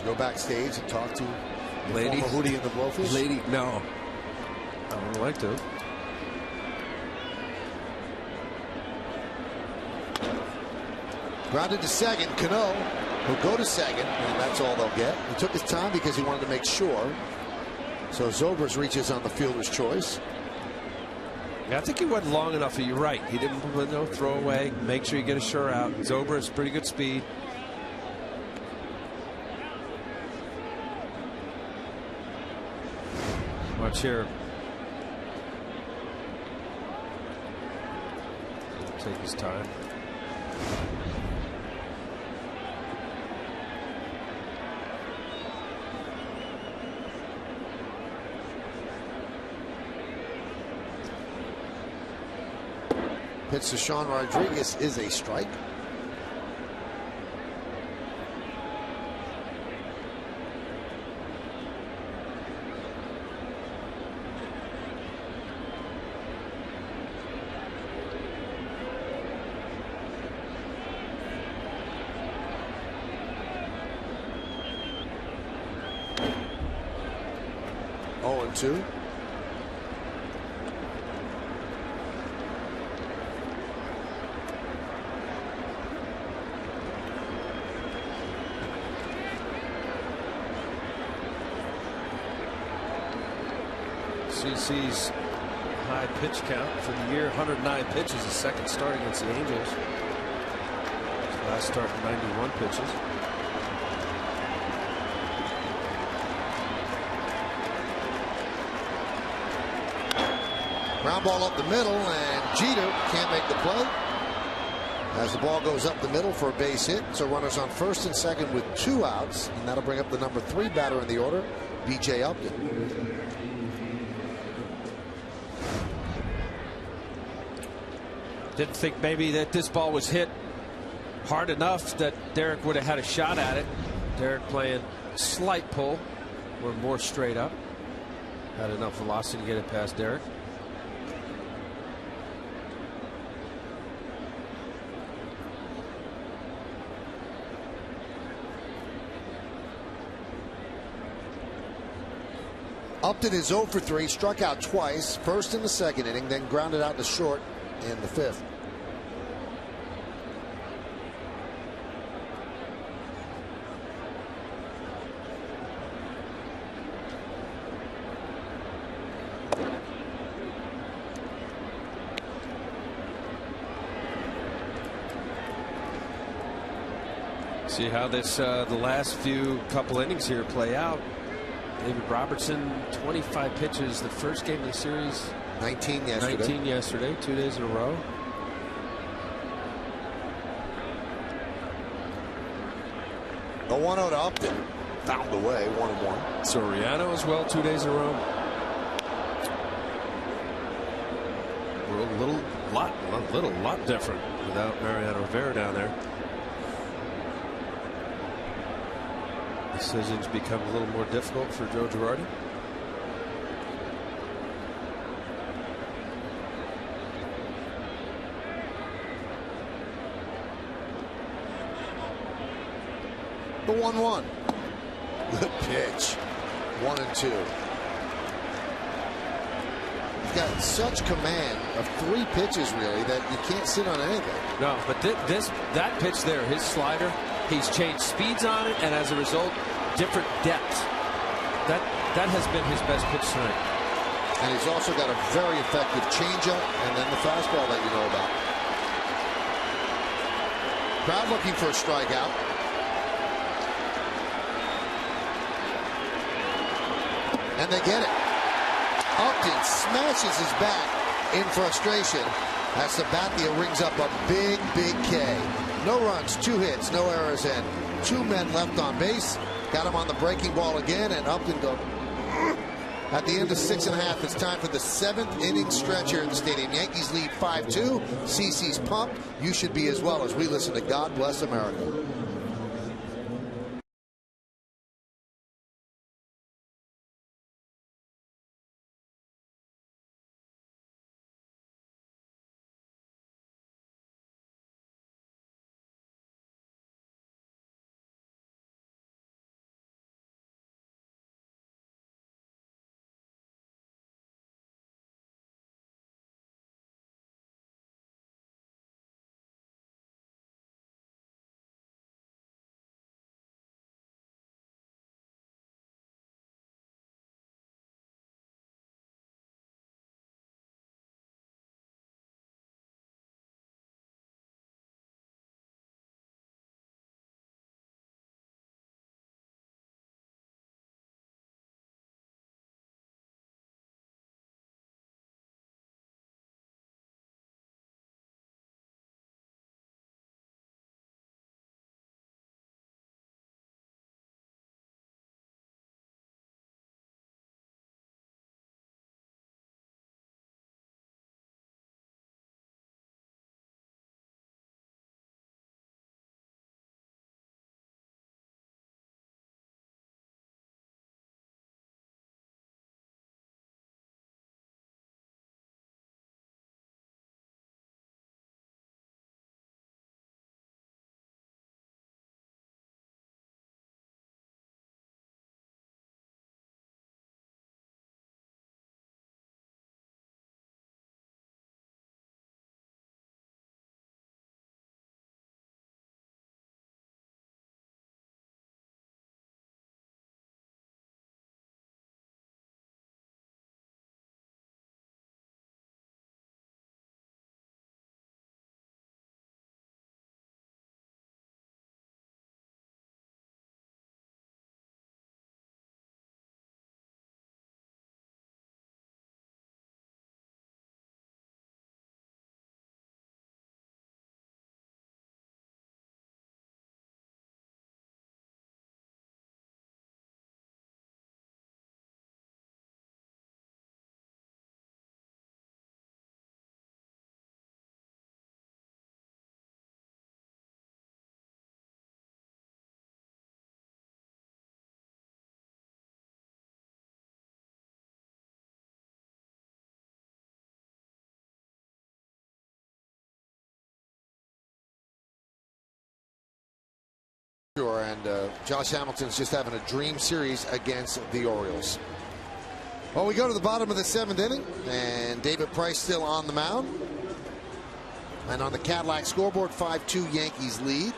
Go backstage and talk to Lady Hootie and the Blowfish? Lady, no. I would like to. Grounded to second. Cano will go to second, and that's all they'll get. He took his time because he wanted to make sure. So Zobrist reaches on the fielder's choice. Yeah, I think he went long enough. You're right. He didn't throw away. Make sure you get a sure out. Zobrist, pretty good speed. Watch here. Take his time. Pitch to Sean Rodriguez is a strike. Oh, and 2. CC's high pitch count for the year, 109 pitches, his second start against the Angels. His last start, 91 pitches. Ground ball up the middle, and Jeter can't make the play. As the ball goes up the middle for a base hit, so runners on first and second with 2 outs, and that'll bring up the number 3 batter in the order, B.J. Upton. Didn't think maybe that this ball was hit hard enough that Derek would have had a shot at it. Derek playing slight pull or more straight up. Had enough velocity to get it past Derek. Upton is 0 for 3, struck out twice, first in the second inning, then grounded out to short in the 5th. See how this the last couple innings here play out. David Robertson, 25 pitches the first game of the series. 19 yesterday. 19 yesterday, 2 days in a row. The 1-0 to Upton. Found the way, 1-1. Soriano as well, 2 days in a row. We're a lot different without Mariano Rivera down there. Decisions become a little more difficult for Joe Girardi. The 1-1. Good pitch. 1-2. He's got such command of 3 pitches, really, that you can't sit on anything. No, but that pitch there, his slider, he's changed speeds on it, and as a result, different depth. That has been his best pitch tonight. And he's also got a very effective changeup and then the fastball that you know about. Crowd looking for a strikeout. And they get it. Upton smashes his bat in frustration as Sabathia rings up a big, big K. No runs, 2 hits, no errors, and 2 men left on base. Got him on the breaking ball again, and Upton goes. At the end of 6.5, it's time for the 7th inning stretch here at the stadium. Yankees lead 5-2. CC's pumped. You should be as well as we listen to God Bless America. And Josh Hamilton's just having a dream series against the Orioles. Well, we go to the bottom of the 7th inning, and David Price still on the mound. And on the Cadillac scoreboard, 5-2 Yankees lead.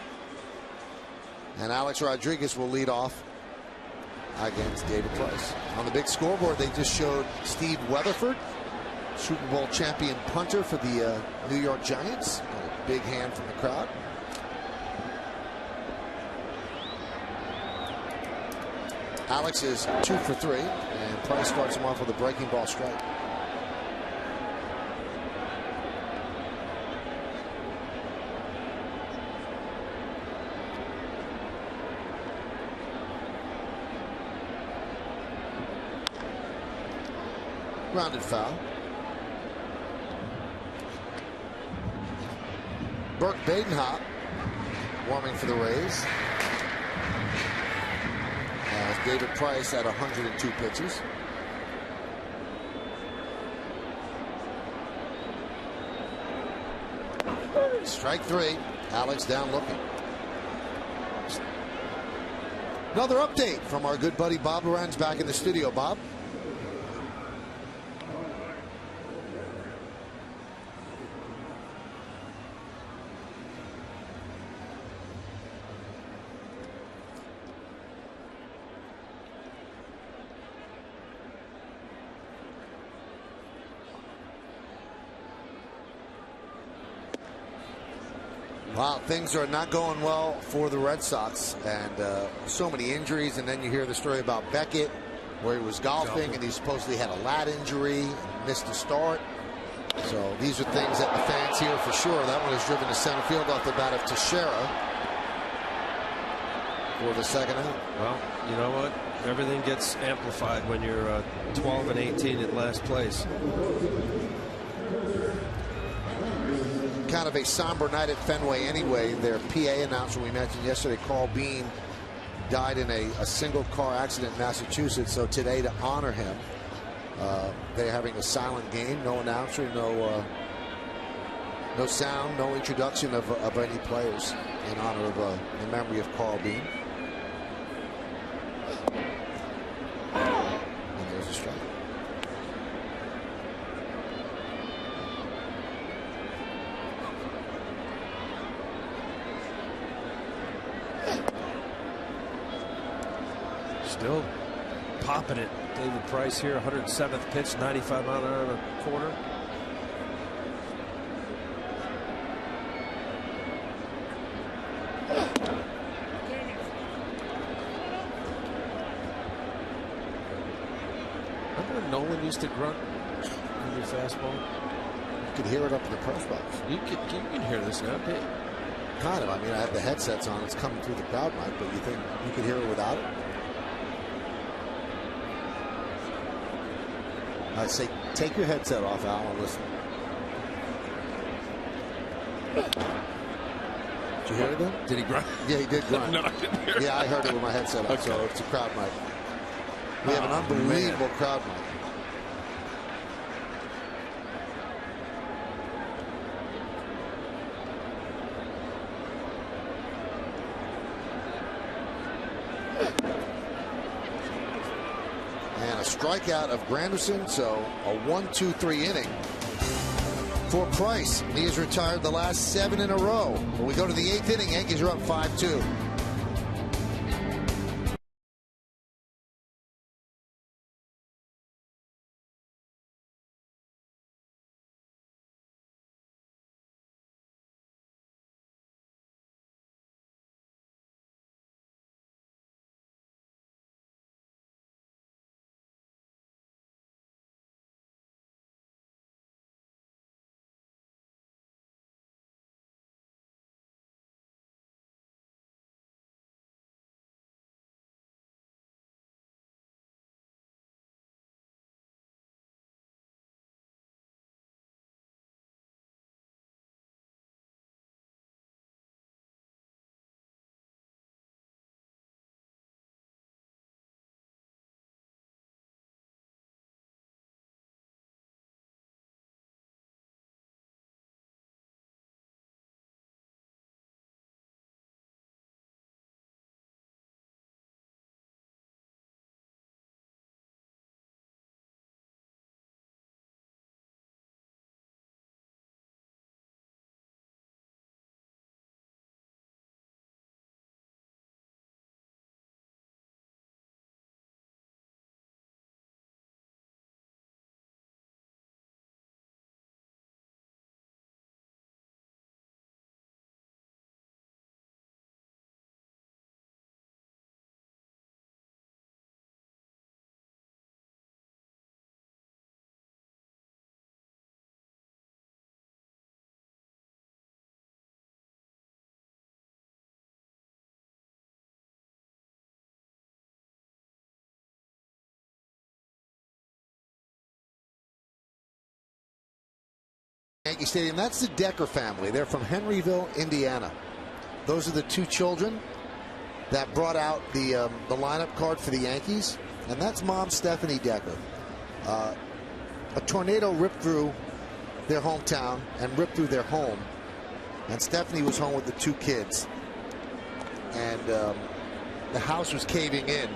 And Alex Rodriguez will lead off against David Price. On the big scoreboard, they just showed Steve Weatherford, Super Bowl champion punter for the New York Giants. Got a big hand from the crowd. Alex is 2 for 3, and Price starts him off with a breaking ball strike. Grounded foul. Burke Badenhop warming for the Rays. David Price at 102 pitches. Strike 3. Alex down looking. Another update from our good buddy Bob Lorenz back in the studio. Bob. Wow, things are not going well for the Red Sox, and so many injuries. And then you hear the story about Beckett, where he was golfing and he supposedly had a lat injury and missed the start. So these are things that the fans hear for sure. That one is driven to center field off the bat of Teixeira for the second out. Well, you know what? Everything gets amplified when you're 12 and 18 at last place. Kind of a somber night at Fenway anyway. Their PA announcer we mentioned yesterday, Carl Bean, died in a single car accident in Massachusetts. So today, to honor him, they're having a silent game, no announcer, no sound, no introduction of any players in honor of the memory of Carl Bean. And there's a strike. Still popping it. David Price here, 107th pitch, 95 mile an hour in the corner. Remember when Nolan used to grunt in your fastball? You could hear it up in the press box. You can hear this now. Kind of. I mean, I have the headsets on. It's coming through the crowd mic, but you think you could hear it without it? I say, take your headset off, Al, and listen. Did you hear it then? Did he grunt? Yeah, he did grunt. No, I didn't hear it. Yeah, I heard it with my headset on, so it's a crowd mic. We have an unbelievable crowd mic. And a strikeout of Granderson, so a 1-2-3 inning for Price. He has retired the last 7 in a row. When we go to the 8th inning, Yankees are up 5-2. Yankee Stadium. That's the Decker family. They're from Henryville, Indiana. Those are the two children that brought out the lineup card for the Yankees, and that's Mom Stephanie Decker. A tornado ripped through their hometown and ripped through their home, and Stephanie was home with the two kids. And the house was caving in.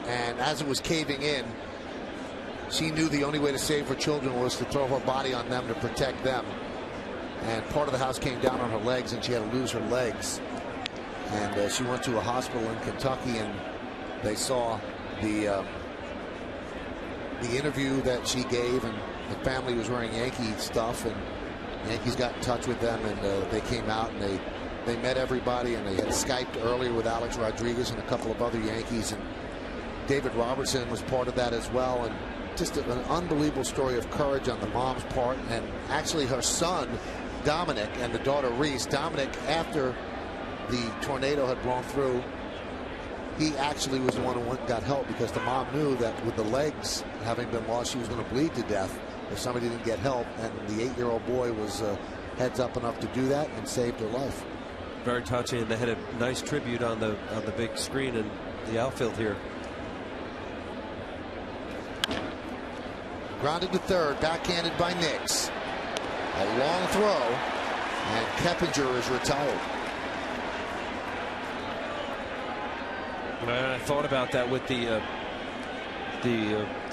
And as it was caving in, she knew the only way to save her children was to throw her body on them to protect them. And part of the house came down on her legs, and she had to lose her legs. And she went to a hospital in Kentucky, and they saw the interview that she gave, and the family was wearing Yankee stuff, and Yankees got in touch with them, and they came out and they met everybody, and they had Skyped earlier with Alex Rodriguez and a couple of other Yankees, and David Robertson was part of that as well. And just an unbelievable story of courage on the mom's part, and actually her son Dominic and the daughter Reese. Dominic, after the tornado had blown through, he actually was the one who got help, because the mom knew that with the legs having been lost, she was going to bleed to death if somebody didn't get help, and the 8-year-old boy was heads up enough to do that and saved her life. Very touching, and they had a nice tribute on the big screen in the outfield here. Grounded to third, backhanded by Nix. A long throw, and Keppinger is retired. I thought about that with the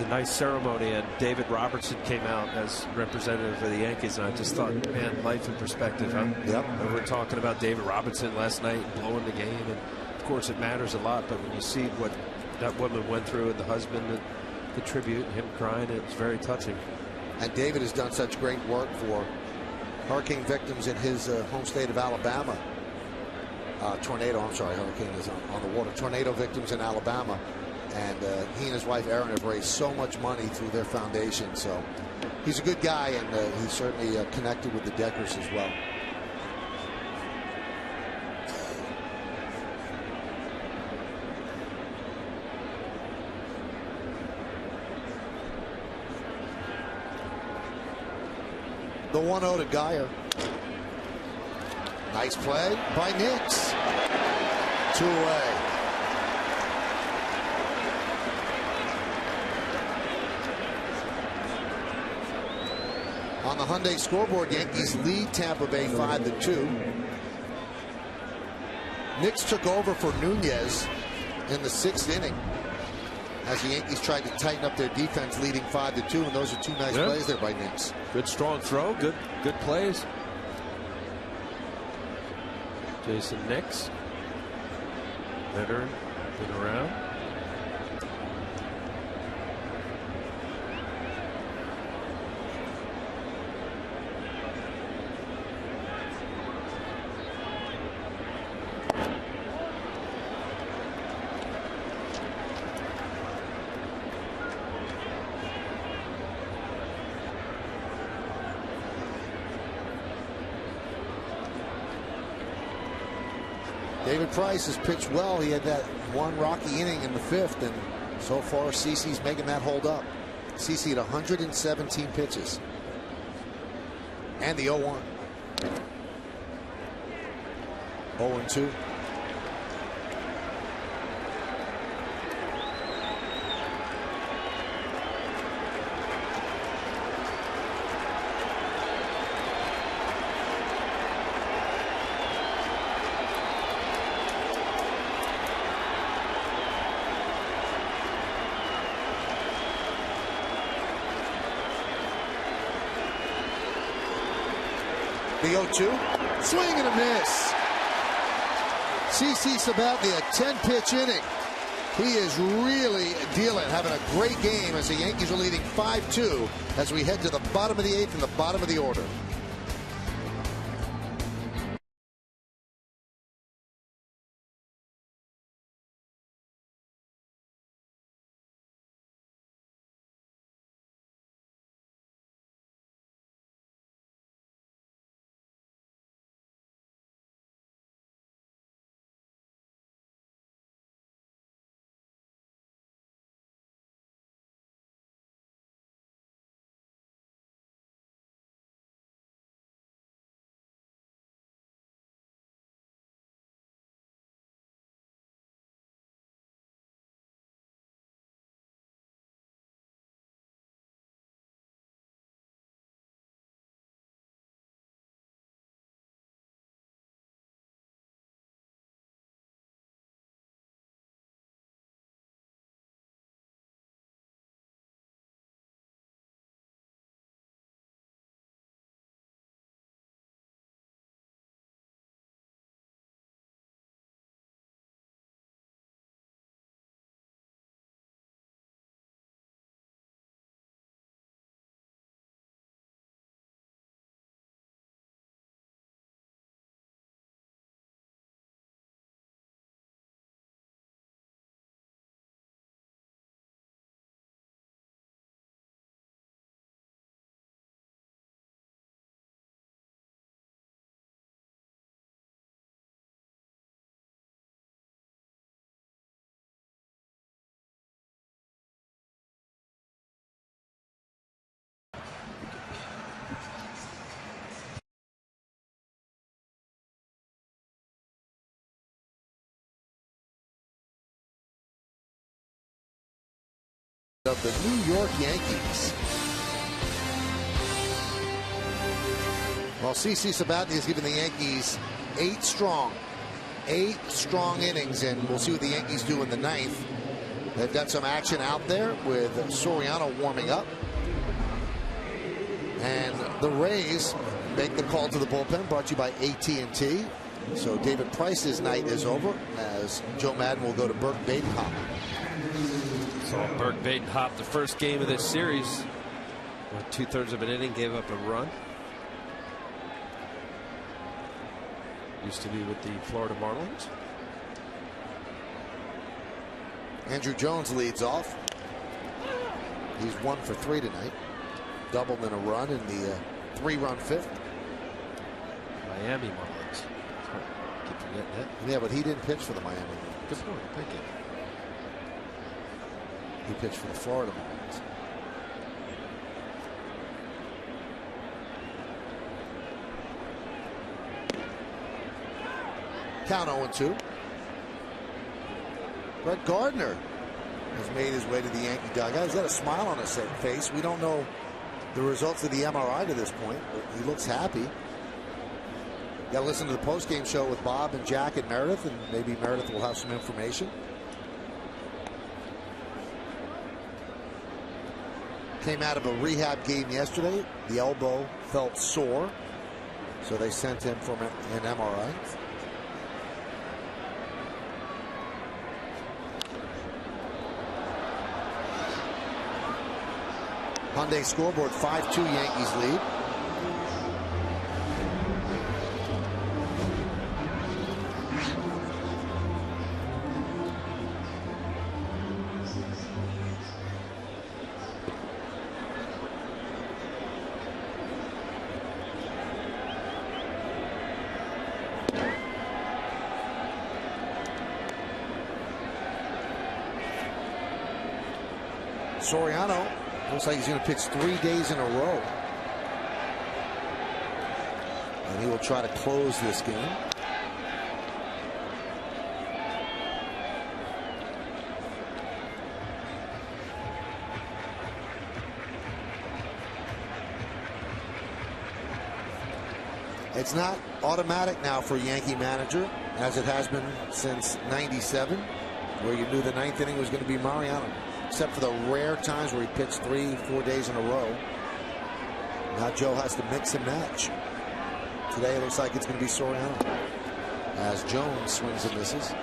nice ceremony, and David Robertson came out as representative of the Yankees, and I just thought, man, life in perspective, huh? Yep. We were talking about David Robertson last night blowing the game, and of course it matters a lot, but when you see what that woman went through, and the husband, and the tribute, him crying, it's very touching. And David has done such great work for hurricane victims in his home state of Alabama. Tornado, I'm sorry, hurricane is on the water. Tornado victims in Alabama. And he and his wife Erin have raised so much money through their foundation. So he's a good guy, and he's certainly connected with the Deckers as well. The 1-0 to Geyer. Nice play by Nix. 2 away. On the Hyundai scoreboard, Yankees lead Tampa Bay 5-2. Nix took over for Nunez in the 6th inning as the Yankees tried to tighten up their defense, leading 5-2, and those are 2 nice plays there by Nix. Good strong throw, good plays. Jason Nix, veteran, been around. David Price has pitched well. He had that one rocky inning in the 5th, and so far CeCe's making that hold up. CeCe at 117 pitches. And the 0-1. 0-2. The 0-2, swing and a miss. CC Sabathia, a 10-pitch inning. He is really dealing, having a great game as the Yankees are leading 5-2 as we head to the bottom of the 8th and the bottom of the order. of the New York Yankees. Well, CC Sabathia has given the Yankees 8 strong innings, and we'll see what the Yankees do in the 9th. They've got some action out there with Soriano warming up. And the Rays make the call to the bullpen, brought to you by AT&T. So David Price's night is over as Joe Madden will go to Burke Badenhop. So Burke Badenhop, the first game of this series, went 2/3 of an inning, gave up a run. Used to be with the Florida Marlins. Andrew Jones leads off. He's 1 for 3 tonight. Doubled in a run in the 3-run 5th. Miami Marlins. Keep forgetting that. Yeah, but he didn't pitch for the Miami Marlins. Good point. Thank you. He pitched for the Florida Marlins. Count 0-2. Brett Gardner has made his way to the Yankee dugout. He's got a smile on his face. We don't know the results of the MRI to this point, but he looks happy. Got to listen to the post-game show with Bob and Jack and Meredith, and maybe Meredith will have some information. Came out of a rehab game yesterday. The elbow felt sore, so they sent him for an MRI. Hyundai scoreboard, 5-2 Yankees lead. Soriano looks like he's going to pitch 3 days in a row. And he will try to close this game. It's not automatic now for Yankee manager, as it has been since '97, where you knew the 9th inning was going to be Mariano. Except for the rare times where he pitched 3-4 days in a row. Now Joe has to mix and match. Today it looks like it's going to be Soriano as Jones swings and misses.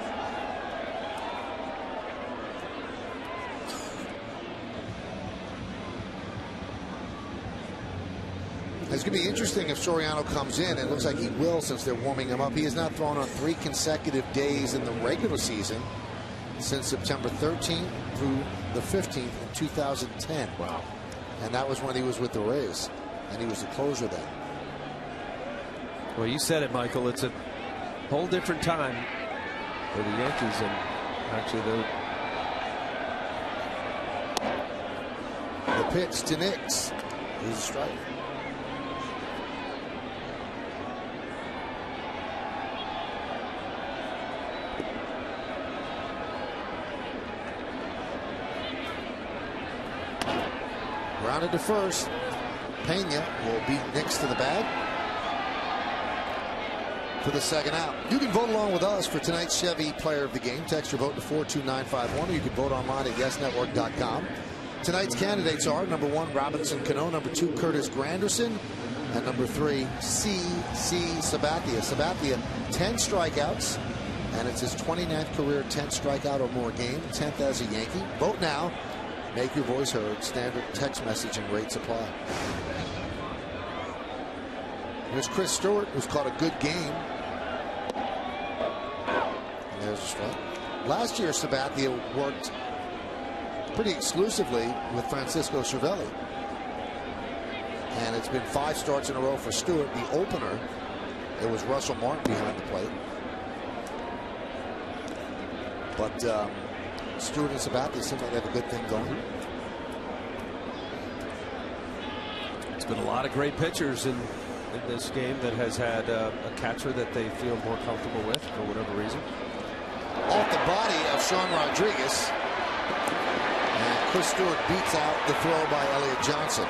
It's going to be interesting if Soriano comes in. It looks like he will, since they're warming him up. He has not thrown on 3 consecutive days in the regular season since September 13th through the 15th in 2010. Wow. And that was when he was with the Rays, and he was the closer then. Well, you said it, Michael. It's a whole different time for the Yankees, and actually the pitch to Nix is a strike. Grounded to first. Pena will beat Nix to the bag for the second out. You can vote along with us for tonight's Chevy Player of the Game. Text your vote to 42951, or you can vote online at YesNetwork.com. Tonight's candidates are number 1, Robinson Cano, number 2, Curtis Granderson, and number 3, CC Sabathia. Sabathia, 10 strikeouts, and it's his 29th career 10 strikeout or more game, 10th as a Yankee. Vote now. Make your voice heard. Standard text messaging rate supply. Here's Chris Stewart, who's caught a good game. And there's a strike. Last year, Sabathia worked pretty exclusively with Francisco Cervelli. And it's been 5 starts in a row for Stewart. The opener, it was Russell Martin behind the plate. But Stewart and Sabathia seem like they have a good thing going. it's been a lot of great pitchers in this game that has had a catcher that they feel more comfortable with for whatever reason. Off the body of Sean Rodriguez. And Chris Stewart beats out the throw by Elliott Johnson.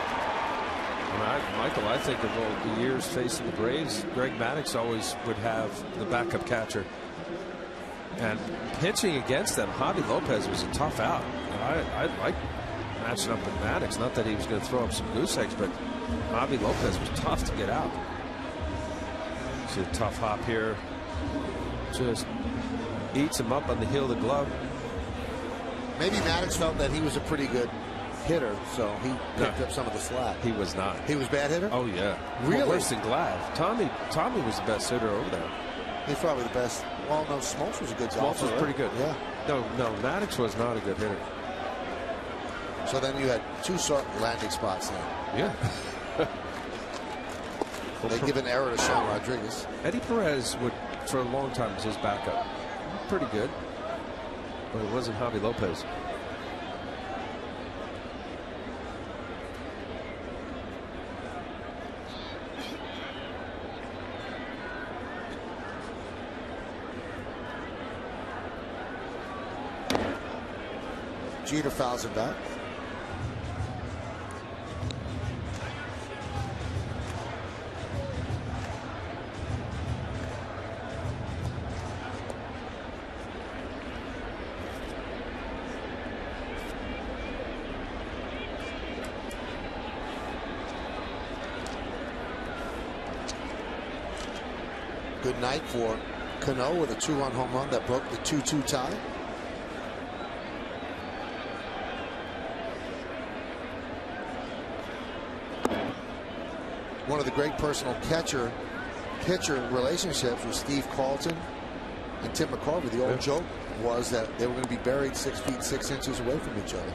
Michael, I think of all the years facing the Braves, Greg Maddux always would have the backup catcher. And pitching against them, Javi Lopez was a tough out. I like matching up with Maddux. Not that he was going to throw up some goose eggs, but Javi Lopez was tough to get out. See a tough hop here. Just eats him up on the heel of the glove. Maybe Maddux felt that he was a pretty good hitter, so he picked up some of the slack. He was not. He was bad hitter? Oh, yeah. Really? Worse than Glad. Tommy was the best hitter over there. He's probably the best. Well, no, Smoltz was a good golfer. Smoltz was pretty good. Yeah. No, Maddux was not a good hitter. So then you had two landing spots then. Yeah. They give an error to Sean Rodriguez. Eddie Perez would, for a long time, was his backup. Pretty good. But it wasn't Javi Lopez. Jeter fouls him back. Good night for Cano with a 2-run home run that broke the 2-2 tie. One of the great personal catcher-pitcher relationships with Steve Carlton and Tim McCarver. The old joke was that they were going to be buried 6 feet 6 inches away from each other.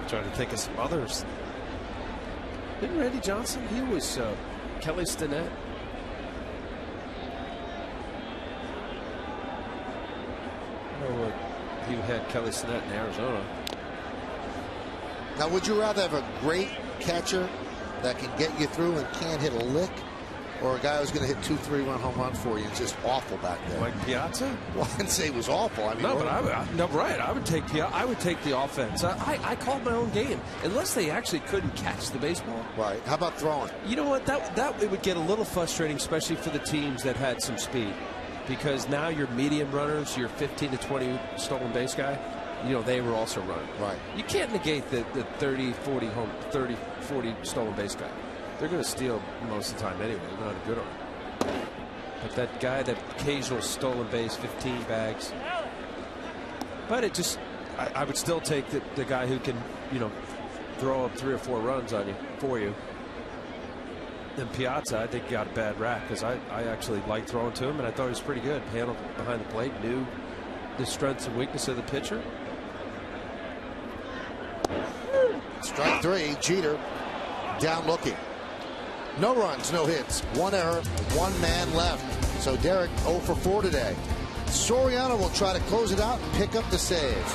Trying to think of some others. Didn't Randy Johnson? He was Kelly Stinnett. I don't know what he had Kelly Stinnett in Arizona. Now, would you rather have a great catcher that can get you through and can't hit a lick, or a guy who's going to hit 2 3-run home runs for you and just awful back there? Like Piazza? Well, I didn't say he was awful. I mean, no, but I would take Piazza. I would take the offense. I called my own game unless they actually couldn't catch the baseball. Right. How about throwing? You know what? That it would get a little frustrating, especially for the teams that had some speed, because now your medium runners, your 15 to 20 stolen base guy, you know, they were also running. Right. You can't negate the 30, 40 stolen base guy. They're going to steal most of the time anyway. They're not a good arm. But that guy, that occasional stolen base, 15 bags. But it just, I would still take the guy who can, you know, throw up 3 or 4 runs on you for you. Then Piazza, I think, got a bad rap because I actually liked throwing to him, and I thought he was pretty good. Handled behind the plate, knew the strengths and weakness of the pitcher. Strike 3, Jeter down looking. No runs, no hits, 1 error, 1 man left. So Derek 0 for 4 today. Soriano will try to close it out and pick up the save.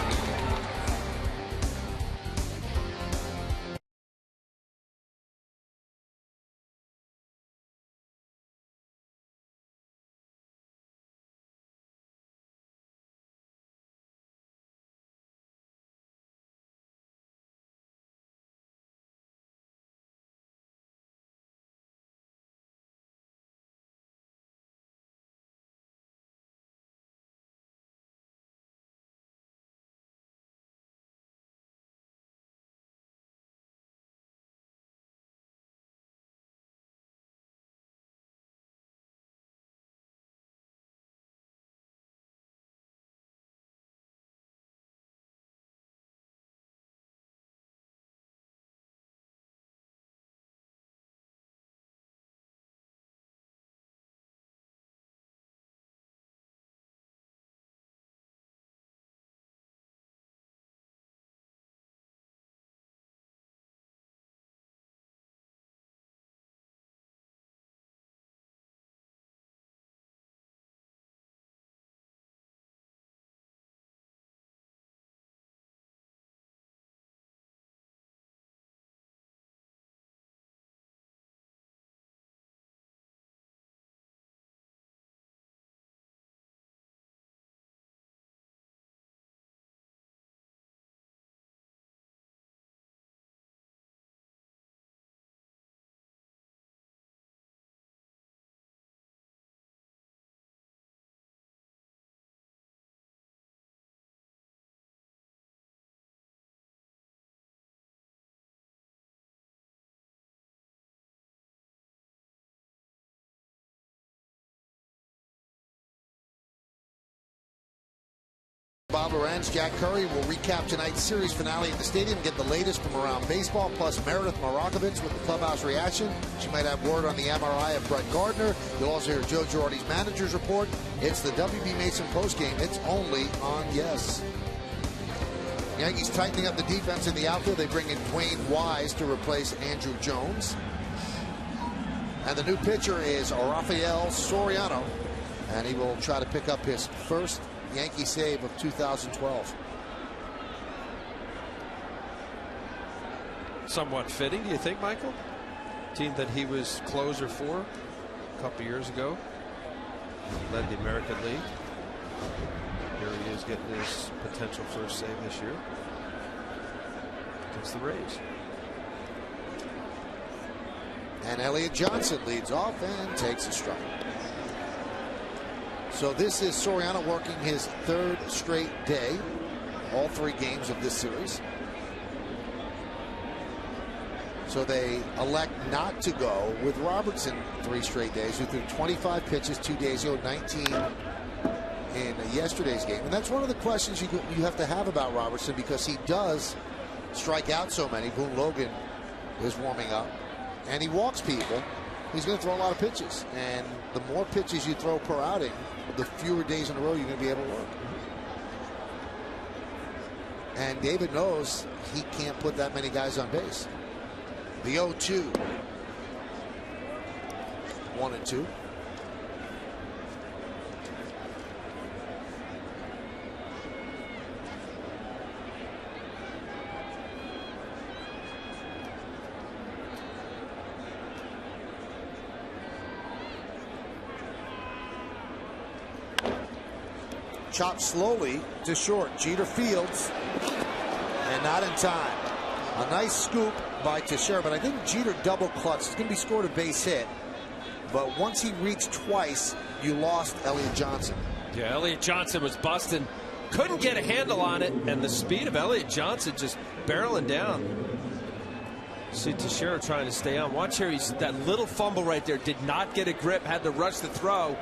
Bob Lorenz, Jack Curry will recap tonight's series finale at the stadium, get the latest from around baseball, plus Meredith Marakovitz with the clubhouse reaction. She might have word on the MRI of Brett Gardner. You'll also hear Joe Girardi's manager's report. It's the WB Mason postgame. It's only on Yes. Yankees tightening up the defense in the outfield. They bring in Dwayne Wise to replace Andrew Jones. And the new pitcher is Rafael Soriano, and he will try to pick up his first Yankee save of 2012. Somewhat fitting, do you think, Michael? Team that he was closer for a couple years ago. Led the American League. Here he is getting his potential first save this year against the Rays. And Elliott Johnson leads off and takes a strike. So this is Soriano working his third straight day, all 3 games of this series. So they elect not to go with Robertson 3 straight days, who threw 25 pitches 2 days ago, 19 in yesterday's game. And that's one of the questions you have to have about Robertson, because he does strike out so many. Boone Logan is warming up, and he walks people. He's going to throw a lot of pitches, and the more pitches you throw per outing, the fewer days in a row you're going to be able to work. And David knows he can't put that many guys on base. The 0-2. 1-2. Chopped slowly to short. Jeter fields, and not in time. A nice scoop by Teixeira, but I think Jeter double clutched. It's going to be scored a base hit, but once he reached twice, you lost Elliott Johnson. Yeah, Elliott Johnson was busting, couldn't get a handle on it, and the speed of Elliott Johnson just barreling down. See Teixeira trying to stay on. Watch here, he's that little fumble right there, did not get a grip, had to rush the throw.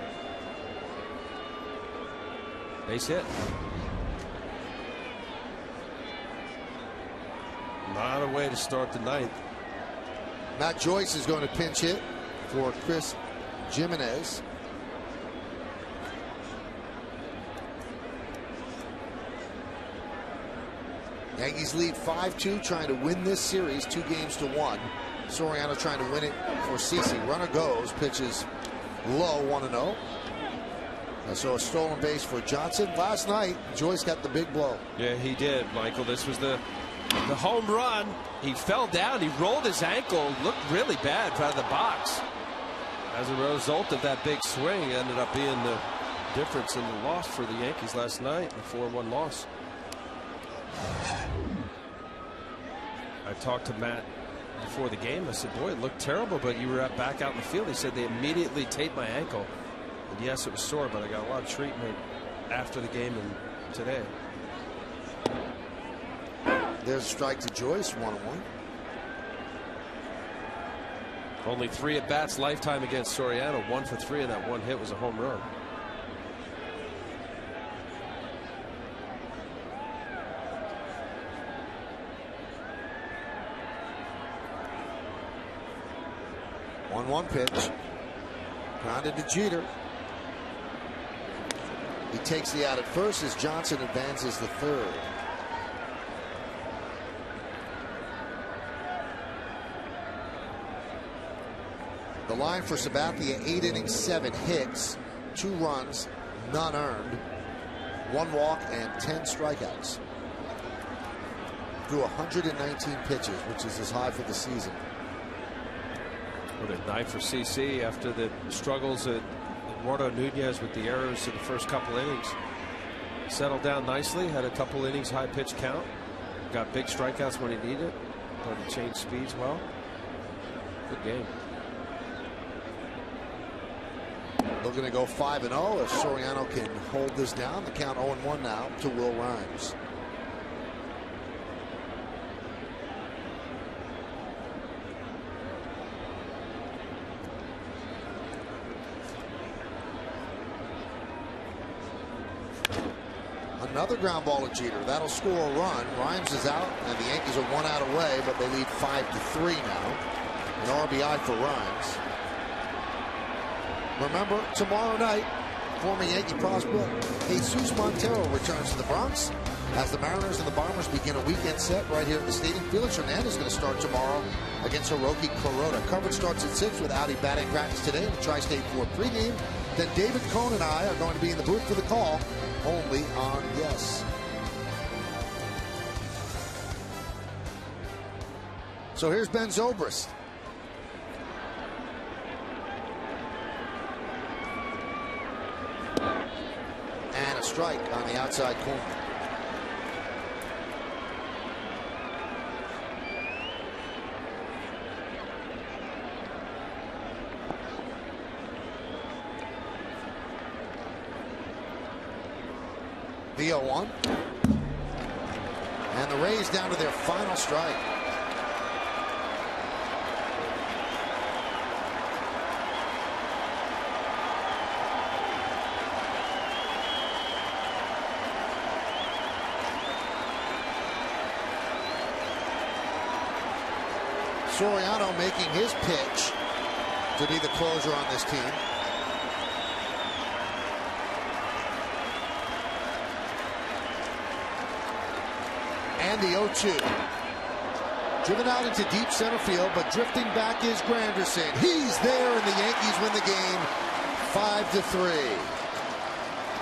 Base hit. Not a way to start the ninth. Matt Joyce is going to pinch hit for Chris Jimenez. Yankees lead 5-2, trying to win this series 2-1. Soriano trying to win it for CeCe. Runner goes, pitches low, 1-0. So a stolen base for Johnson. Last night, Joyce got the big blow. Yeah, he did, Michael. This was the home run. He fell down. He rolled his ankle. Looked really bad out of the box. As a result of that big swing, it ended up being the difference in the loss for the Yankees last night. A 4-1 loss. I talked to Matt before the game. I said, boy, it looked terrible, but you were back out in the field. He said they immediately taped my ankle. And yes, it was sore, but I got a lot of treatment after the game and today. There's a strike to Joyce, 1-1. Only 3 at-bats lifetime against Soriano. 1 for 3, and that one hit was a home run. One pitch. Grounded to Jeter. He takes the out at first as Johnson advances the third. The line for Sabathia: 8 innings, 7 hits, 2 runs, none earned, 1 walk, and 10 strikeouts. Threw 119 pitches, which is his high for the season. What a night for CeCe after the struggles at Eduardo Nunez with the errors in the first couple innings. Settled down nicely, had a couple innings high pitch count, got big strikeouts when he needed, but he changed speeds well. Good game. Looking to go 5-0 if Soriano can hold this down. The count 0-1 now to Will Rhymes. A another ground ball to Jeter. That'll score a run. Rhymes is out, and the Yankees are 1 out away, but they lead 5-3 now. An RBI for Rhymes. Remember, tomorrow night, former Yankee prospect Jesus Montero returns to the Bronx as the Mariners and the Bombers begin a weekend set right here at the stadium. Felix Hernandez is going to start tomorrow against Hiroki Kuroda. Coverage starts at 6 with Audi batting practice today in the Tri-State Ford pregame. Then David Cohn and I are going to be in the booth for the call, only on Yes. So here's Ben Zobrist. And a strike on the outside corner. The 0-1. And the Rays down to their final strike. Soriano making his pitch to be the closer on this team. And the 0-2. Driven out into deep center field, but drifting back is Granderson. He's there, and the Yankees win the game 5-3.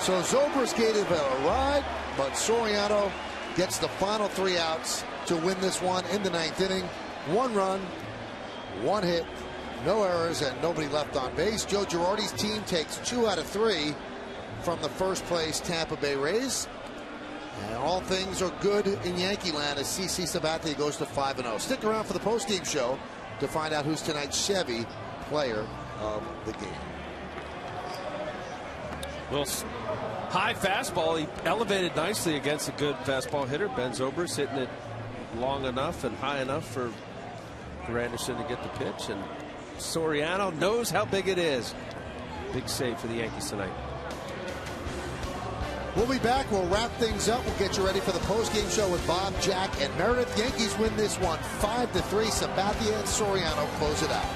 So Zobrist gave it a ride, but Soriano gets the final 3 outs to win this one in the 9th inning. 1 run, 1 hit, no errors, and nobody left on base. Joe Girardi's team takes 2 out of 3 from the first place Tampa Bay Rays. And all things are good in Yankee land as CC Sabathia goes to 5-0. Stick around for the postgame show to find out who's tonight's Chevy player of the game. Well, high fastball. He elevated nicely against a good fastball hitter. Ben Zobrist hitting it long enough and high enough for Granderson to get the pitch. And Soriano knows how big it is. Big save for the Yankees tonight. We'll be back. We'll wrap things up. We'll get you ready for the postgame show with Bob, Jack, and Meredith. Yankees win this one 5-3. Sabathia and Soriano close it out.